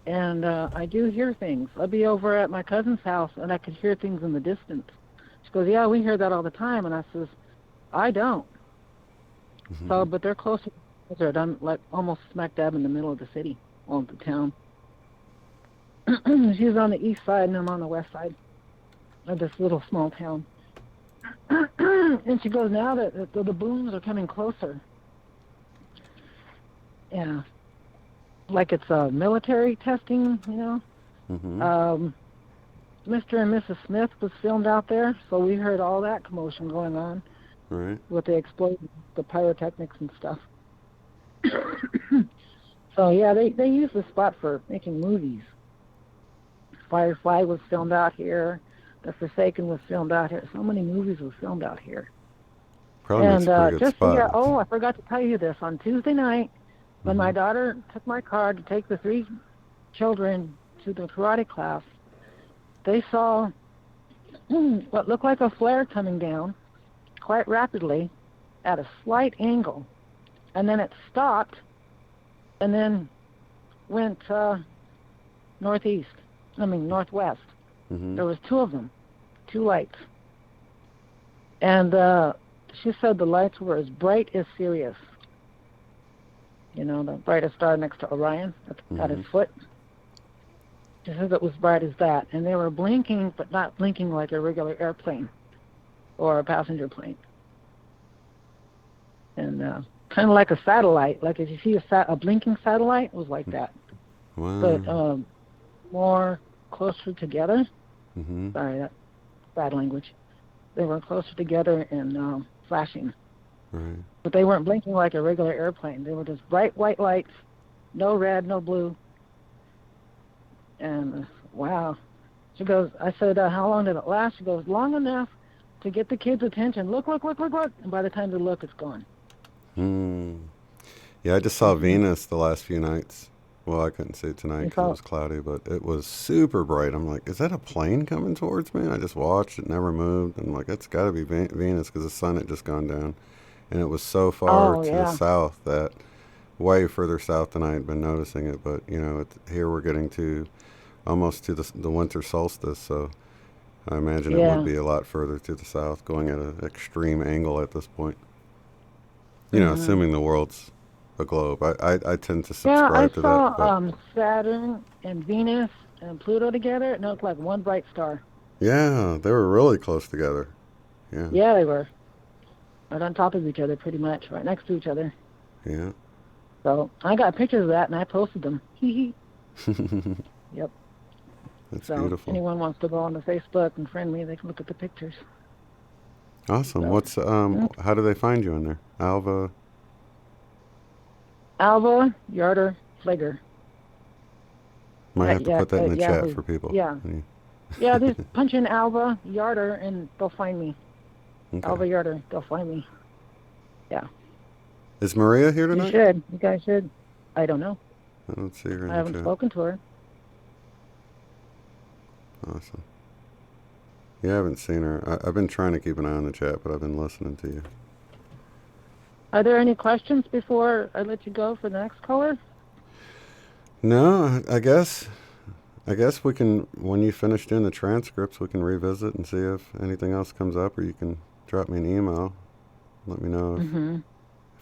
And I do hear things. I'll be over at my cousin's house, and I could hear things in the distance. She goes, yeah, we hear that all the time. And I says, I don't. So, but they're close to the desert. I'm like almost smack dab in the middle of the city, of the town. She's on the east side, and I'm on the west side of this little small town. And she goes, now that the booms are coming closer. Yeah. Like it's military testing, you know. Mr. and Mrs. Smith was filmed out there, so we heard all that commotion going on. Right. With the explosions, the pyrotechnics and stuff. So yeah, they use the spot for making movies. Firefly was filmed out here. The Forsaken was filmed out here. So many movies were filmed out here. Probably makes a pretty good spot. I forgot to tell you this. On Tuesday night, when my daughter took my car to take the 3 children to the karate class, they saw what looked like a flare coming down quite rapidly at a slight angle, and then it stopped and then went northwest. There was 2 of them, 2 lights, and she said the lights were as bright as Sirius, you know, the brightest star next to Orion at its foot. She says it was bright as that, and they were blinking, but not blinking like a regular airplane or a passenger plane. And kind of like a satellite, like if you see a blinking satellite, it was like that. Wow. But more closer together. Sorry, that's bad language. They were closer together and flashing. Right. But they weren't blinking like a regular airplane. They were just bright white lights, no red, no blue. And wow. She goes, I said, how long did it last? She goes, long enough to get the kids' attention. Look. And by the time they look, it's gone. Yeah, I just saw Venus the last few nights. Well, I couldn't see it tonight because it was cloudy, but it was super bright. I'm like, is that a plane coming towards me? I just watched. It never moved. I'm like, it's got to be Venus because the sun had just gone down. And it was so far to the south that way further south than I had been noticing it. But, you know, here we're getting to almost to the winter solstice, so I imagine it would be a lot further to the south, going at an extreme angle at this point. You know, assuming the world's a globe. I tend to subscribe to that. Yeah, I saw Saturn and Venus and Pluto together. It looked like one bright star. Yeah, they were really close together. Yeah. Yeah, they were. Right on top of each other, pretty much, right next to each other. Yeah. So I got pictures of that, and I posted them. Yep. That's so beautiful. If anyone wants to go on the Facebook and friend me, they can look at the pictures. Awesome. So, What's how do they find you in there? Alva Yarder Flager. Might have to put that in the chat for people. Yeah. Yeah, just punch in Alva Yarder and they'll find me. Okay. Alva Yarder, they'll find me. Yeah. Is Maria here tonight? You guys should. I don't know. I don't see her in I haven't spoken to her. Awesome. Yeah, I haven't seen her. I've been trying to keep an eye on the chat, but I've been listening to you. Are there any questions before I let you go for the next caller? No, I guess we can, when you finish doing the transcripts, we can revisit and see if anything else comes up, or you can drop me an email. Let me know if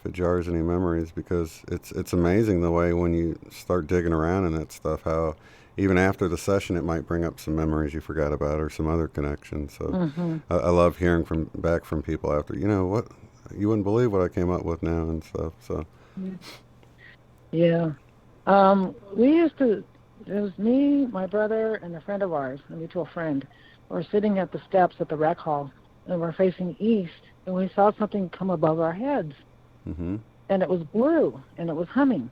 it jars any memories, because it's amazing the way when you start digging around in that stuff, how even after the session it might bring up some memories you forgot about or some other connections. So I love hearing back from people after, what, you wouldn't believe what I came up with now and stuff. So yeah. We used to, it was me, my brother, and a friend of ours, a mutual friend. We're sitting at the steps at the rec hall, and we're facing east, and we saw something come above our heads. And it was blue, and it was humming.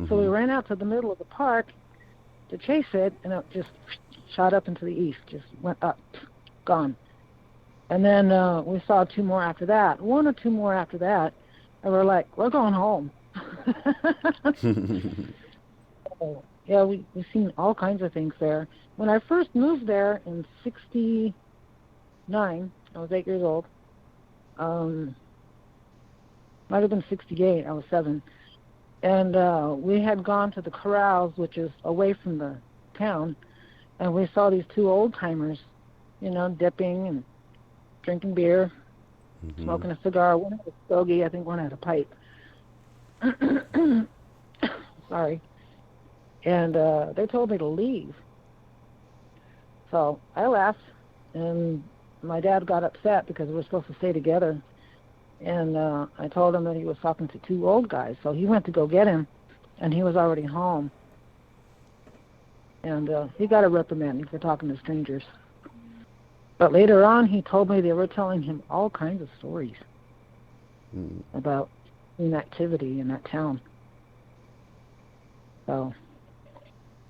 So we ran out to the middle of the park to chase it, and it just shot up into the east, just went up, gone. And then we saw two more after that, one or two more after that, and we're like, we're going home. So, yeah, we've seen all kinds of things there. When I first moved there in '69, I was 8 years old. Might have been '68, I was 7. And we had gone to the corrals, which is away from the town, and we saw these two old-timers, dipping and drinking beer, smoking a cigar. One had a stogie, I think one had a pipe. Sorry. And they told me to leave. So I left, and my dad got upset because we were supposed to stay together. And I told him that he was talking to two old guys. So he went to go get him, and he was already home. And he got a reprimand for talking to strangers. But later on, he told me they were telling him all kinds of stories about inactivity in that town. So,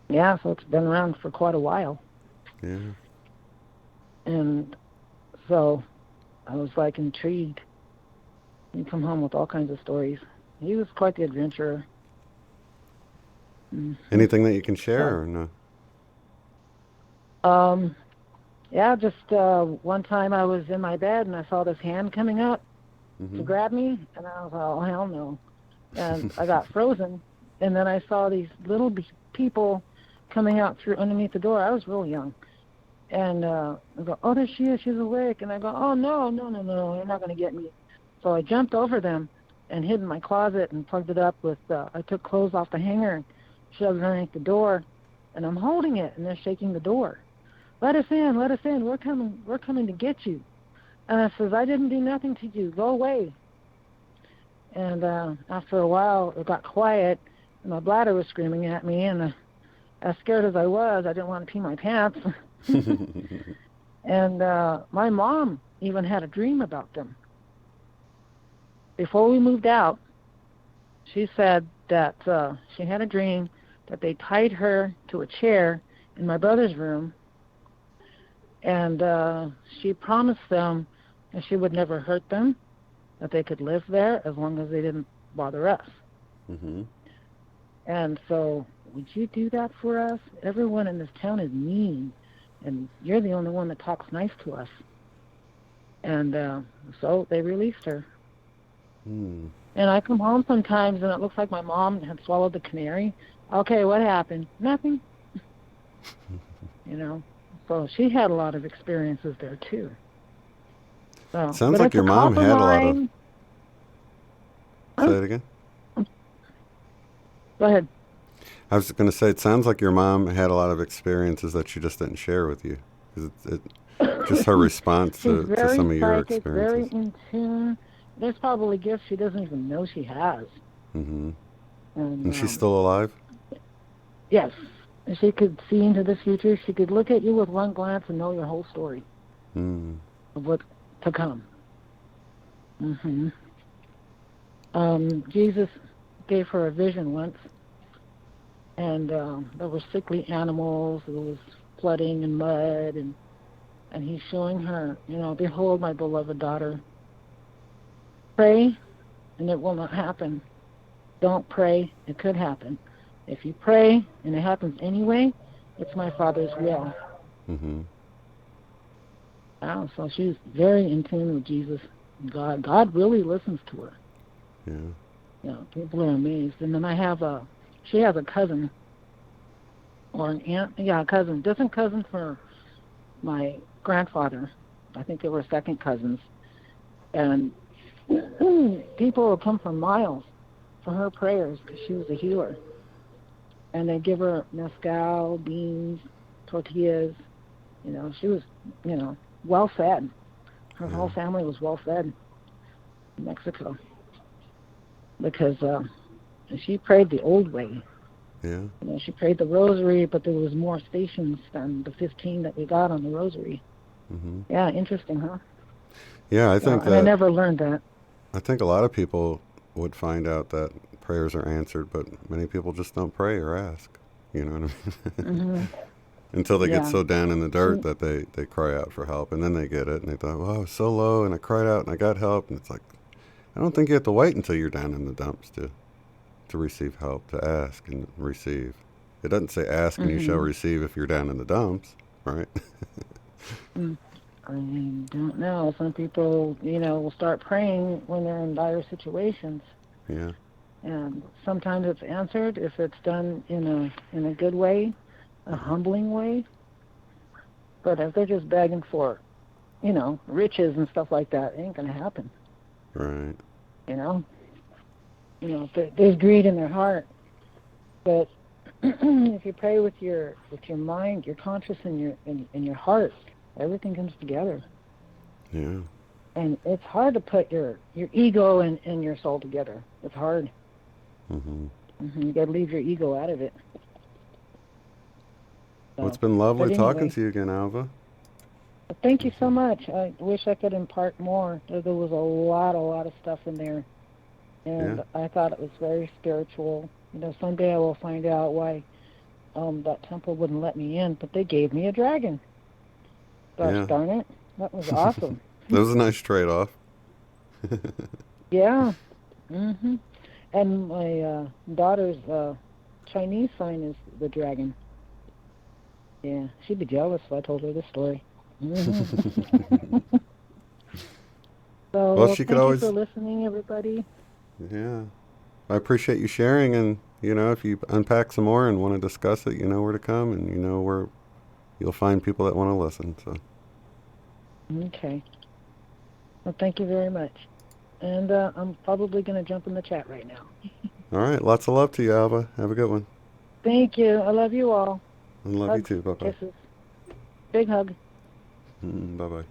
yeah, so it's been around for quite a while. Yeah. And so I was like intrigued. He'd come home with all kinds of stories. He was quite the adventurer. Anything that you can share or no? Yeah, just one time I was in my bed and I saw this hand coming up to grab me, and I was like, oh, hell no. And I got frozen, and then I saw these little people coming out through underneath the door. I was real young. And I go, oh, there she is, she's awake. And I go, oh, no, you're not going to get me. So I jumped over them and hid in my closet and plugged it up with, I took clothes off the hanger and shoved it underneath the door, and I'm holding it, and they're shaking the door. Let us in, we're coming to get you. And I says, I didn't do nothing to you, go away. And after a while, it got quiet, and my bladder was screaming at me, and as scared as I was, I didn't want to pee my pants. And my mom even had a dream about them. Before we moved out, she said that she had a dream that they tied her to a chair in my brother's room, and she promised them that she would never hurt them, that they could live there as long as they didn't bother us. And so, would you do that for us? Everyone in this town is mean, and you're the only one that talks nice to us. And so they released her. And I come home sometimes, and it looks like my mom had swallowed the canary. Okay, what happened? Nothing. So she had a lot of experiences there, too. So, sounds like your mom had a lot of... Say it again? Go ahead. I was going to say, it sounds like your mom had a lot of experiences that she just didn't share with you. Just her response to some of your experiences. Very in tune. There's probably gifts she doesn't even know she has. And she's still alive? Yes. And she could see into the future. She could look at you with one glance and know your whole story of what's to come. Jesus gave her a vision once, and there were sickly animals, there was flooding and mud, and he's showing her, behold, my beloved daughter, pray, and it will not happen. Don't pray, it could happen. If you pray, and it happens anyway, it's my Father's will. Mm-hmm. Wow, so she's very in tune with Jesus. God really listens to her. Yeah. You know, people are amazed. And then she has a cousin or an aunt. Yeah, a cousin. Different cousin for my grandfather. I think they were second cousins. And people will come from miles for her prayers because she was a healer. And they give her mezcal, beans, tortillas. You know, she was, you know, well fed. Her whole family was well fed in Mexico because she prayed the old way. Yeah. You know, she prayed the rosary, but there was more stations than the 15 that we got on the rosary. Mm-hmm. Yeah, interesting, huh? Yeah, I think and I never learned that. I think a lot of people would find out that prayers are answered, but many people just don't pray or ask. You know what I mean? Mm-hmm. Until they get so down in the dirt that they cry out for help, and then they get it, and they thought, well, I was so low, and I cried out, and I got help, and it's like, I don't think you have to wait until you're down in the dumps to receive help, to ask and receive. It doesn't say ask and you shall receive if you're down in the dumps, right? I don't know. Some people, you know, will start praying when they're in dire situations. Yeah. And sometimes it's answered if it's done in a good way, a humbling way. But if they're just begging for, you know, riches and stuff like that, it ain't going to happen. Right. You know? You know, there's greed in their heart. But if you pray with your mind, your conscience, and your heart, everything comes together. Yeah. And it's hard to put your ego and your soul together. It's hard. Mm-hmm. Mm-hmm. You got to leave your ego out of it. So, well, it's been lovely talking to you again, Alva. Thank you so much. I wish I could impart more. There was a lot of stuff in there. And I thought it was very spiritual. You know, someday I will find out why that temple wouldn't let me in, but they gave me a dragon. Gosh darn it. That was awesome. That was a nice trade-off. Yeah. Mm-hmm. And my daughter's Chinese sign is the dragon. Yeah, she'd be jealous if I told her this story. Mm-hmm. So, well, she could thank always... you for listening, everybody. Yeah. I appreciate you sharing, and, you know, if you unpack some more and want to discuss it, you know where to come, and you know where you'll find people that want to listen, so... Okay. Well, thank you very much. And I'm probably going to jump in the chat right now. All right. Lots of love to you, Alva. Have a good one. Thank you. I love you all. I love Hugs, you too. Bye-bye. Kisses. Big hug. Bye-bye.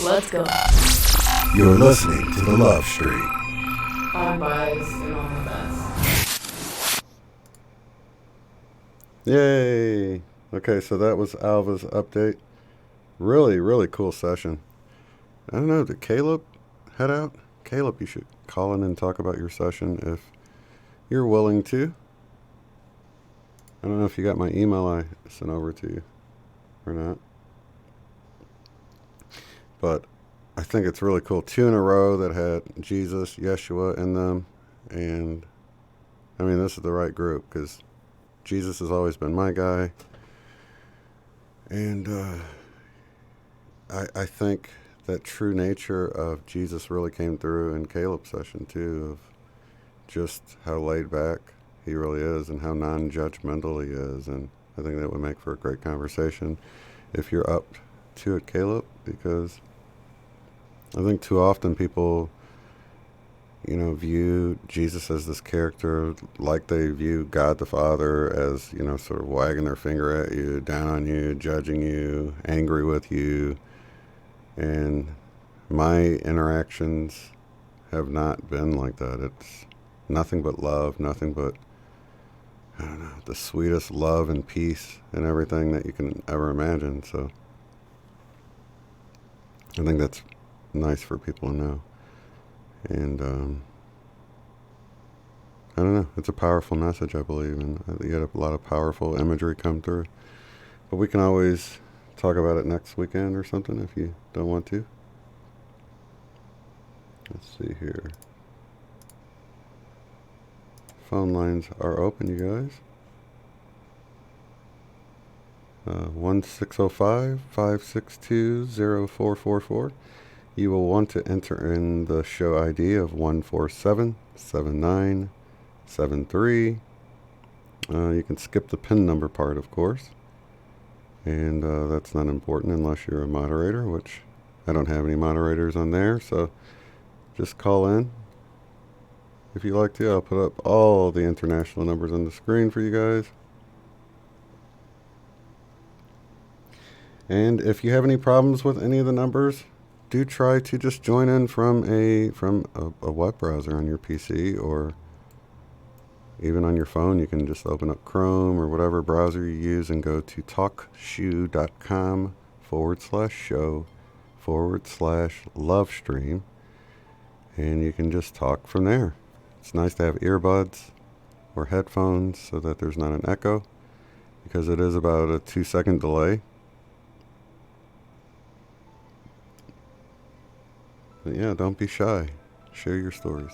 Let's go. You're listening to The Love Street. Unbiased and on the fence. Yay! Okay, so that was Alva's update. Really, really cool session. I don't know, did Caleb head out? Caleb, you should call in and talk about your session if you're willing to. I don't know if you got my email I sent over to you or not. But I think it's really cool. 2 in a row that had Jesus, Yeshua in them. And, I mean, this is the right group because Jesus has always been my guy. And I think that true nature of Jesus really came through in Caleb's session, too, of just how laid back he really is and how non-judgmental he is. And I think that would make for a great conversation if you're up to it, Caleb, because I think too often people, you know, view Jesus as this character like they view God the Father as, you know, sort of wagging their finger at you, down on you, judging you, angry with you. And my interactions have not been like that. It's nothing but love, nothing but, I don't know, the sweetest love and peace and everything that you can ever imagine. So I think that's nice for people to know. And I don't know, it's a powerful message, I believe, and you get a lot of powerful imagery come through. But we can always talk about it next weekend or something if you don't want to. Let's see here. Phone lines are open, you guys. 1-605-562-0444. You will want to enter in the show ID of 1477973. You can skip the PIN number part, of course. And that's not important unless you're a moderator, which I don't have any moderators on there, so just call in. If you like to, I'll put up all the international numbers on the screen for you guys. And if you have any problems with any of the numbers, do try to just join in from a web browser on your PC, or even on your phone. You can just open up Chrome or whatever browser you use and go to talkshoe.com/show/love stream, and you can just talk from there. It's nice to have earbuds or headphones so that there's not an echo, because it is about a 2-second delay. But yeah, don't be shy. Share your stories.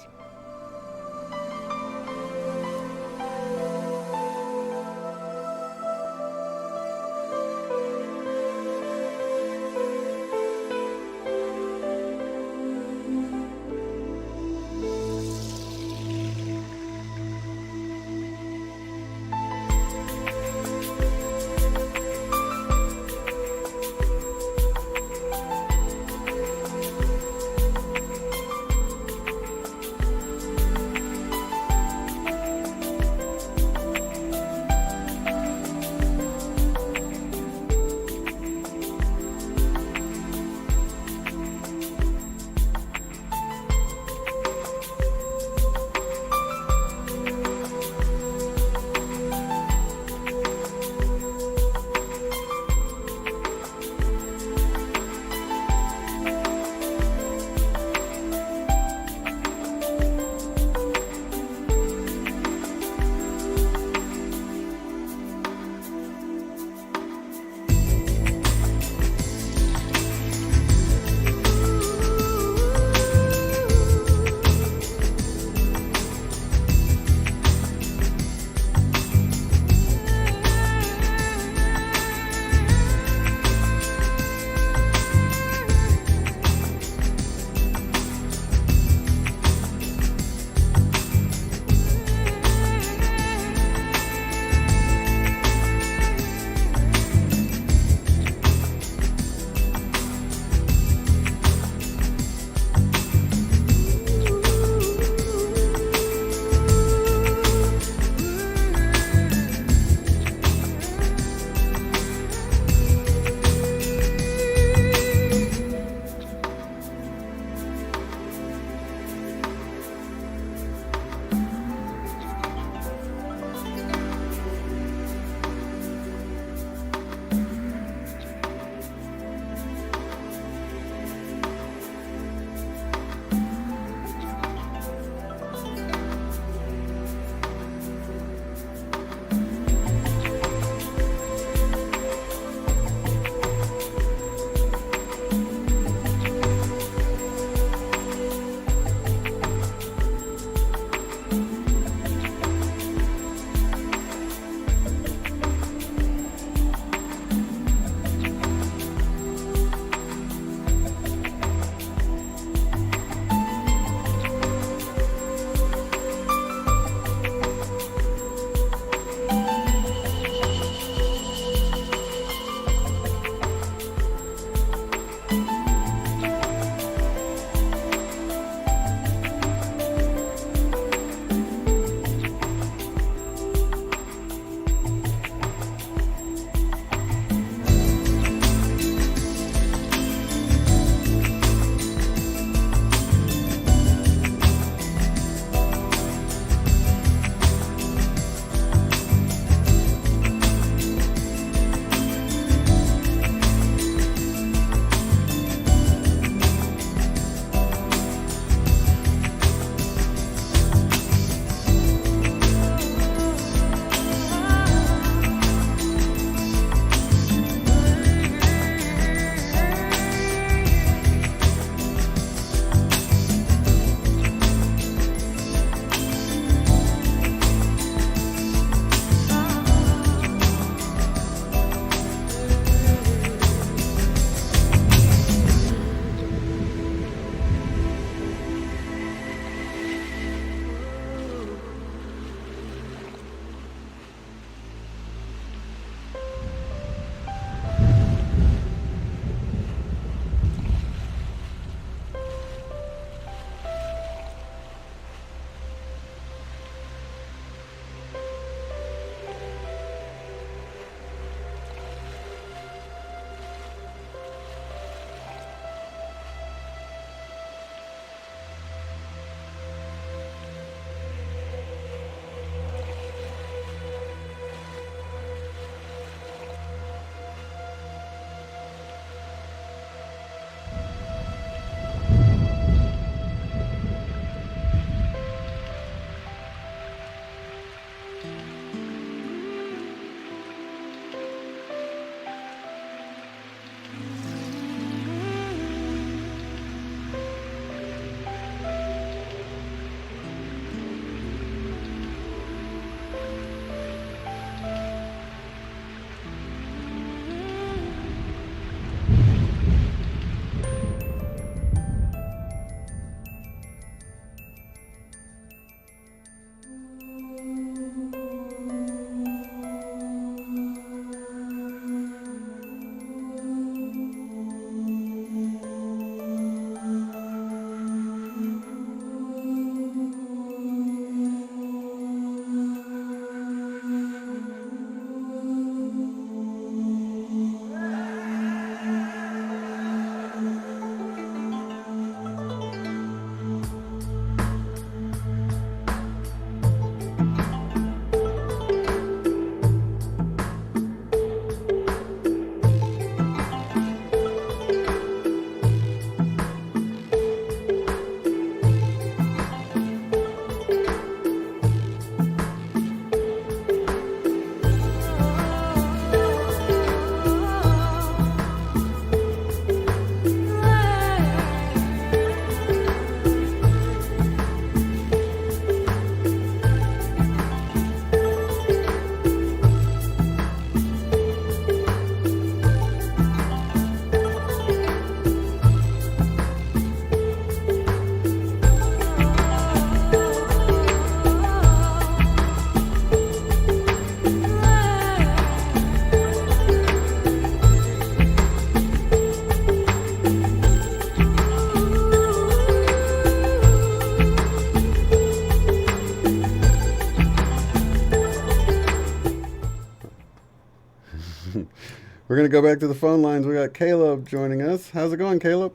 We're going to go back to the phone lines. We got Caleb joining us. How's it going, Caleb?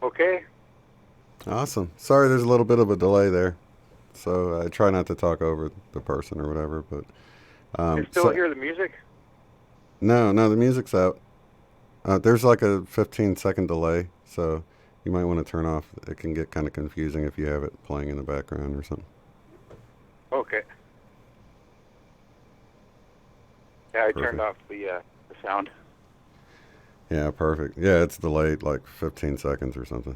Okay. Awesome. Sorry there's a little bit of a delay there. So I try not to talk over the person or whatever, but... you still hear the music? No, the music's out. There's like a 15-second delay, so you might want to turn off. It can get kind of confusing if you have it playing in the background or something. Okay. Yeah, I Perfect. turned off the sound. Yeah, perfect. Yeah, it's delayed like 15 seconds or something.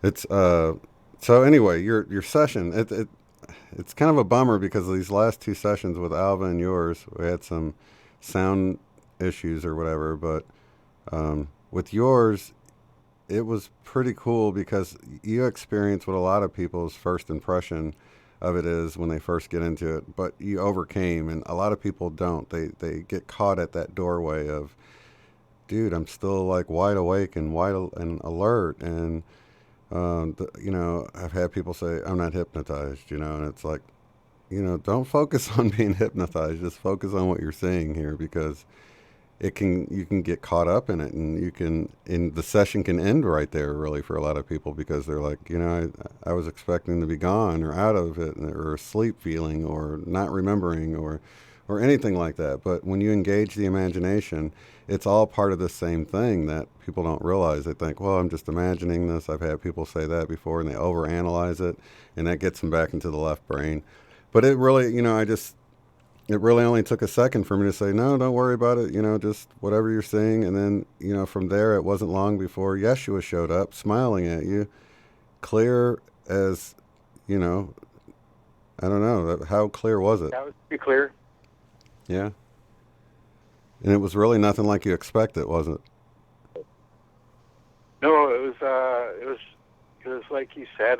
It's so anyway, your session, it's kind of a bummer because these last two sessions with Alva and yours, we had some sound issues or whatever, but with yours, it was pretty cool because you experienced what a lot of people's first impression of it is when they first get into it, but you overcame, and a lot of people don't. They get caught at that doorway of, dude, I'm still like wide awake and and alert, and you know, I've had people say I'm not hypnotized, you know, and it's like, you know, don't focus on being hypnotized, just focus on what you're seeing here, because you can get caught up in it, and the session can end right there really for a lot of people, because they're like, you know, I was expecting to be gone or out of it, or asleep feeling, or not remembering, or anything like that. But when you engage the imagination, it's all part of the same thing that people don't realize. They think, well, I'm just imagining this. I've had people say that before, and they overanalyze it, and that gets them back into the left brain. But it really, you know, it really only took a second for me to say, no, don't worry about it, you know, just whatever you're seeing. And then, you know, from there, it wasn't long before Yeshua showed up, smiling at you, clear as, you know, I don't know, how clear was it? That was pretty clear. Yeah. And it was really nothing like you expected, was it? No, it was like you said,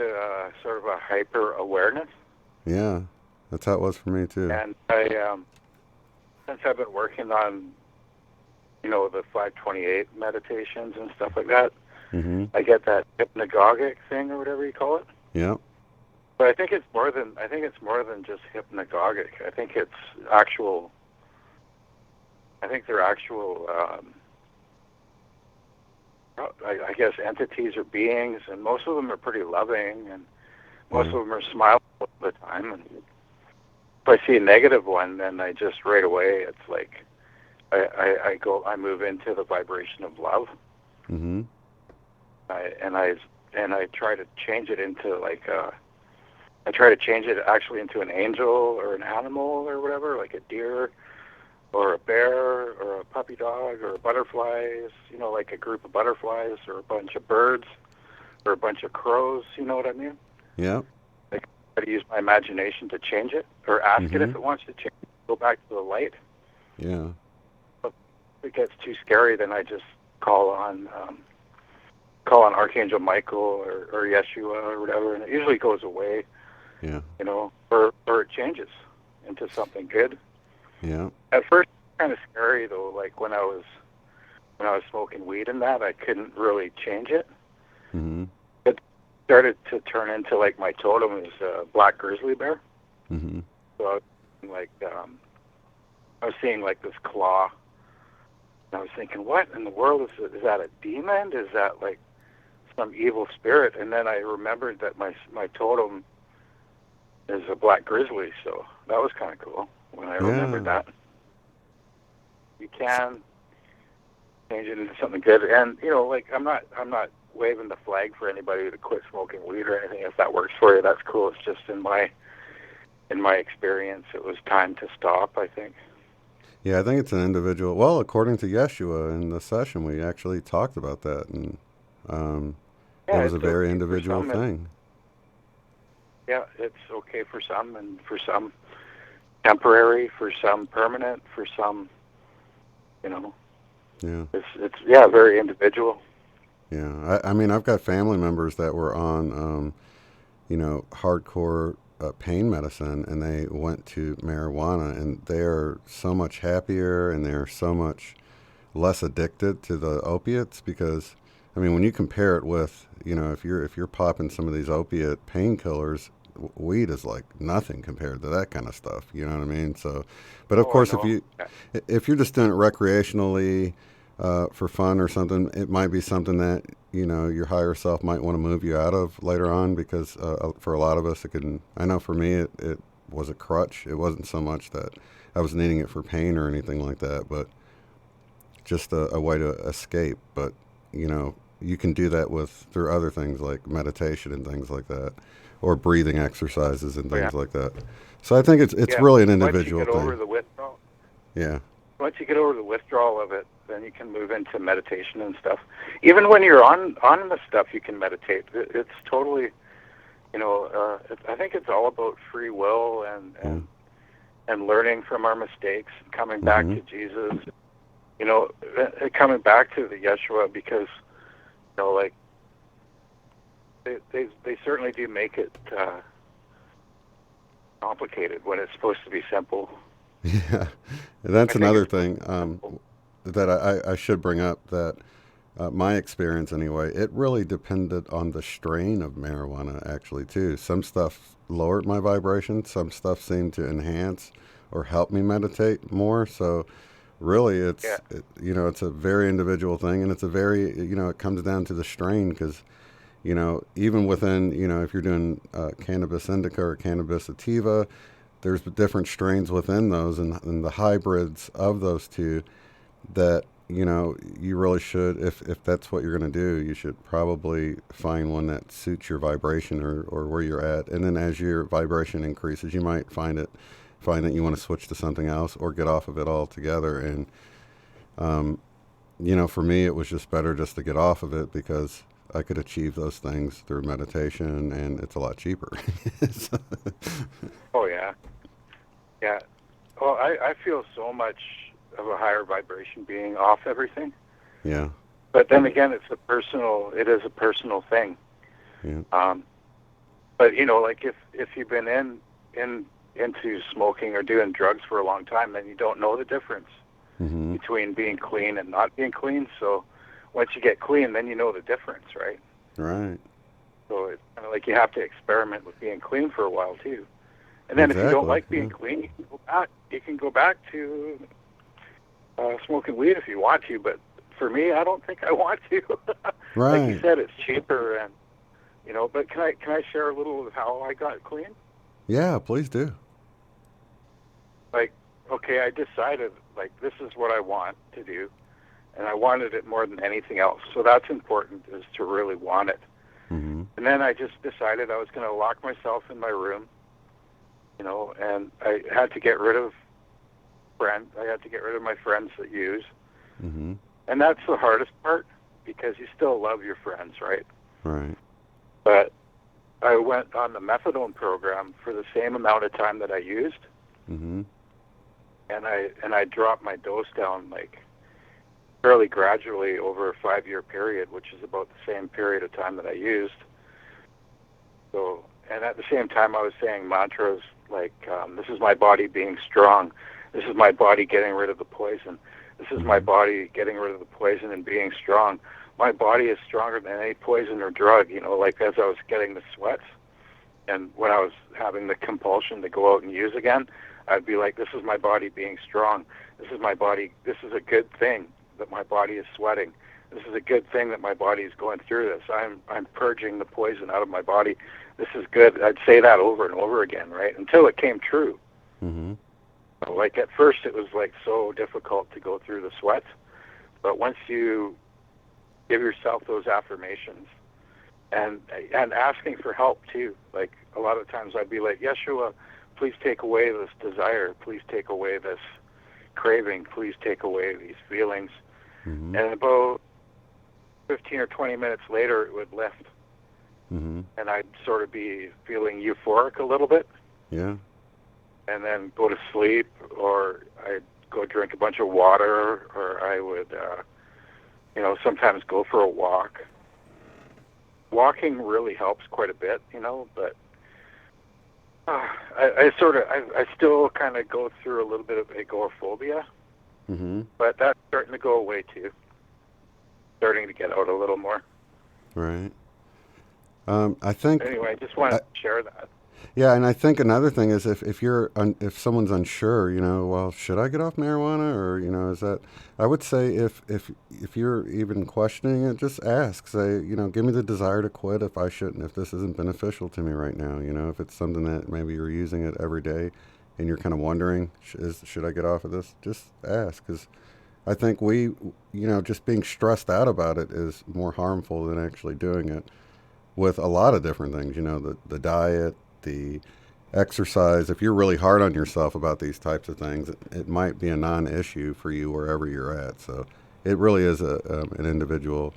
sort of a hyper awareness. Yeah, that's how it was for me too. And I, since I've been working on, you know, the 528 meditations and stuff like that, I get that hypnagogic thing or whatever you call it. Yeah. But I think it's more than just hypnagogic. I think it's actual. I think they're actual. I guess entities or beings, and most of them are pretty loving, and most of them are smiling all the time. And if I see a negative one, then I just right away, it's like I move into the vibration of love. Mm-hmm. I try to change it into like I try to change it actually into an angel or an animal or whatever, like a deer or a bear or a puppy dog or butterflies, you know, like a group of butterflies or a bunch of birds or a bunch of crows, you know what I mean? Yeah. Like, I try to use my imagination to change it, or ask it if it wants to change, go back to the light. Yeah. But if it gets too scary, then I just call on Archangel Michael or Yeshua or whatever, and it usually goes away. Yeah. You know, or it changes into something good. Yeah. At first, kind of scary though. Like when I was smoking weed and that, I couldn't really change it. Mm-hmm. It started to turn into like my totem is a black grizzly bear. Mm-hmm. So I was seeing like this claw, and I was thinking, what in the world is that a demon? Is that like some evil spirit? And then I remembered that my totem is a black grizzly, so that was kind of cool when I remembered that. You can change it into something good, and you know, like I'm not waving the flag for anybody to quit smoking weed or anything. If that works for you, that's cool. It's just in my experience, it was time to stop, I think. Yeah, I think it's an individual. Well, according to Yeshua in the session, we actually talked about that, and it was a very individual thing. Yeah, it's okay for some, and for some temporary, for some permanent, for some, you know. Yeah. It's very individual. Yeah, I mean, I've got family members that were on, you know, hardcore pain medicine, and they went to marijuana, and they're so much happier, and they're so much less addicted to the opiates, because, I mean, when you compare it with, you know, if you're popping some of these opiate painkillers, weed is like nothing compared to that kind of stuff. You know what I mean? So, but of course, if you're just doing it recreationally for fun or something, it might be something that your higher self might want to move you out of later on, because for a lot of us, I know for me, it was a crutch. It wasn't so much that I was needing it for pain or anything like that, but just a way to escape. But you can do that through other things like meditation and things like that, or breathing exercises and things like that. So I think it's really an individual thing. Once you get over the withdrawal. Yeah. Once you get over the withdrawal of it, then you can move into meditation and stuff. Even when you're on the stuff, you can meditate. It's totally, I think it's all about free will and learning from our mistakes, coming back to Jesus, coming back to the Yeshua, because they certainly do make it complicated when it's supposed to be simple. Yeah, that's another thing that I should bring up, that my experience anyway, it really depended on the strain of marijuana actually too. Some stuff lowered my vibration, some stuff seemed to enhance or help me meditate more. So really it's a very individual thing, and it's a very, it comes down to the strain, because even within, if you're doing cannabis indica or cannabis sativa, there's different strains within those, and the hybrids of those two that, you really should, if that's what you're going to do, you should probably find one that suits your vibration or where you're at. And then as your vibration increases, you might find that you want to switch to something else or get off of it altogether. And, for me, it was just better just to get off of it, because I could achieve those things through meditation, and it's a lot cheaper. Oh, yeah. Yeah. Well, I feel so much of a higher vibration being off everything. Yeah. But then again, it is a personal thing. Yeah. But, like if you've been into smoking or doing drugs for a long time, then you don't know the difference between being clean and not being clean. So once you get clean, then you know the difference, right? Right. So it's kind of like you have to experiment with being clean for a while too. And then if you don't like being clean, you can go back to smoking weed if you want to. But for me, I don't think I want to. Right. Like you said, it's cheaper, and But can I share a little of how I got clean? Yeah, please do. Like, okay, I decided this is what I want to do, and I wanted it more than anything else. So that's important, is to really want it. Mm-hmm. And then I just decided I was going to lock myself in my room, and I had to get rid of I had to get rid of my friends that use. Mm-hmm. And that's the hardest part, because you still love your friends, right? Right. But I went on the methadone program for the same amount of time that I used. Mm-hmm. And I dropped my dose down fairly gradually over a 5-year period, which is about the same period of time that I used. So, and at the same time, I was saying mantras like, this is my body being strong. This is my body getting rid of the poison. This is my body getting rid of the poison and being strong. My body is stronger than any poison or drug, as I was getting the sweats. And when I was having the compulsion to go out and use again, I'd be like, this is my body being strong. This is my body. This is a good thing that my body is sweating. This is a good thing that my body is going through this. I'm purging the poison out of my body. This is good. I'd say that over and over again, right, until it came true. Mm-hmm. At first it was so difficult to go through the sweats, but once you give yourself those affirmations and asking for help too, a lot of times I'd be like, Yeshua, please take away this desire, please take away this craving, please take away these feelings. Mm-hmm. And about 15 or 20 minutes later it would lift. Mm-hmm. And I'd sort of be feeling euphoric a little bit. Yeah. And then go to sleep, or I'd go drink a bunch of water, or I would, sometimes go for a walk. Walking really helps quite a bit, but I still kind of go through a little bit of agoraphobia, mm-hmm. but that's starting to go away too. Starting to get out a little more. Right. I think. Anyway, I just wanted to share that. Yeah, and I think another thing is if someone's unsure, well, should I get off marijuana, or is that? I would say if you're even questioning it, just ask. Say, give me the desire to quit if I shouldn't, if this isn't beneficial to me right now. If it's something that maybe you're using it every day, and you're kind of wondering, should I get off of this? Just ask, because I think just being stressed out about it is more harmful than actually doing it. With a lot of different things, the diet, the exercise. If you're really hard on yourself about these types of things, it might be a non-issue for you wherever you're at. So it really is an individual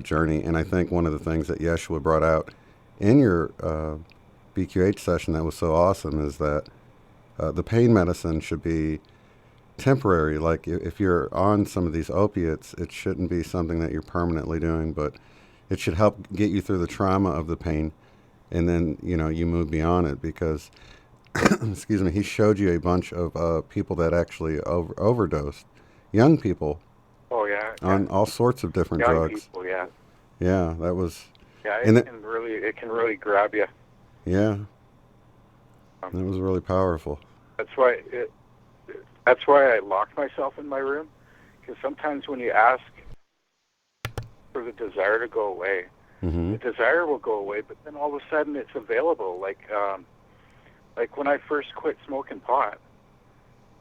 journey. And I think one of the things that Yeshua brought out in your BQH session that was so awesome is that the pain medicine should be temporary. Like if you're on some of these opiates, it shouldn't be something that you're permanently doing, but it should help get you through the trauma of the pain, and then you move beyond it. Because excuse me, he showed you a bunch of people that actually overdosed, young people. Oh yeah. On all sorts of different young drugs. People, yeah. Yeah, that was. Yeah, it can really grab you. Yeah. It was really powerful. That's why I locked myself in my room, because sometimes when you ask for the desire to go away, the desire will go away, but then all of a sudden it's available. Like when I first quit smoking pot,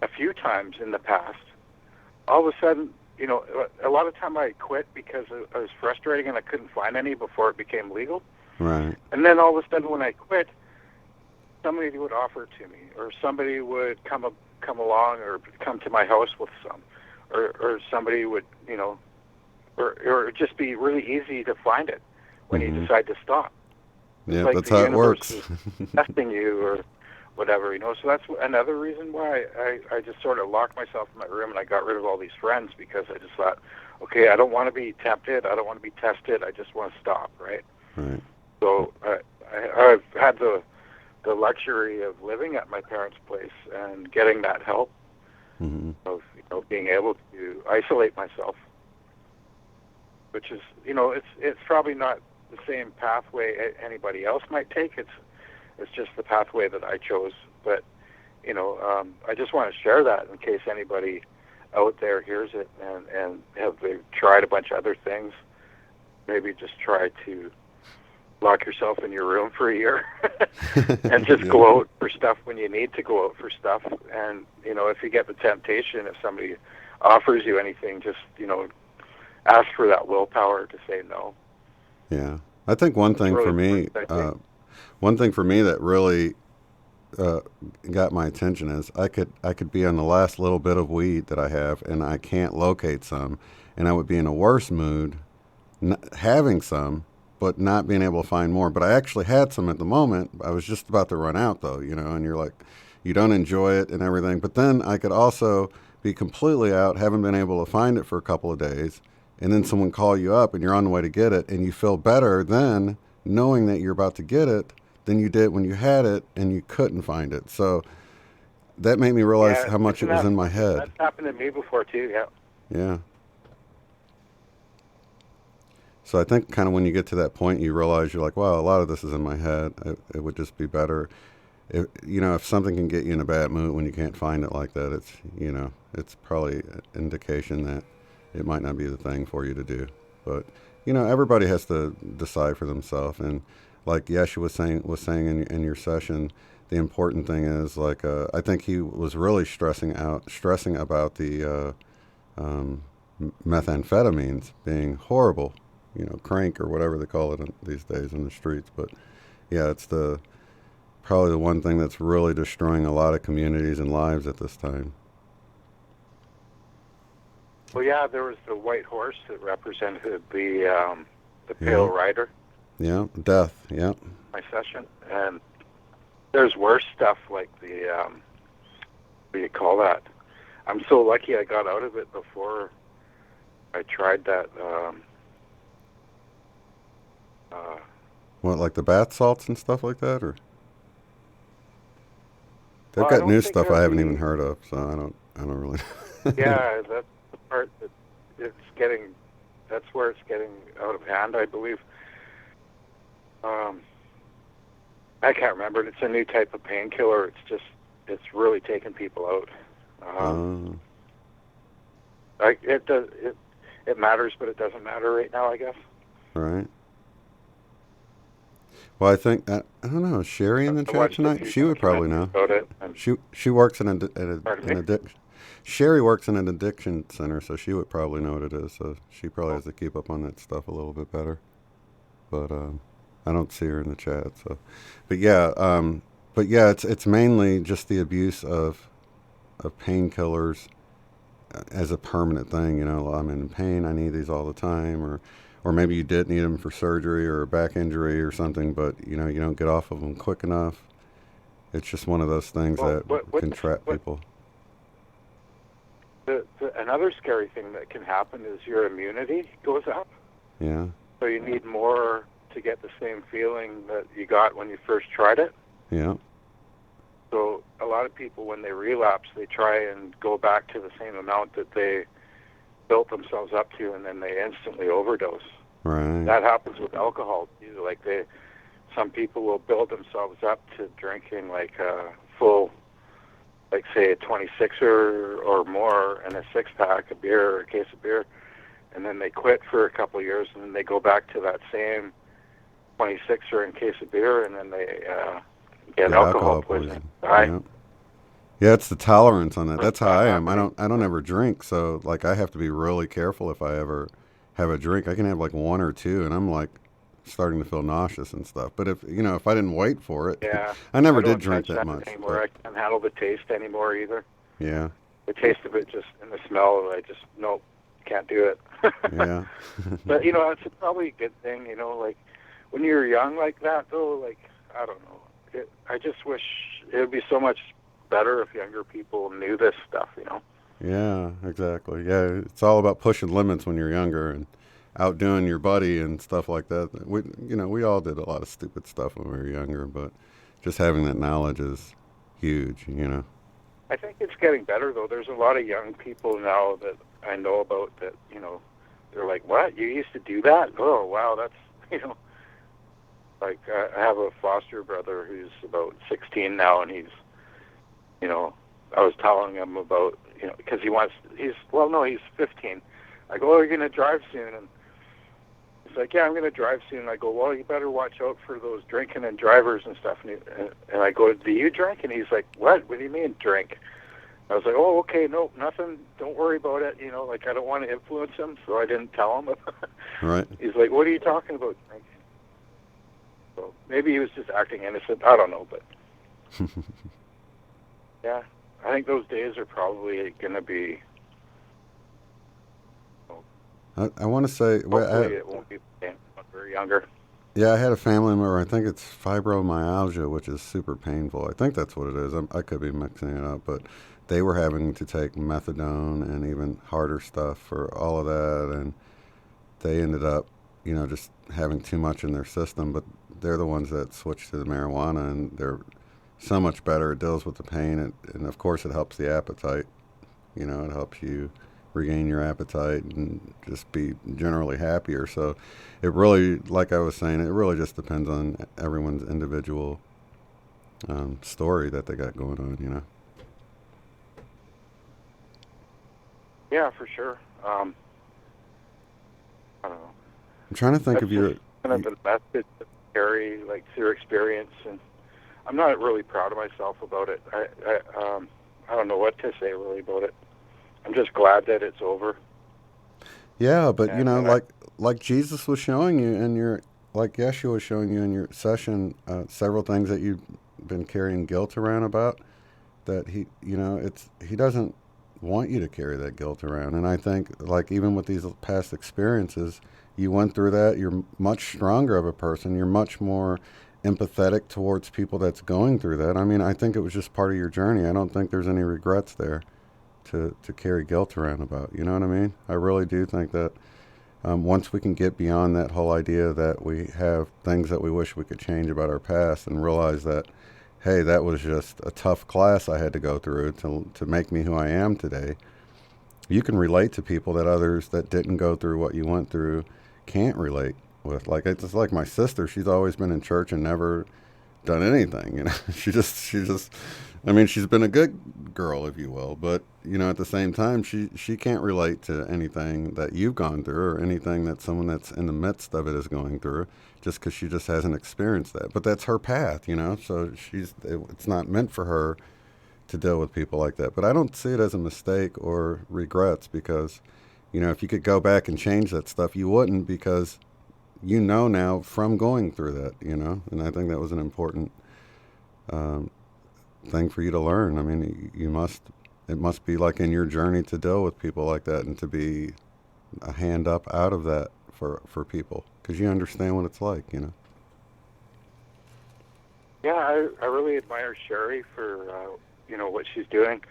a few times in the past, all of a sudden, a lot of time I quit because I was frustrating and I couldn't find any before it became legal. Right. And then all of a sudden when I quit, somebody would offer to me, or somebody would come along or come to my house with some, or somebody would, or just be really easy to find it when you decide to stop. Yeah, like that's the how it works. universe is testing you or whatever, So that's another reason why I just sort of locked myself in my room and I got rid of all these friends, because I just thought, okay, I don't want to be tempted, I don't want to be tested, I just want to stop, right? Right. So I've had the luxury of living at my parents' place and getting that help of being able to isolate myself, which is it's probably not the same pathway anybody else might take. It's just the pathway that I chose. But I just want to share that in case anybody out there hears it and they've tried a bunch of other things. Maybe just try to lock yourself in your room for a year and just go out for stuff when you need to go out for stuff. And if you get the temptation, if somebody offers you anything, just ask for that willpower to say no. Yeah, I think one thing for me that really got my attention is I could be on the last little bit of weed that I have and I can't locate some, and I would be in a worse mood having some but not being able to find more. But I actually had some at the moment. I was just about to run out though, and you're like, you don't enjoy it and everything. But then I could also be completely out, haven't been able to find it for a couple of days, and then someone call you up and you're on the way to get it, and you feel better then knowing that you're about to get it than you did when you had it and you couldn't find it. So that made me realize how much it was in my head. That's happened to me before too, yeah. Yeah. So I think kind of when you get to that point, you realize you're like, wow, a lot of this is in my head. It would just be better if something can get you in a bad mood when you can't find it like that, it's probably an indication that it might not be the thing for you to do. But, everybody has to decide for themselves. And like Yeshua was saying in your session, the important thing is I think he was really stressing about the methamphetamines being horrible, crank or whatever they call it these days in the streets. But yeah, it's probably the one thing that's really destroying a lot of communities and lives at this time. Well, yeah, there was the white horse that represented the pale rider. Yeah, death. Yeah. My session, and there's worse stuff like the what do you call that? I'm so lucky I got out of it before I tried that. What, like the bath salts and stuff like that, or? They've Well, got new stuff I haven't even heard of, so I don't really. Yeah, that's the part that that's where it's getting out of hand, I believe. I can't remember. It's a new type of painkiller. It's really taking people out. It matters, but it doesn't matter right now, I guess. Right. Well, I think I don't know. Is Sherry in the chat tonight? She would probably know. She works in an addiction. Sherry works in an addiction center, so she would probably know what it is. So she probably has to keep up on that stuff a little bit better. But I don't see her in the chat. So, but yeah, it's mainly just the abuse of painkillers as a permanent thing. You know, I'm in pain. I need these all the time, or maybe you did need them for surgery or a back injury or something, but you know you don't get off of them quick enough. It's just one of those things that can trap people. Another scary thing that can happen is your immunity goes up. Yeah. So you need more to get the same feeling that you got when you first tried it. Yeah. So a lot of people, when they relapse, they try and go back to the same amount that they built themselves up to, and then they instantly overdose. Right. That happens with alcohol. Some people will build themselves up to drinking like a full, like say a 26er or more, and a 6-pack of beer or a case of beer, and then they quit for a couple of years, and then they go back to that same 26er and case of beer, and then they get alcohol poisoning. Yeah. Yeah, it's the tolerance on that. That's how I am. I don't ever drink, so like I have to be really careful if I ever have a drink. I can have like one or two, and I'm like starting to feel nauseous and stuff. But if I didn't wait for it, I never did drink that much. Anymore. I can't handle the taste anymore either. Yeah. The taste of it and the smell, I just can't do it. Yeah. But it's probably a good thing. Like when you're young like that, though, like I don't know. I just wish it would be so much better if younger people knew this stuff. Yeah, exactly. Yeah, it's all about pushing limits when you're younger and outdoing your buddy and stuff like that. We all did a lot of stupid stuff when we were younger, but just having that knowledge is huge. I think it's getting better though. There's a lot of young people now that I know about that. They're like, "What? You used to do that? Oh, wow, that's Like I have a foster brother who's about 16 now, and he's I was telling him about because he's 15. I go, "Oh, you're gonna drive soon?" And he's like, "Yeah, I'm gonna drive soon." I go, "Well, you better watch out for those drinking and drivers and stuff." And I go, "Do you drink?" And he's like, "What? What do you mean drink?" I was like, "Oh, okay, no, nothing. Don't worry about it. Like I don't want to influence him, so I didn't tell him." Right. He's like, "What are you talking about drinking?" So maybe he was just acting innocent. I don't know, but yeah, I think those days are probably going to be. I want to say, hopefully it won't be when we're younger. Yeah, I had a family member. I think it's fibromyalgia, which is super painful. I think that's what it is. I could be mixing it up, but they were having to take methadone and even harder stuff for all of that, and they ended up, just having too much in their system. But they're the ones that switched to the marijuana, and they're so much better. It deals with the pain, and of course it helps the appetite. It helps you regain your appetite and just be generally happier. So it really, like I was saying, it really just depends on everyone's individual story that they got going on, Yeah, for sure. I don't know. I'm trying to think of your... kind of a message to carry, like, through experience, and I'm not really proud of myself about it. I don't know what to say really about it. I'm just glad that it's over. Yeah, but like Jesus was showing you in your, like Yeshua was showing you in your session, several things that you've been carrying guilt around about, that he doesn't want you to carry that guilt around. And I think, like, even with these past experiences, you went through that, you're much stronger of a person, you're much more empathetic towards people that's going through that. I mean, I think it was just part of your journey. I don't think there's any regrets there to carry guilt around about. You know what I mean? I really do think that once we can get beyond that whole idea that we have things that we wish we could change about our past and realize that, hey, that was just a tough class I had to go through to make me who I am today, you can relate to people that others that didn't go through what you went through can't relate with. Like, it's like my sister, she's always been in church and never done anything, you know. She just, I mean, she's been a good girl, if you will, but, you know, at the same time, she can't relate to anything that you've gone through or anything that someone that's in the midst of it is going through, just because she just hasn't experienced that. But that's her path, you know, so it's not meant for her to deal with people like that. But I don't see it as a mistake or regrets, because, you know, if you could go back and change that stuff, you wouldn't, because you know now from going through that, you know, and I think that was an important thing for you to learn. I mean, it must be like in your journey to deal with people like that and to be a hand up out of that for people, because you understand what it's like, you know. Yeah, I really admire Sherry for, you know, what she's doing.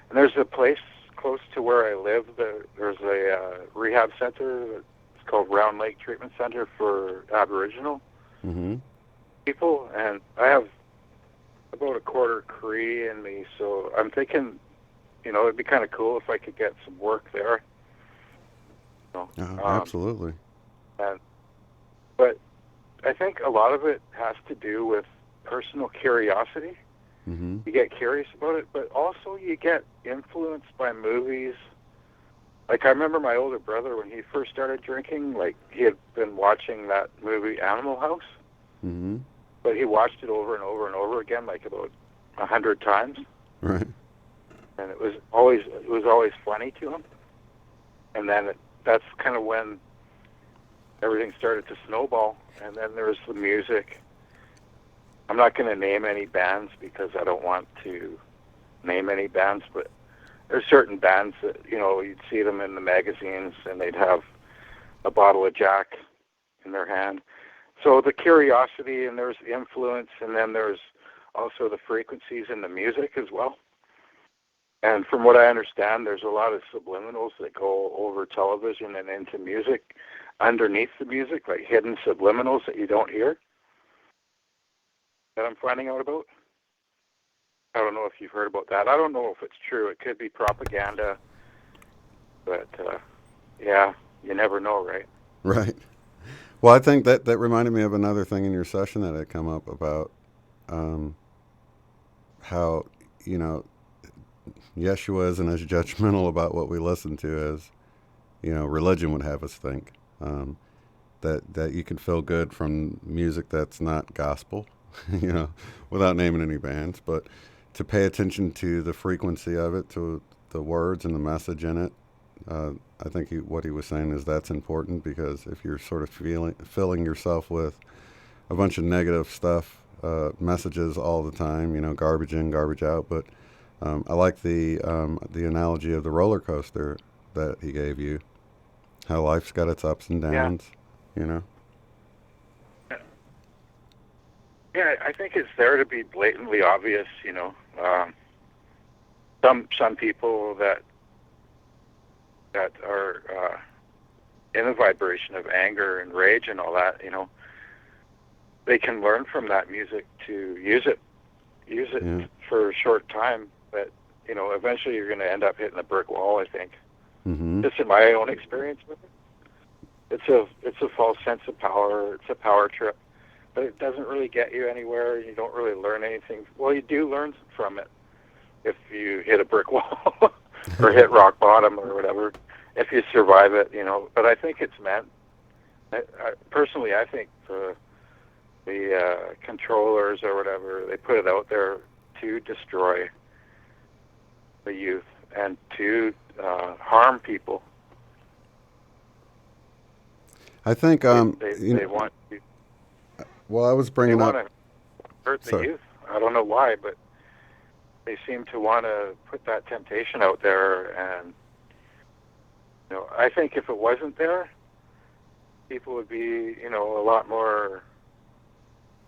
And there's a place close to where I live. There's a rehab center. It's called Round Lake Treatment Center for Aboriginal people. And I have about a quarter Cree in me, so I'm thinking, you know, it'd be kind of cool if I could get some work there. You know, absolutely. But I think a lot of it has to do with personal curiosity. You get curious about it, but also you get influenced by movies. Like, I remember my older brother, when he first started drinking, like, he had been watching that movie Animal House, but he watched it over and over and over again, like about 100 times. Right. And it was always funny to him. And then that's kind of when everything started to snowball. And then there was the music. I'm not going to name any bands because I don't want to name any bands, but there's certain bands that, you know, you'd see them in the magazines and they'd have a bottle of Jack in their hand. So the curiosity, and there's the influence, and then there's also the frequencies in the music as well. And from what I understand, there's a lot of subliminals that go over television and into music, underneath the music, like hidden subliminals that you don't hear, that I'm finding out about. I don't know if you've heard about that. I don't know if it's true. It could be propaganda, but yeah, you never know, right? Right. Well, I think that reminded me of another thing in your session that had come up about how, you know, Yeshua isn't as judgmental about what we listen to as, you know, religion would have us think. That you can feel good from music that's not gospel, you know, without naming any bands, but to pay attention to the frequency of it, to the words and the message in it. I think what he was saying is that's important, because if you're sort of filling yourself with a bunch of negative stuff, messages all the time, you know, garbage in, garbage out. But I like the analogy of the roller coaster that he gave you, how life's got its ups and downs, you know. Yeah, I think it's there to be blatantly obvious, you know. Some people that are in a vibration of anger and rage and all that, you know, they can learn from that music to use it for a short time, but, you know, eventually you're going to end up hitting a brick wall, I think. Just in my own experience with it. It's a false sense of power. It's a power trip. But it doesn't really get you anywhere. You don't really learn anything. Well, you do learn from it if you hit a brick wall or hit rock bottom or whatever, if you survive it, you know. But I think it's meant. Personally, I think the controllers or whatever, they put it out there to destroy the youth and to harm people. I think they want to. Well, I was bringing up. They want to hurt the youth. I don't know why, but they seem to want to put that temptation out there. And, you know, I think if it wasn't there, people would be, you know, a lot more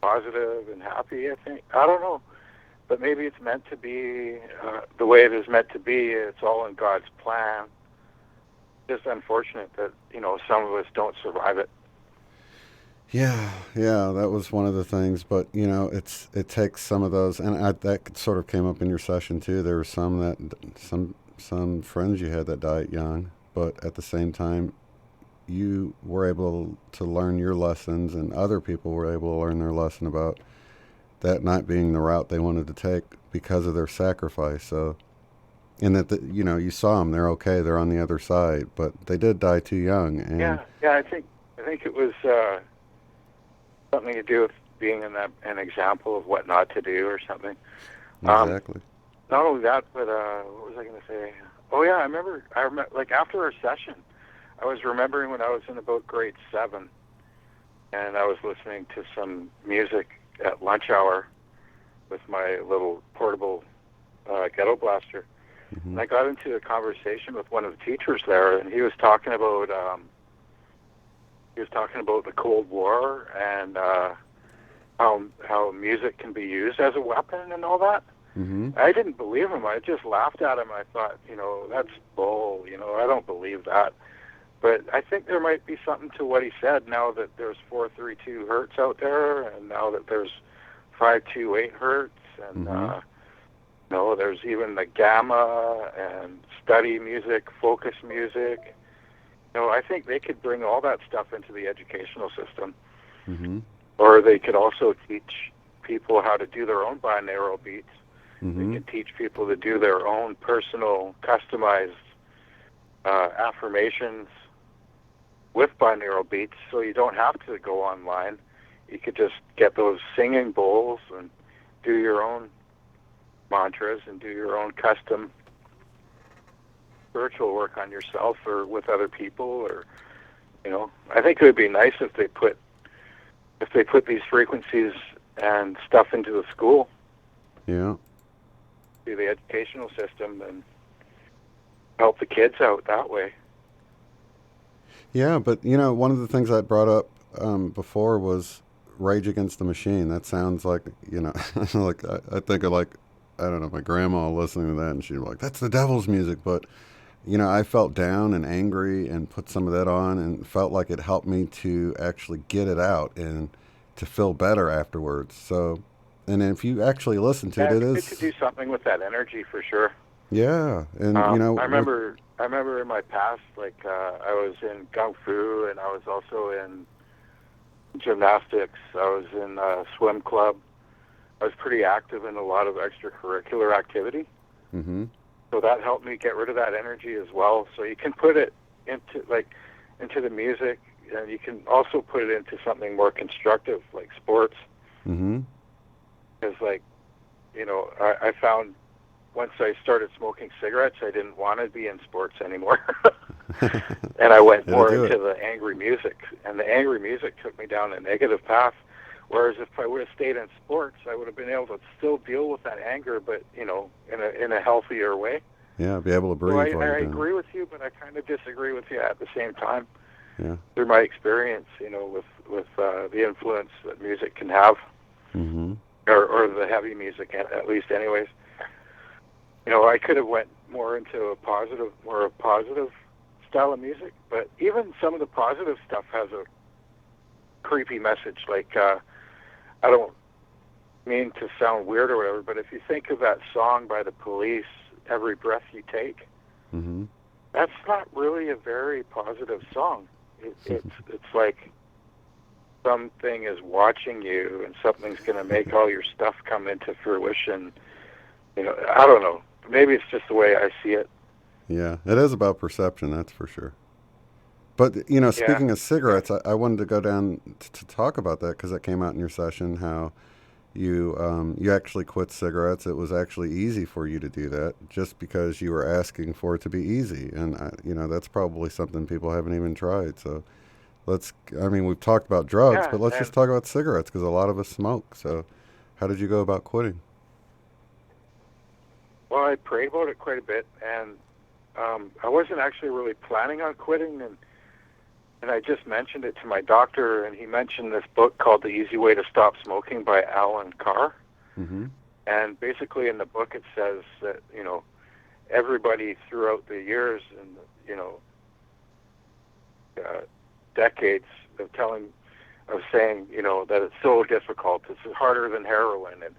positive and happy, I think. I don't know. But maybe it's meant to be the way it is meant to be. It's all in God's plan. Just unfortunate that, you know, some of us don't survive it. Yeah, that was one of the things. But, you know, it takes some of those, and that sort of came up in your session too. There were some friends you had that died young, but at the same time, you were able to learn your lessons, and other people were able to learn their lesson about that not being the route they wanted to take because of their sacrifice. So, and that you saw them, they're okay, they're on the other side, but they did die too young. And I think it was something to do with being an example of what not to do or something. Exactly. Not only that, but what was I going to say? Oh yeah, I remember like after our session, I was remembering when I was in about grade 7, and I was listening to some music at lunch hour with my little portable ghetto blaster. And I got into a conversation with one of the teachers there, and he was talking about the Cold War and how music can be used as a weapon and all that. I didn't believe him. I just laughed at him. I thought, that's bull. I don't believe that. But I think there might be something to what he said now that there's 432 hertz out there, and now that there's 528 hertz, and there's even the gamma and study music, focus music. I think they could bring all that stuff into the educational system. Or they could also teach people how to do their own binaural beats. They could teach people to do their own personal, customized affirmations with binaural beats, so you don't have to go online. You could just get those singing bowls and do your own mantras and do your own custom spiritual work on yourself or with other people, or I think it would be nice if they put these frequencies and stuff into the school. Yeah. Through the educational system and help the kids out that way. Yeah, but one of the things I brought up before was Rage Against the Machine. That sounds like like I think of, like, I don't know, my grandma listening to that, and she'd be like, "That's the devil's music." But I felt down and angry and put some of that on, and felt like it helped me to actually get it out and to feel better afterwards. So, and if you actually listen to it, it is good to do something with that energy for sure. Yeah, and I remember in my past, like I was in Kung Fu, and I was also in gymnastics. I was in a swim club. I was pretty active in a lot of extracurricular activity. So that helped me get rid of that energy as well. So you can put it into the music, and you can also put it into something more constructive, like sports. Because, I found once I started smoking cigarettes, I didn't want to be in sports anymore. And I went more into the angry music. And the angry music took me down a negative path. Whereas if I would have stayed in sports, I would have been able to still deal with that anger, but, in a healthier way. Yeah, be able to breathe. So I agree with you, but I kind of disagree with you at the same time. Yeah. Through my experience, with the influence that music can have. Or the heavy music, at least anyways. I could have went more into a positive style of music, but even some of the positive stuff has a creepy message. Like, I don't mean to sound weird or whatever, but if you think of that song by the Police, Every Breath You Take, that's not really a very positive song. It's like something is watching you, and something's going to make all your stuff come into fruition. I don't know. Maybe it's just the way I see it. Yeah, it is about perception, that's for sure. But, speaking of cigarettes, I wanted to go down to talk about that, because that came out in your session, how you actually quit cigarettes. It was actually easy for you to do that just because you were asking for it to be easy. And, that's probably something people haven't even tried. So we've talked about drugs, but let's just talk about cigarettes, because a lot of us smoke. So how did you go about quitting? Well, I prayed about it quite a bit, and I wasn't actually really planning on quitting, and I just mentioned it to my doctor, and he mentioned this book called The Easy Way to Stop Smoking by Alan Carr. And basically in the book it says that, everybody throughout the years and, decades of saying, that it's so difficult, it's harder than heroin, and,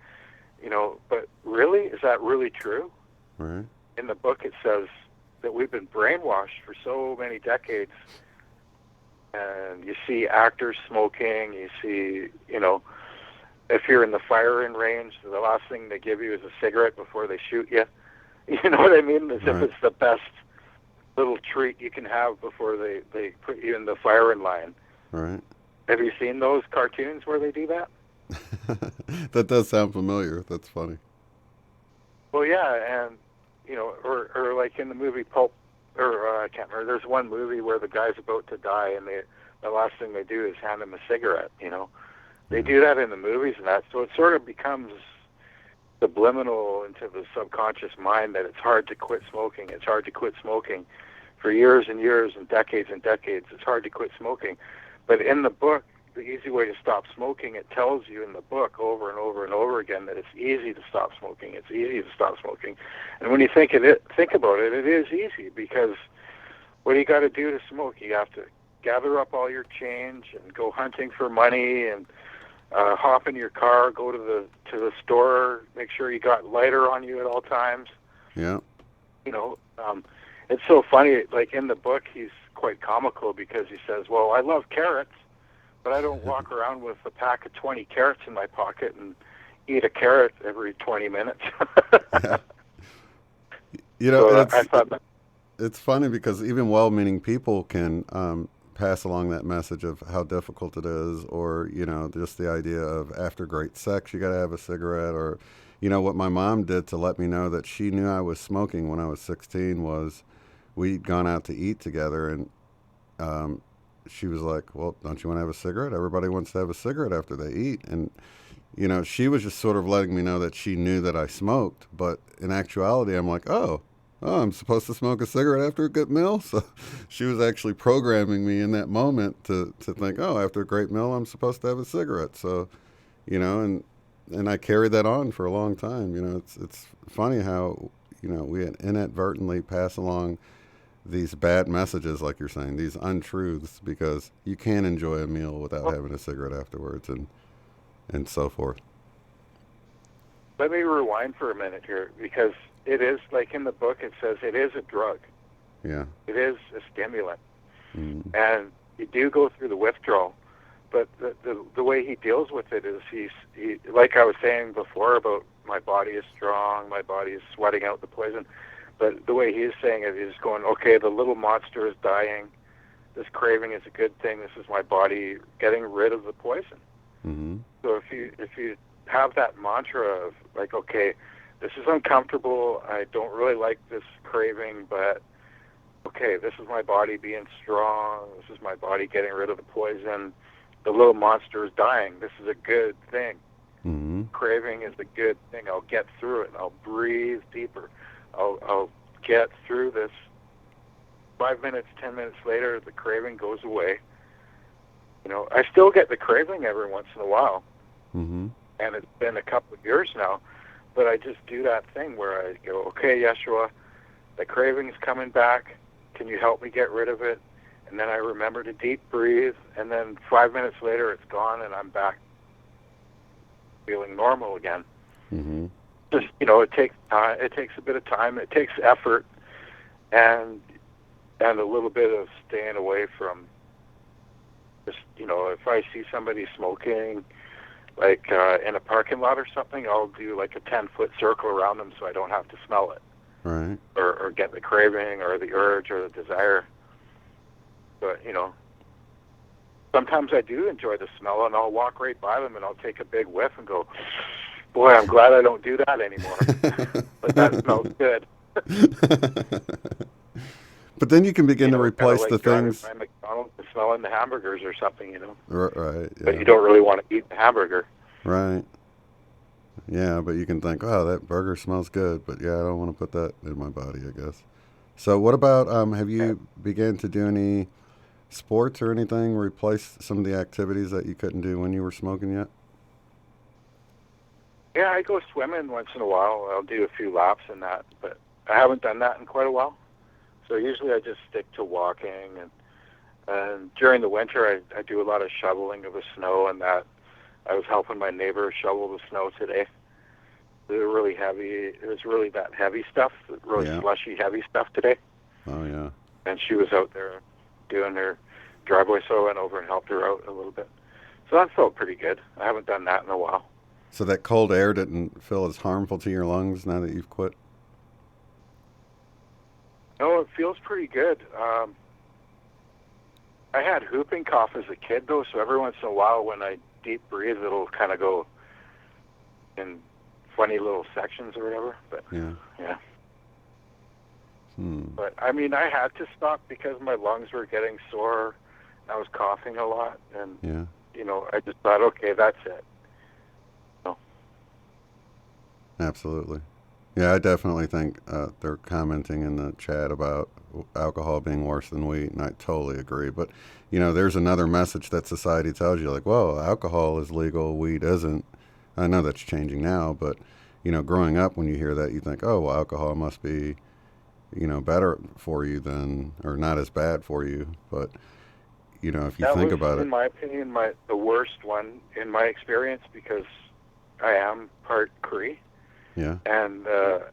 but really, is that really true? Right. In the book it says that we've been brainwashed for so many decades, and you see actors smoking, you see, if you're in the firing range, the last thing they give you is a cigarette before they shoot you. You know what I mean? As if it's the best little treat you can have before they put you in the firing line. Right. Have you seen those cartoons where they do that? That does sound familiar. That's funny. Well, yeah, and, you know, or like in the movie Pulp, or I can't remember, there's one movie where the guy's about to die, and the last thing they do is hand him a cigarette, you know. They do that in the movies and that, so it sort of becomes subliminal into the subconscious mind that it's hard to quit smoking. It's hard to quit smoking for years and years and decades. It's hard to quit smoking. But in the book, the easy way to stop smoking, it tells you in the book over and over and over again that it's easy to stop smoking. It's easy to stop smoking. And when you think about it, it is easy, because what do you got to do to smoke? You have to gather up all your change and go hunting for money and hop in your car, go to the store, make sure you got lighter on you at all times. Yeah. You know, it's so funny. Like in the book, he's quite comical because he says, "Well, I love carrots, but I don't walk around with a pack of 20 carrots in my pocket and eat a carrot every 20 minutes." Yeah. You know, so I thought it's funny because even well-meaning people can pass along that message of how difficult it is, or, you know, just the idea of after great sex, you got to have a cigarette, or, you know, what my mom did to let me know that she knew I was smoking when I was 16 was we'd gone out to eat together, and she was like, "Well, don't you want to have a cigarette? Everybody wants to have a cigarette after they eat." And, you know, she was just sort of letting me know that she knew that I smoked, but in actuality, I'm like, oh, I'm supposed to smoke a cigarette after a good meal? So she was actually programming me in that moment to think, oh, after a great meal, I'm supposed to have a cigarette. So, you know, and I carried that on for a long time. You know, it's funny how, you know, we inadvertently pass along these bad messages, like you're saying, these untruths, because you can't enjoy a meal without having a cigarette afterwards, and so forth. Let me rewind for a minute here, because it is, like in the book, it says it is a drug. Yeah. It is a stimulant. Mm. And you do go through the withdrawal, but the way he deals with it is he, like I was saying before about my body is strong, my body is sweating out the poison, but the way he's saying it is going, okay, the little monster is dying. This craving is a good thing. This is my body getting rid of the poison. Mm-hmm. So if you have that mantra of like, okay, this is uncomfortable, I don't really like this craving, but okay, this is my body being strong, this is my body getting rid of the poison, the little monster is dying, this is a good thing. Mm-hmm. Craving is a good thing. I'll get through it. I'll breathe deeper. I'll get through this. 5 minutes, 10 minutes later, the craving goes away. You know, I still get the craving every once in a while. Mm-hmm. And it's been a couple of years now, but I just do that thing where I go, okay, Yeshua, the craving's coming back. Can you help me get rid of it? And then I remember to deep breathe, and then 5 minutes later, it's gone, and I'm back feeling normal again. Mm-hmm. Just, you know, it takes a bit of time. It takes effort, and a little bit of staying away from just, you know, if I see somebody smoking, like in a parking lot or something, I'll do like a 10-foot circle around them so I don't have to smell it. Right. Or get the craving or the urge or the desire. But, you know, sometimes I do enjoy the smell, and I'll walk right by them and I'll take a big whiff and go, boy, I'm glad I don't do that anymore. But that smells good. But then you can begin to replace like the things. By McDonald's and smelling the hamburgers or something, you know. Right. Yeah. But you don't really want to eat the hamburger. Right. Yeah, but you can think, oh, that burger smells good, but yeah, I don't want to put that in my body, I guess. So what about, have you began to do any sports or anything, replace some of the activities that you couldn't do when you were smoking yet? Yeah, I go swimming once in a while. I'll do a few laps in that, but I haven't done that in quite a while. So usually I just stick to walking, and during the winter I do a lot of shoveling of the snow, and that I was helping my neighbor shovel the snow today. They were really heavy. It was really that heavy stuff, really slushy, heavy stuff today. Oh, yeah. And she was out there doing her driveway, so I went over and helped her out a little bit. So that felt pretty good. I haven't done that in a while. So that cold air didn't feel as harmful to your lungs now that you've quit? No, it feels pretty good. I had whooping cough as a kid, though, so every once in a while when I deep breathe, it'll kind of go in funny little sections or whatever. But yeah. But I mean, I had to stop because my lungs were getting sore. I was coughing a lot, and you know, I just thought, okay, that's it. So. Absolutely. Yeah, I definitely think they're commenting in the chat about alcohol being worse than wheat, and I totally agree. But, you know, there's another message that society tells you, like, well, alcohol is legal, weed isn't. I know that's changing now, but, you know, growing up, when you hear that, you think, oh, well, alcohol must be, you know, better for you than, or not as bad for you. But, you know, if you think about it. In my opinion, the worst one in my experience, because I am part Cree. Yeah. And the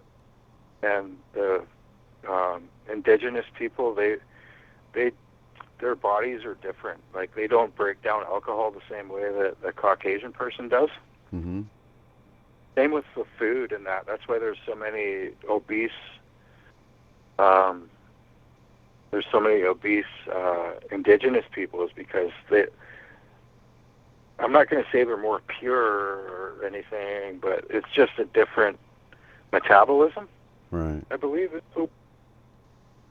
indigenous people, their bodies are different. Like, they don't break down alcohol the same way that the Caucasian person does. Mm-hmm. Same with the food and that. That's why there's so many obese. There's so many obese indigenous people, is because I'm not going to say they're more pure or anything, but it's just a different metabolism. Right. I believe it's,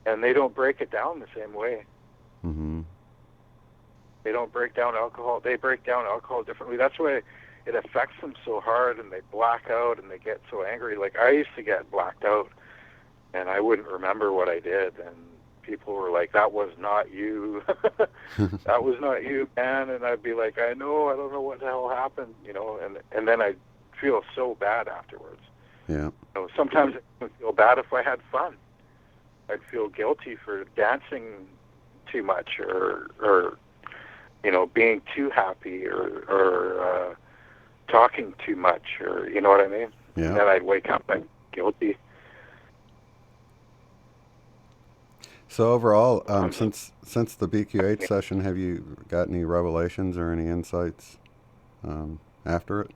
and they don't break it down the same way. Mm-hmm. They don't break down alcohol. They break down alcohol differently. That's why it affects them so hard, and they black out and they get so angry. Like, I used to get blacked out, and I wouldn't remember what I did, and people were like, that was not you. That was not you, man. And I'd be like, I don't know what the hell happened, you know, and then I'd feel so bad afterwards. Yeah. You know, sometimes I would feel bad if I had fun. I'd feel guilty for dancing too much, or you know, being too happy, or talking too much, or, you know what I mean? Yeah. And then I'd wake up like guilty. So overall, since the BQH session, have you got any revelations or any insights after it?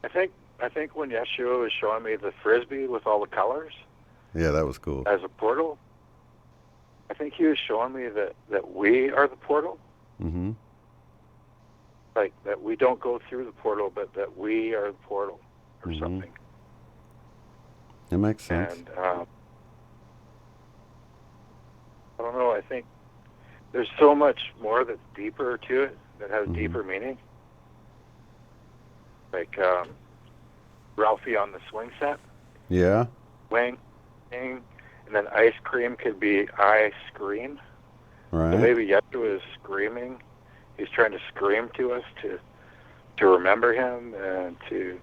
I think when Yeshua was showing me the frisbee with all the colors, yeah, that was cool. As a portal, I think he was showing me that we are the portal. Mm-hmm. Like, that we don't go through the portal, but that we are the portal, or mm-hmm. something. It makes sense. And I don't know, I think there's so much more that's deeper to it, that has mm-hmm. deeper meaning. Like Ralphie on the swing set. Yeah. Swing, and then ice cream could be I scream. Right. So maybe Yeshua is screaming. He's trying to scream to us to remember him and to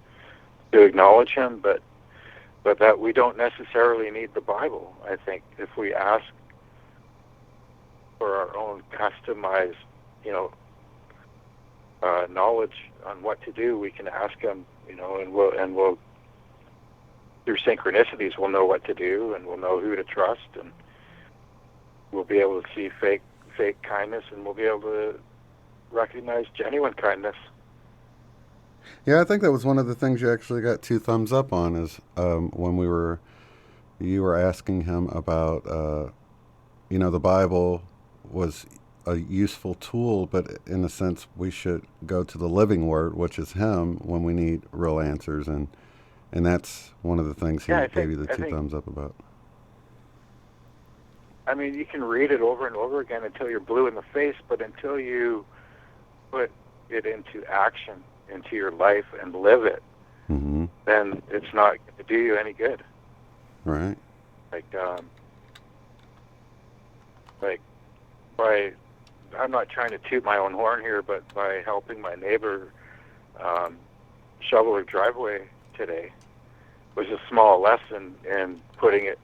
acknowledge him, but that we don't necessarily need the Bible. I think if we ask for our own customized, you know, knowledge on what to do, we can ask him, you know, and we'll through synchronicities we'll know what to do, and we'll know who to trust, and we'll be able to see fake kindness, and we'll be able to recognize genuine kindness. Yeah, I think that was one of the things you actually got 2 thumbs up on, is when you were asking him about, you know, the Bible was a useful tool, but in a sense we should go to the living word, which is him, when we need real answers, and that's one of the things he gave you the 2 thumbs up about. I mean, you can read it over and over again until you're blue in the face, but until you put it into action, into your life, and live it, mm-hmm. then it's not going to do you any good. Right. By, I'm not trying to toot my own horn here, but by helping my neighbor shovel her driveway today was a small lesson in putting it,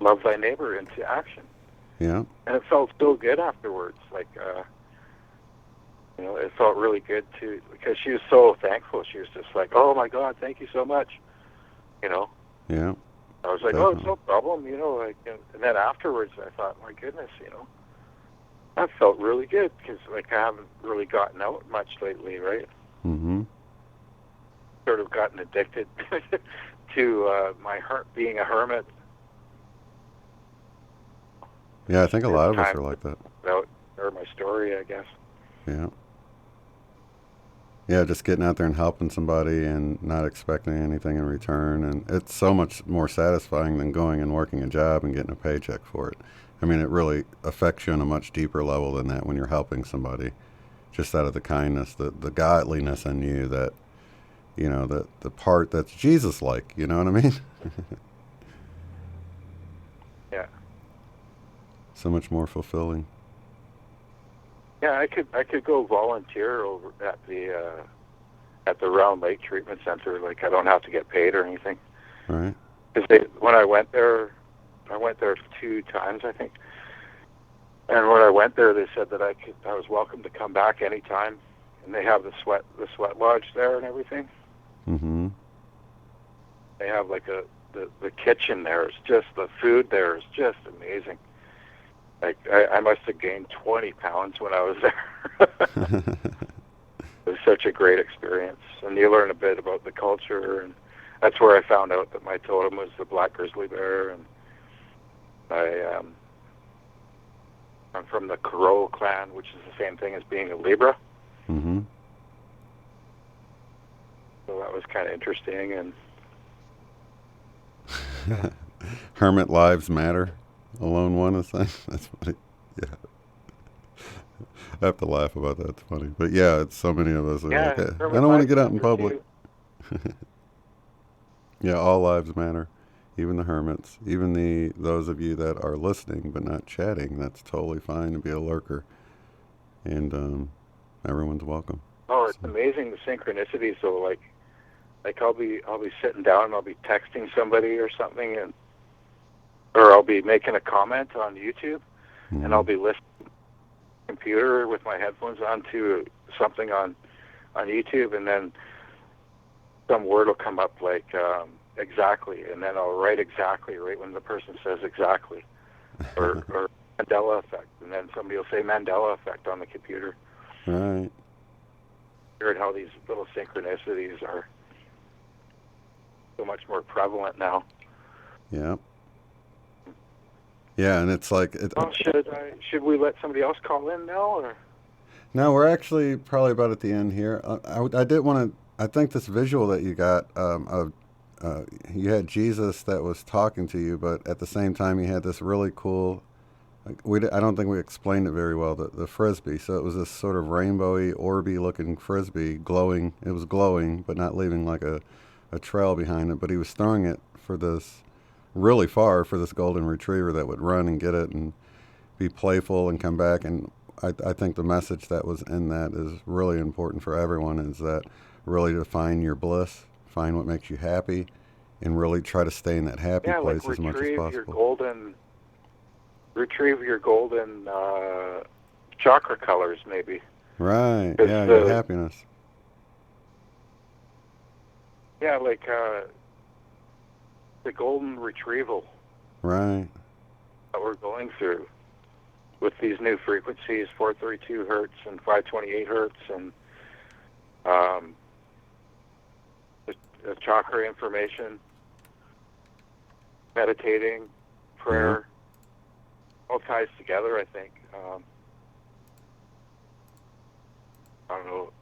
love thy neighbor, into action. Yeah. And it felt so good afterwards. Like, you know, it felt really good because she was so thankful. She was just like, oh my God, thank you so much. You know? Yeah. I was like, definitely. oh, it's no problem, you know, like, and then afterwards I thought, my goodness, you know, that felt really good, because, like, I haven't really gotten out much lately, right? Mm-hmm. Sort of gotten addicted to being a hermit. Yeah, I think a lot of us are like that. Or my story, I guess. Yeah. Yeah, just getting out there and helping somebody and not expecting anything in return. And it's so much more satisfying than going and working a job and getting a paycheck for it. I mean, it really affects you on a much deeper level than that when you're helping somebody, just out of the kindness, the godliness in you, that, you know, the part that's Jesus-like, you know what I mean? Yeah. So much more fulfilling. Yeah, I could go volunteer over at the Round Lake Treatment Center. Like, I don't have to get paid or anything. Right. Because when I went there 2 times, I think. And when I went there, they said that I was welcome to come back anytime. And they have the sweat lodge there and everything. Mm-hmm. They have like the kitchen there. It's just, the food there is just amazing. Like, I must have gained 20 pounds when I was there. It was such a great experience. And you learn a bit about the culture. And that's where I found out that my totem was the black grizzly bear. And I'm from the Karo clan, which is the same thing as being a Libra. Mm-hmm. So that was kind of interesting. And Hermit lives matter. Alone one is that? That's funny. Yeah. I have to laugh about that. It's funny. But yeah, it's so many of us. Yeah, Like, I don't want to get out in public. Yeah, all lives matter. Even the hermits. Even those of you that are listening but not chatting, that's totally fine to be a lurker. And everyone's welcome. Oh, it's amazing, the synchronicities. So like I'll be sitting down and I'll be texting somebody or something, or I'll be making a comment on YouTube, and I'll be listening to the computer with my headphones on to something on YouTube, and then some word will come up like exactly, and then I'll write exactly right when the person says exactly, or Mandela effect, and then somebody will say Mandela effect on the computer. Right. Heard how these little synchronicities are so much more prevalent now. Yeah. Yeah, and it's like... Well, should we let somebody else call in now, or? No, we're actually probably about at the end here. I did want to... I think this visual that you got, you had Jesus that was talking to you, but at the same time you had this really cool... I don't think we explained it very well, the Frisbee. So it was this sort of rainbowy, orby-looking Frisbee, glowing. It was glowing, but not leaving like a trail behind it. But he was throwing it for this... really far for this golden retriever that would run and get it and be playful and come back. And I think the message that was in that is really important for everyone, is that really to find your bliss, find what makes you happy, and really try to stay in that happy place as much as possible. Retrieve your golden chakra colors, maybe. Right, yeah, your happiness. Yeah, like... the golden retrieval, right, that we're going through with these new frequencies, 432 hertz and 528 hertz, and the chakra information, meditating, prayer, all ties together, I think. I don't know.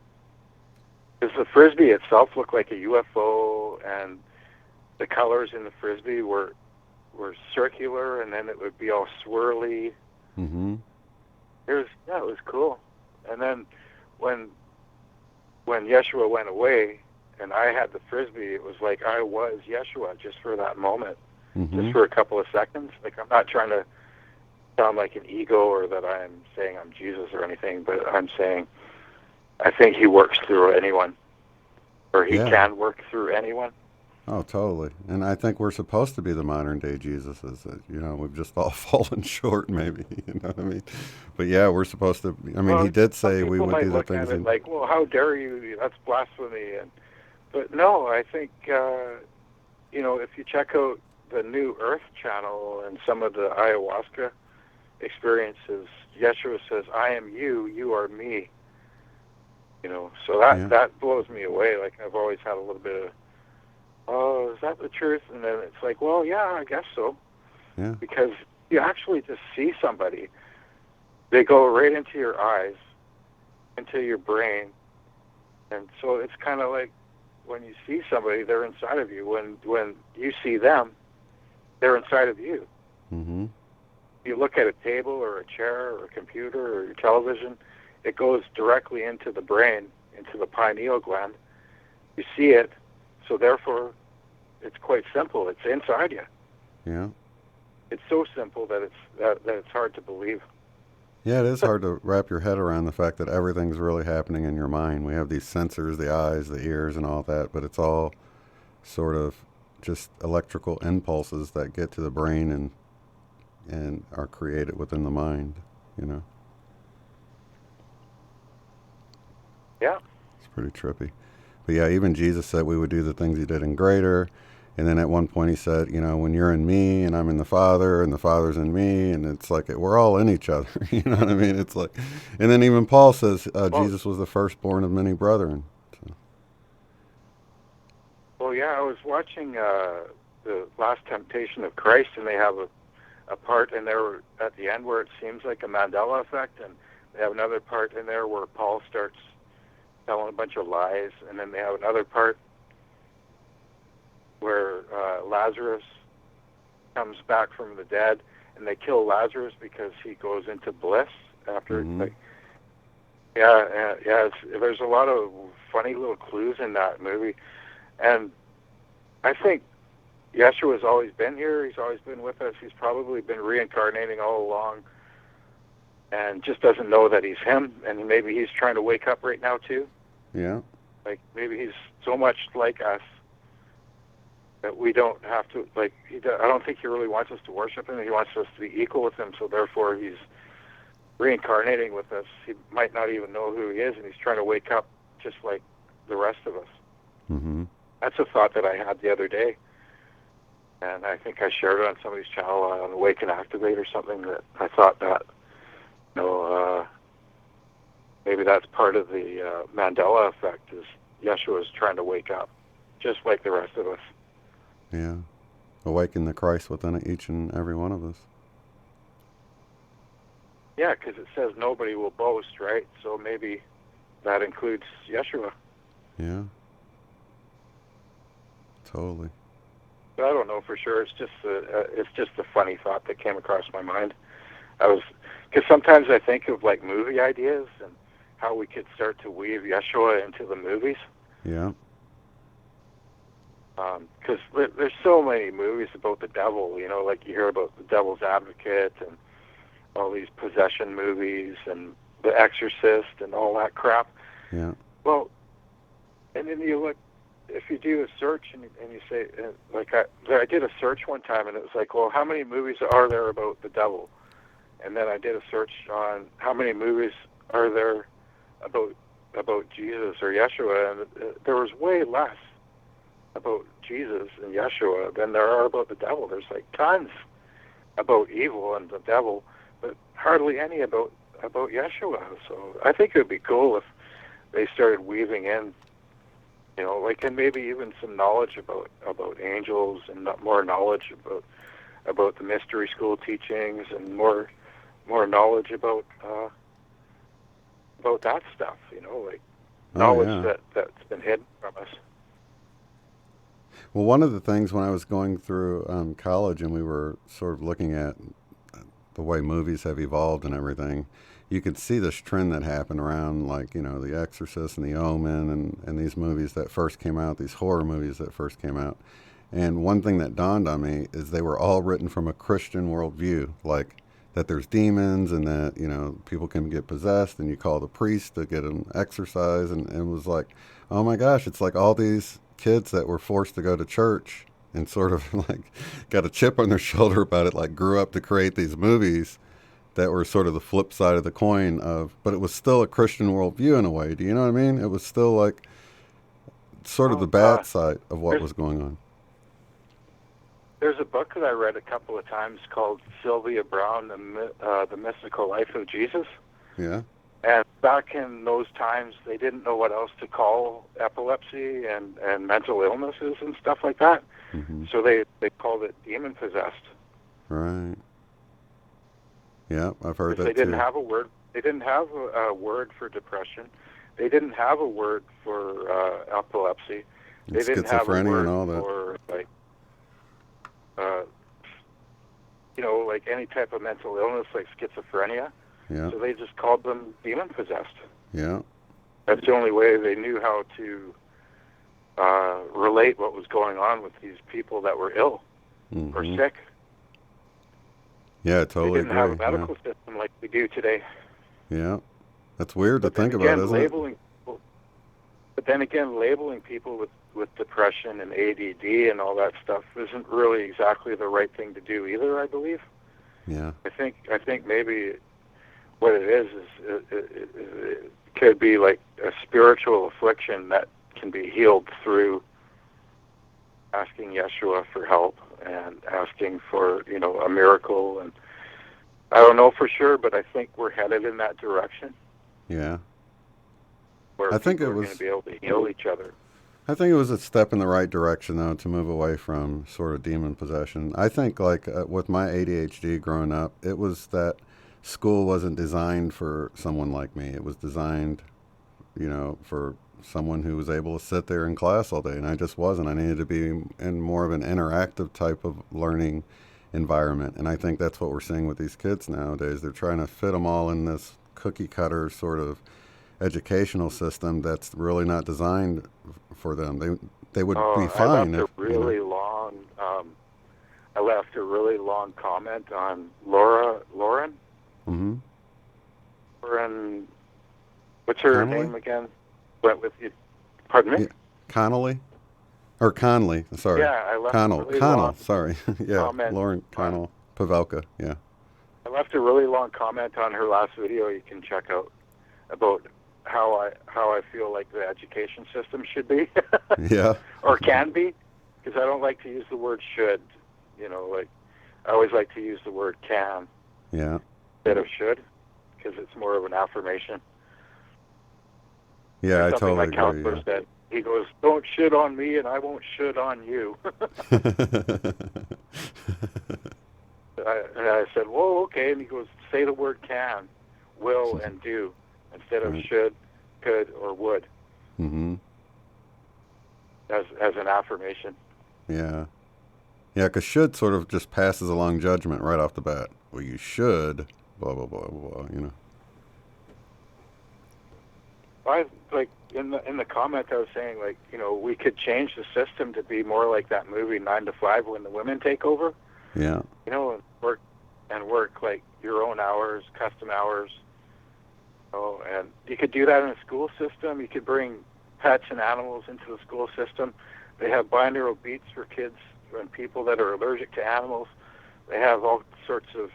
Does the Frisbee itself look like a UFO, and the colors in the Frisbee were circular, and then it would be all swirly. Mm-hmm. It was cool. And then when Yeshua went away, and I had the Frisbee, it was like I was Yeshua just for that moment, just for a couple of seconds. Like, I'm not trying to sound like an ego or that I'm saying I'm Jesus or anything, but I'm saying I think he works through anyone, or he can work through anyone. Oh, totally. And I think we're supposed to be the modern day Jesuses. You know, we've just all fallen short, maybe. You know what I mean? But yeah, we're supposed to. I mean, he did say we would do the things. At it like, well, how dare you? That's blasphemy. But no, I think if you check out the New Earth channel and some of the ayahuasca experiences, Yeshua says, "I am you. You are me." You know, so that blows me away. Like, I've always had a little bit of, oh, is that the truth? And then it's like, well, yeah, I guess so. Yeah. Because you actually just see somebody. They go right into your eyes, into your brain. And so it's kind of like when you see somebody, they're inside of you. When you see them, they're inside of you. Mm-hmm. You look at a table or a chair or a computer or your television, it goes directly into the brain, into the pineal gland. You see it, so therefore it's quite simple. It's inside you. Yeah. It's so simple that it's hard to believe. Yeah, it is hard to wrap your head around the fact that everything's really happening in your mind. We have these sensors, the eyes, the ears, and all that, but it's all sort of just electrical impulses that get to the brain and are created within the mind, you know? Yeah. It's pretty trippy. But yeah, even Jesus said we would do the things he did and greater. And then at one point he said, you know, when you're in me and I'm in the Father and the Father's in me, and it's like we're all in each other. You know what I mean? It's like, and then even Paul says Jesus was the firstborn of many brethren. So. Well, yeah, I was watching the Last Temptation of Christ, and they have a part in there at the end where it seems like a Mandela effect, and they have another part in there where Paul starts telling a bunch of lies, and then they have another part where Lazarus comes back from the dead, and they kill Lazarus because he goes into bliss after. Mm-hmm. Like, there's a lot of funny little clues in that movie, and I think Yeshua's always been here. He's always been with us. He's probably been reincarnating all along, and just doesn't know that he's him. And maybe he's trying to wake up right now too. Yeah. Like maybe he's so much like us that we don't have to, like, I don't think he really wants us to worship him. He wants us to be equal with him, so therefore he's reincarnating with us. He might not even know who he is, and he's trying to wake up just like the rest of us. Mm-hmm. That's a thought that I had the other day, and I think I shared it on somebody's channel on Wake and Activate or something, that I thought that, you know, maybe that's part of the Mandela effect, is Yeshua's trying to wake up, just like the rest of us. Yeah. Awaken the Christ within each and every one of us. Yeah, because it says nobody will boast, right? So maybe that includes Yeshua. Yeah. Totally. But I don't know for sure. It's just a funny thought that came across my mind. Because sometimes I think of like movie ideas and how we could start to weave Yeshua into the movies. Yeah. Because there's so many movies about the devil, you know, like you hear about The Devil's Advocate and all these possession movies and The Exorcist and all that crap. Yeah. Well, and then you look, if you do a search and you say, like I did a search one time and it was like, well, how many movies are there about the devil? And then I did a search on how many movies are there about Jesus or Yeshua, and there was way less about Jesus and Yeshua than there are about the devil. There's like tons about evil and the devil, but hardly any about Yeshua. So I think it would be cool if they started weaving in, you know, like, and maybe even some knowledge about angels and more knowledge about the mystery school teachings and more knowledge about that stuff, you know, like knowledge that's been hidden from us. Well, one of the things when I was going through college and we were sort of looking at the way movies have evolved and everything, you could see this trend that happened around, like, you know, The Exorcist and The Omen and these movies that first came out, these horror movies that first came out. And one thing that dawned on me is they were all written from a Christian worldview, like that there's demons and that, you know, people can get possessed and you call the priest to get them exorcised. And it was like, oh my gosh, it's like all these kids that were forced to go to church and sort of like got a chip on their shoulder about it, like grew up to create these movies that were sort of the flip side of the coin of, but it was still a Christian worldview in a way. Do you know what I mean? It was still like sort of the bad side of what was going on. There's a book that I read a couple of times called Sylvia Browne, The Mystical Life of Jesus. Yeah. And back in those times, they didn't know what else to call epilepsy and mental illnesses and stuff like that. Mm-hmm. So they called it demon-possessed. Right. Yeah, I've heard that They didn't too. have a word. They didn't have a word for depression. They didn't have a word for epilepsy. And They didn't have a schizophrenia word and all that. for like any type of mental illness like schizophrenia. Yeah. So they just called them demon-possessed. Yeah. That's the only way they knew how to relate what was going on with these people that were ill or Mm-hmm. sick. Yeah, I totally They didn't agree. have a medical system like we do today. Yeah. That's weird to think Again, about, isn't labeling people, but then again, labeling people with depression and ADD and all that stuff isn't really exactly the right thing to do either, I believe. it? Yeah. I think maybe what it is it could be like a spiritual affliction that can be healed through asking Yeshua for help and asking for, a miracle. And I don't know for sure, but I think we're headed in that direction. Yeah. Where I think people it are was- going to be able to heal each other. I think it was a step in the right direction, though, to move away from sort of demon possession. I think, like, with my ADHD growing up, it was that school wasn't designed for someone like me. It was designed, for someone who was able to sit there in class all day, and I just wasn't. I needed to be in more of an interactive type of learning environment, and I think that's what we're seeing with these kids nowadays. They're trying to fit them all in this cookie-cutter sort of educational system that's really not designed for them. They would be fine I left if a really long. I left a really long comment on Lauren. Mm-hmm. Lauren, what's her Connolly? name again? Went with you. Pardon me. Yeah. Conley? Or Conley, sorry. Yeah, I left a really Connell, long sorry. Yeah, comment Lauren Connell, Pavelka, yeah. I left a really long comment on her last video. You can check out about how I feel like the education system should be. Yeah. Or can be, because I don't like to use the word should. Like I always like to use the word can Yeah. instead of should, because it's more of an affirmation. Yeah, I Something totally my agree. counselor said. He goes, "Don't shit on me, and I won't shit on you." And I said, "Whoa, okay." And he goes, "Say the word can, will, and do instead of Right. should, could, or would Mm-hmm. as an affirmation." Yeah. Yeah, because should sort of just passes along judgment right off the bat. Well, you should, blah, blah, blah, blah, I like in the comment I was saying, like, we could change the system to be more like that movie 9 to 5 when the women take over. Yeah. And work like your own hours, custom hours. And you could do that in a school system. You could bring pets and animals into the school system. They have binaural beats for kids and people that are allergic to animals. They have all sorts of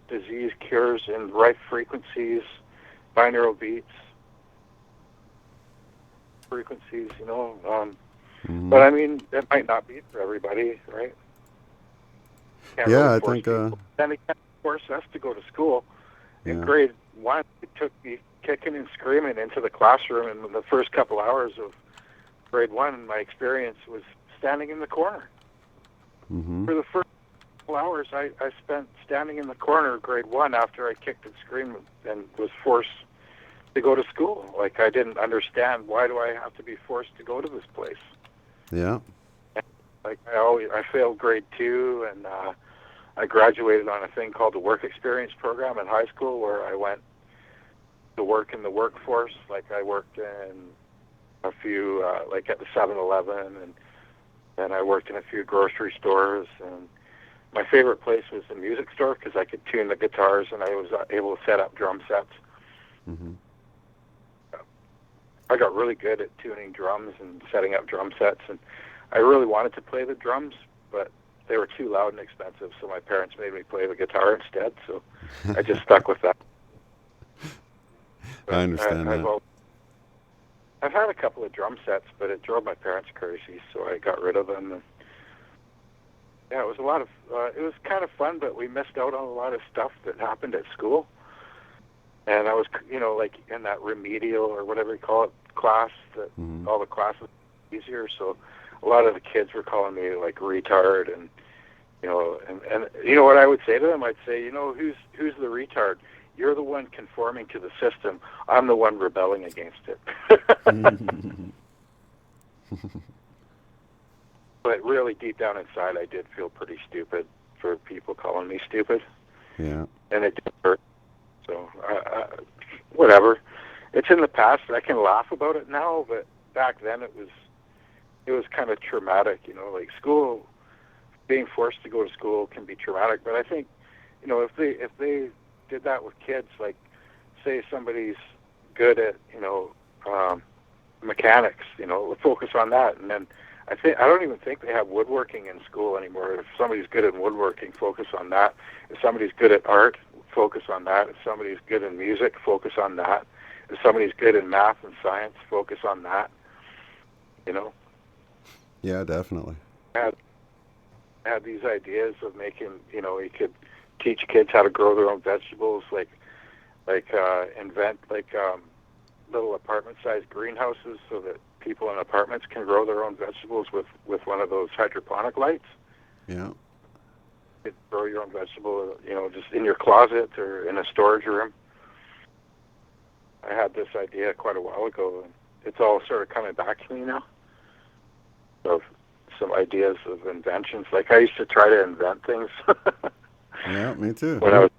disease cures in right frequencies, binaural beats, frequencies, Mm-hmm. But I mean, that might not be for everybody, right? Can't Yeah, really I force think, people. Then they can't force us to go to school. In Yeah. grade 1, it took me kicking and screaming into the classroom, and the first couple hours of grade 1, my experience was standing in the corner. Mm-hmm. For the first couple hours, I spent standing in the corner of grade 1 after I kicked and screamed and was forced to go to school. Like, I didn't understand, why do I have to be forced to go to this place? Yeah. Like, I failed grade 2, and I graduated on a thing called the Work Experience Program in high school, where I went to work in the workforce. Like, I worked in a few, like at the 7-Eleven, and then I worked in a few grocery stores. And my favorite place was the music store, because I could tune the guitars, and I was able to set up drum sets. Mm-hmm. I got really good at tuning drums and setting up drum sets, and I really wanted to play the drums, but they were too loud and expensive, so my parents made me play the guitar instead, so I just stuck with that. I understand that. I've had a couple of drum sets, but it drove my parents crazy, so I got rid of them. And yeah, it was it was kind of fun, but we missed out on a lot of stuff that happened at school. And I was, like in that remedial or whatever you call it class, that all the classes were easier. So a lot of the kids were calling me like retard, and and you know what I would say to them? I'd say, who's the retard? You're the one conforming to the system. I'm the one rebelling against it. But really, deep down inside, I did feel pretty stupid for people calling me stupid. Yeah. And it did hurt. So, whatever. It's in the past. I can laugh about it now, but back then it was kind of traumatic. Like school, being forced to go to school can be traumatic. But I think, if they did that with kids, like say somebody's good at mechanics, focus on that, and then I don't even think they have woodworking in school anymore. If somebody's good at woodworking, focus on that. If somebody's good at art, focus on that. If somebody's good in music, focus on that. If somebody's good in math and science, focus on that. Yeah, definitely. I had these ideas of making, you could teach kids how to grow their own vegetables, like invent little apartment-sized greenhouses so that people in apartments can grow their own vegetables with one of those hydroponic lights. Yeah. You could grow your own vegetable, just in your closet or in a storage room. I had this idea quite a while ago, and it's all sort of coming back to me now. Of some ideas of inventions. Like I used to try to invent things. Yeah, me too. When I was,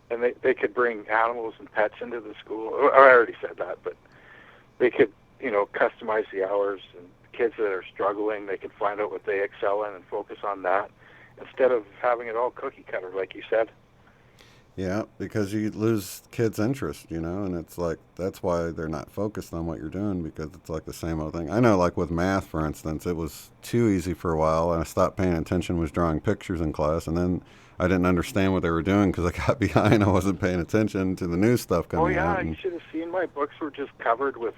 and they could bring animals and pets into the school. Oh, I already said that, but they could, customize the hours, and kids that are struggling, they could find out what they excel in and focus on that instead of having it all cookie cutter, like you said. Yeah, because you lose kids' interest, and it's like, that's why they're not focused on what you're doing, because it's like the same old thing. I know, like with math, for instance, it was too easy for a while, and I stopped paying attention, was drawing pictures in class, and then I didn't understand what they were doing because I got behind. I wasn't paying attention to the new stuff coming out. Oh, yeah, you should have seen my books were just covered with,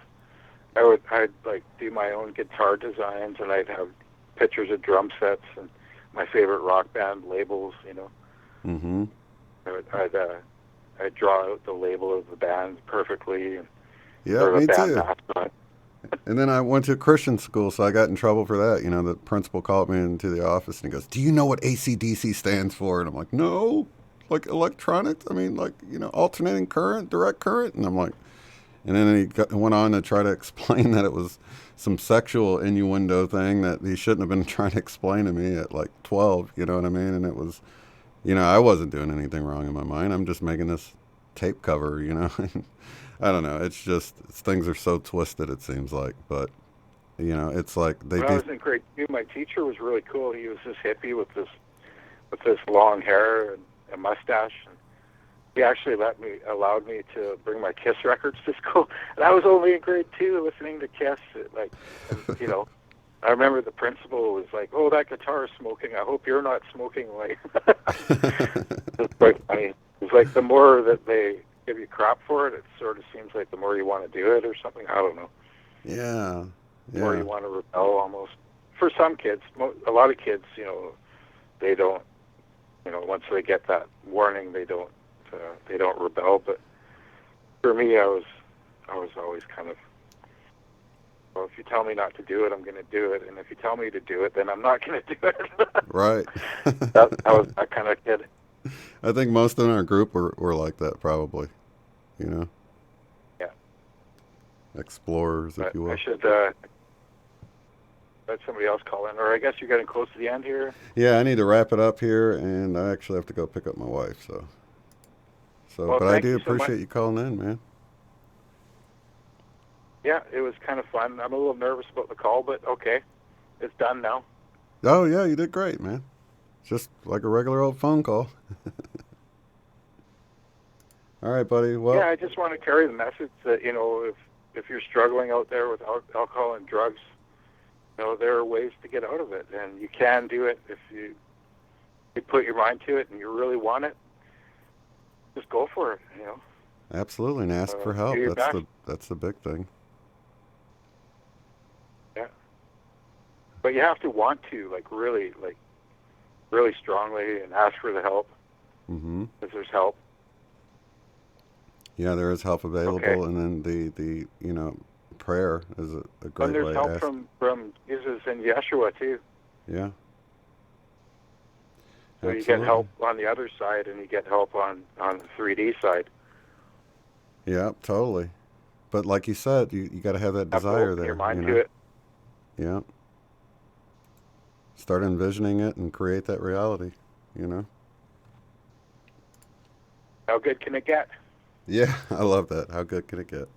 I'd like do my own guitar designs, and I'd have pictures of drum sets and my favorite rock band labels, Mm-hmm. I'd draw out the label of the band perfectly. And, yeah, me too. Mascot. And then I went to a Christian school, so I got in trouble for that. The principal called me into the office, and he goes, "Do you know what AC/DC stands for?" And I'm like, "No." Like electronics? I mean, like, alternating current, direct current? And I'm like, and then he went on to try to explain that it was some sexual innuendo thing that he shouldn't have been trying to explain to me at like 12, you know what I mean? And it was, I wasn't doing anything wrong in my mind. I'm just making this tape cover, I don't know. It's just, things are so twisted, it seems like. But, it's like they When I was in grade 2, my teacher was really cool. He was this hippie with this long hair and a mustache. And he actually allowed me to bring my Kiss records to school. And I was only in grade 2 listening to Kiss. I remember the principal was like, "Oh, that guitar is smoking. I hope you're not smoking." It's quite funny. It's like the more that they give you crap for it, it sort of seems like the more you want to do it or something. I don't know. Yeah. The more you want to rebel almost. For some kids, a lot of kids, they don't, once they get that warning, they don't rebel. But for me, I was always kind of, well, if you tell me not to do it, I'm going to do it. And if you tell me to do it, then I'm not going to do it. Right. I was that kind of kid. I think most in our group were like that, probably. Yeah. Explorers, if you will. I should let somebody else call in. Or I guess you're getting close to the end here. Yeah, I need to wrap it up here, and I actually have to go pick up my wife. So well, but I do appreciate you calling in, man. Yeah, it was kind of fun. I'm a little nervous about the call, but okay. It's done now. Oh, yeah, you did great, man. Just like a regular old phone call. All right, buddy. Well, yeah, I just want to carry the message that, if you're struggling out there with alcohol and drugs, there are ways to get out of it, and you can do it if you put your mind to it and you really want it. Just go for it, Absolutely, and ask for help. That's the big thing. Yeah. But you have to want to, really strongly, and ask for the help. Mm-hmm. Because there's help. Yeah, there is help available, Okay. and then the prayer is a great And there's way. help to ask. from Jesus and Yeshua too. Yeah. So you get help on the other side, and you get help on the 3D side. Yeah, totally. But like you said, you got to have that desire there. Your mind you to know? it. Yeah. Start envisioning it and create that reality, How good can it get? Yeah, I love that. How good can it get?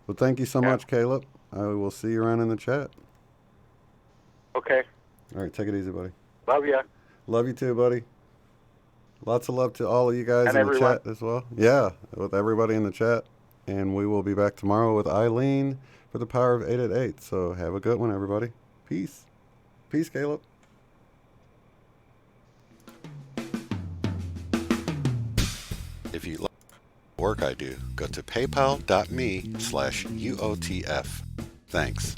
Well, thank you so much, Caleb. I will see you around in the chat. Okay. All right, take it easy, buddy. Love ya. Love you too, buddy. Lots of love to all of you guys And in everyone. the chat as well. Yeah, with everybody in the chat. And we will be back tomorrow with Eileen for the Power of 8 at 8. So have a good one, everybody. Peace. Peace, Caleb. If you like the work I do, go to paypal.me/UOTF. Thanks.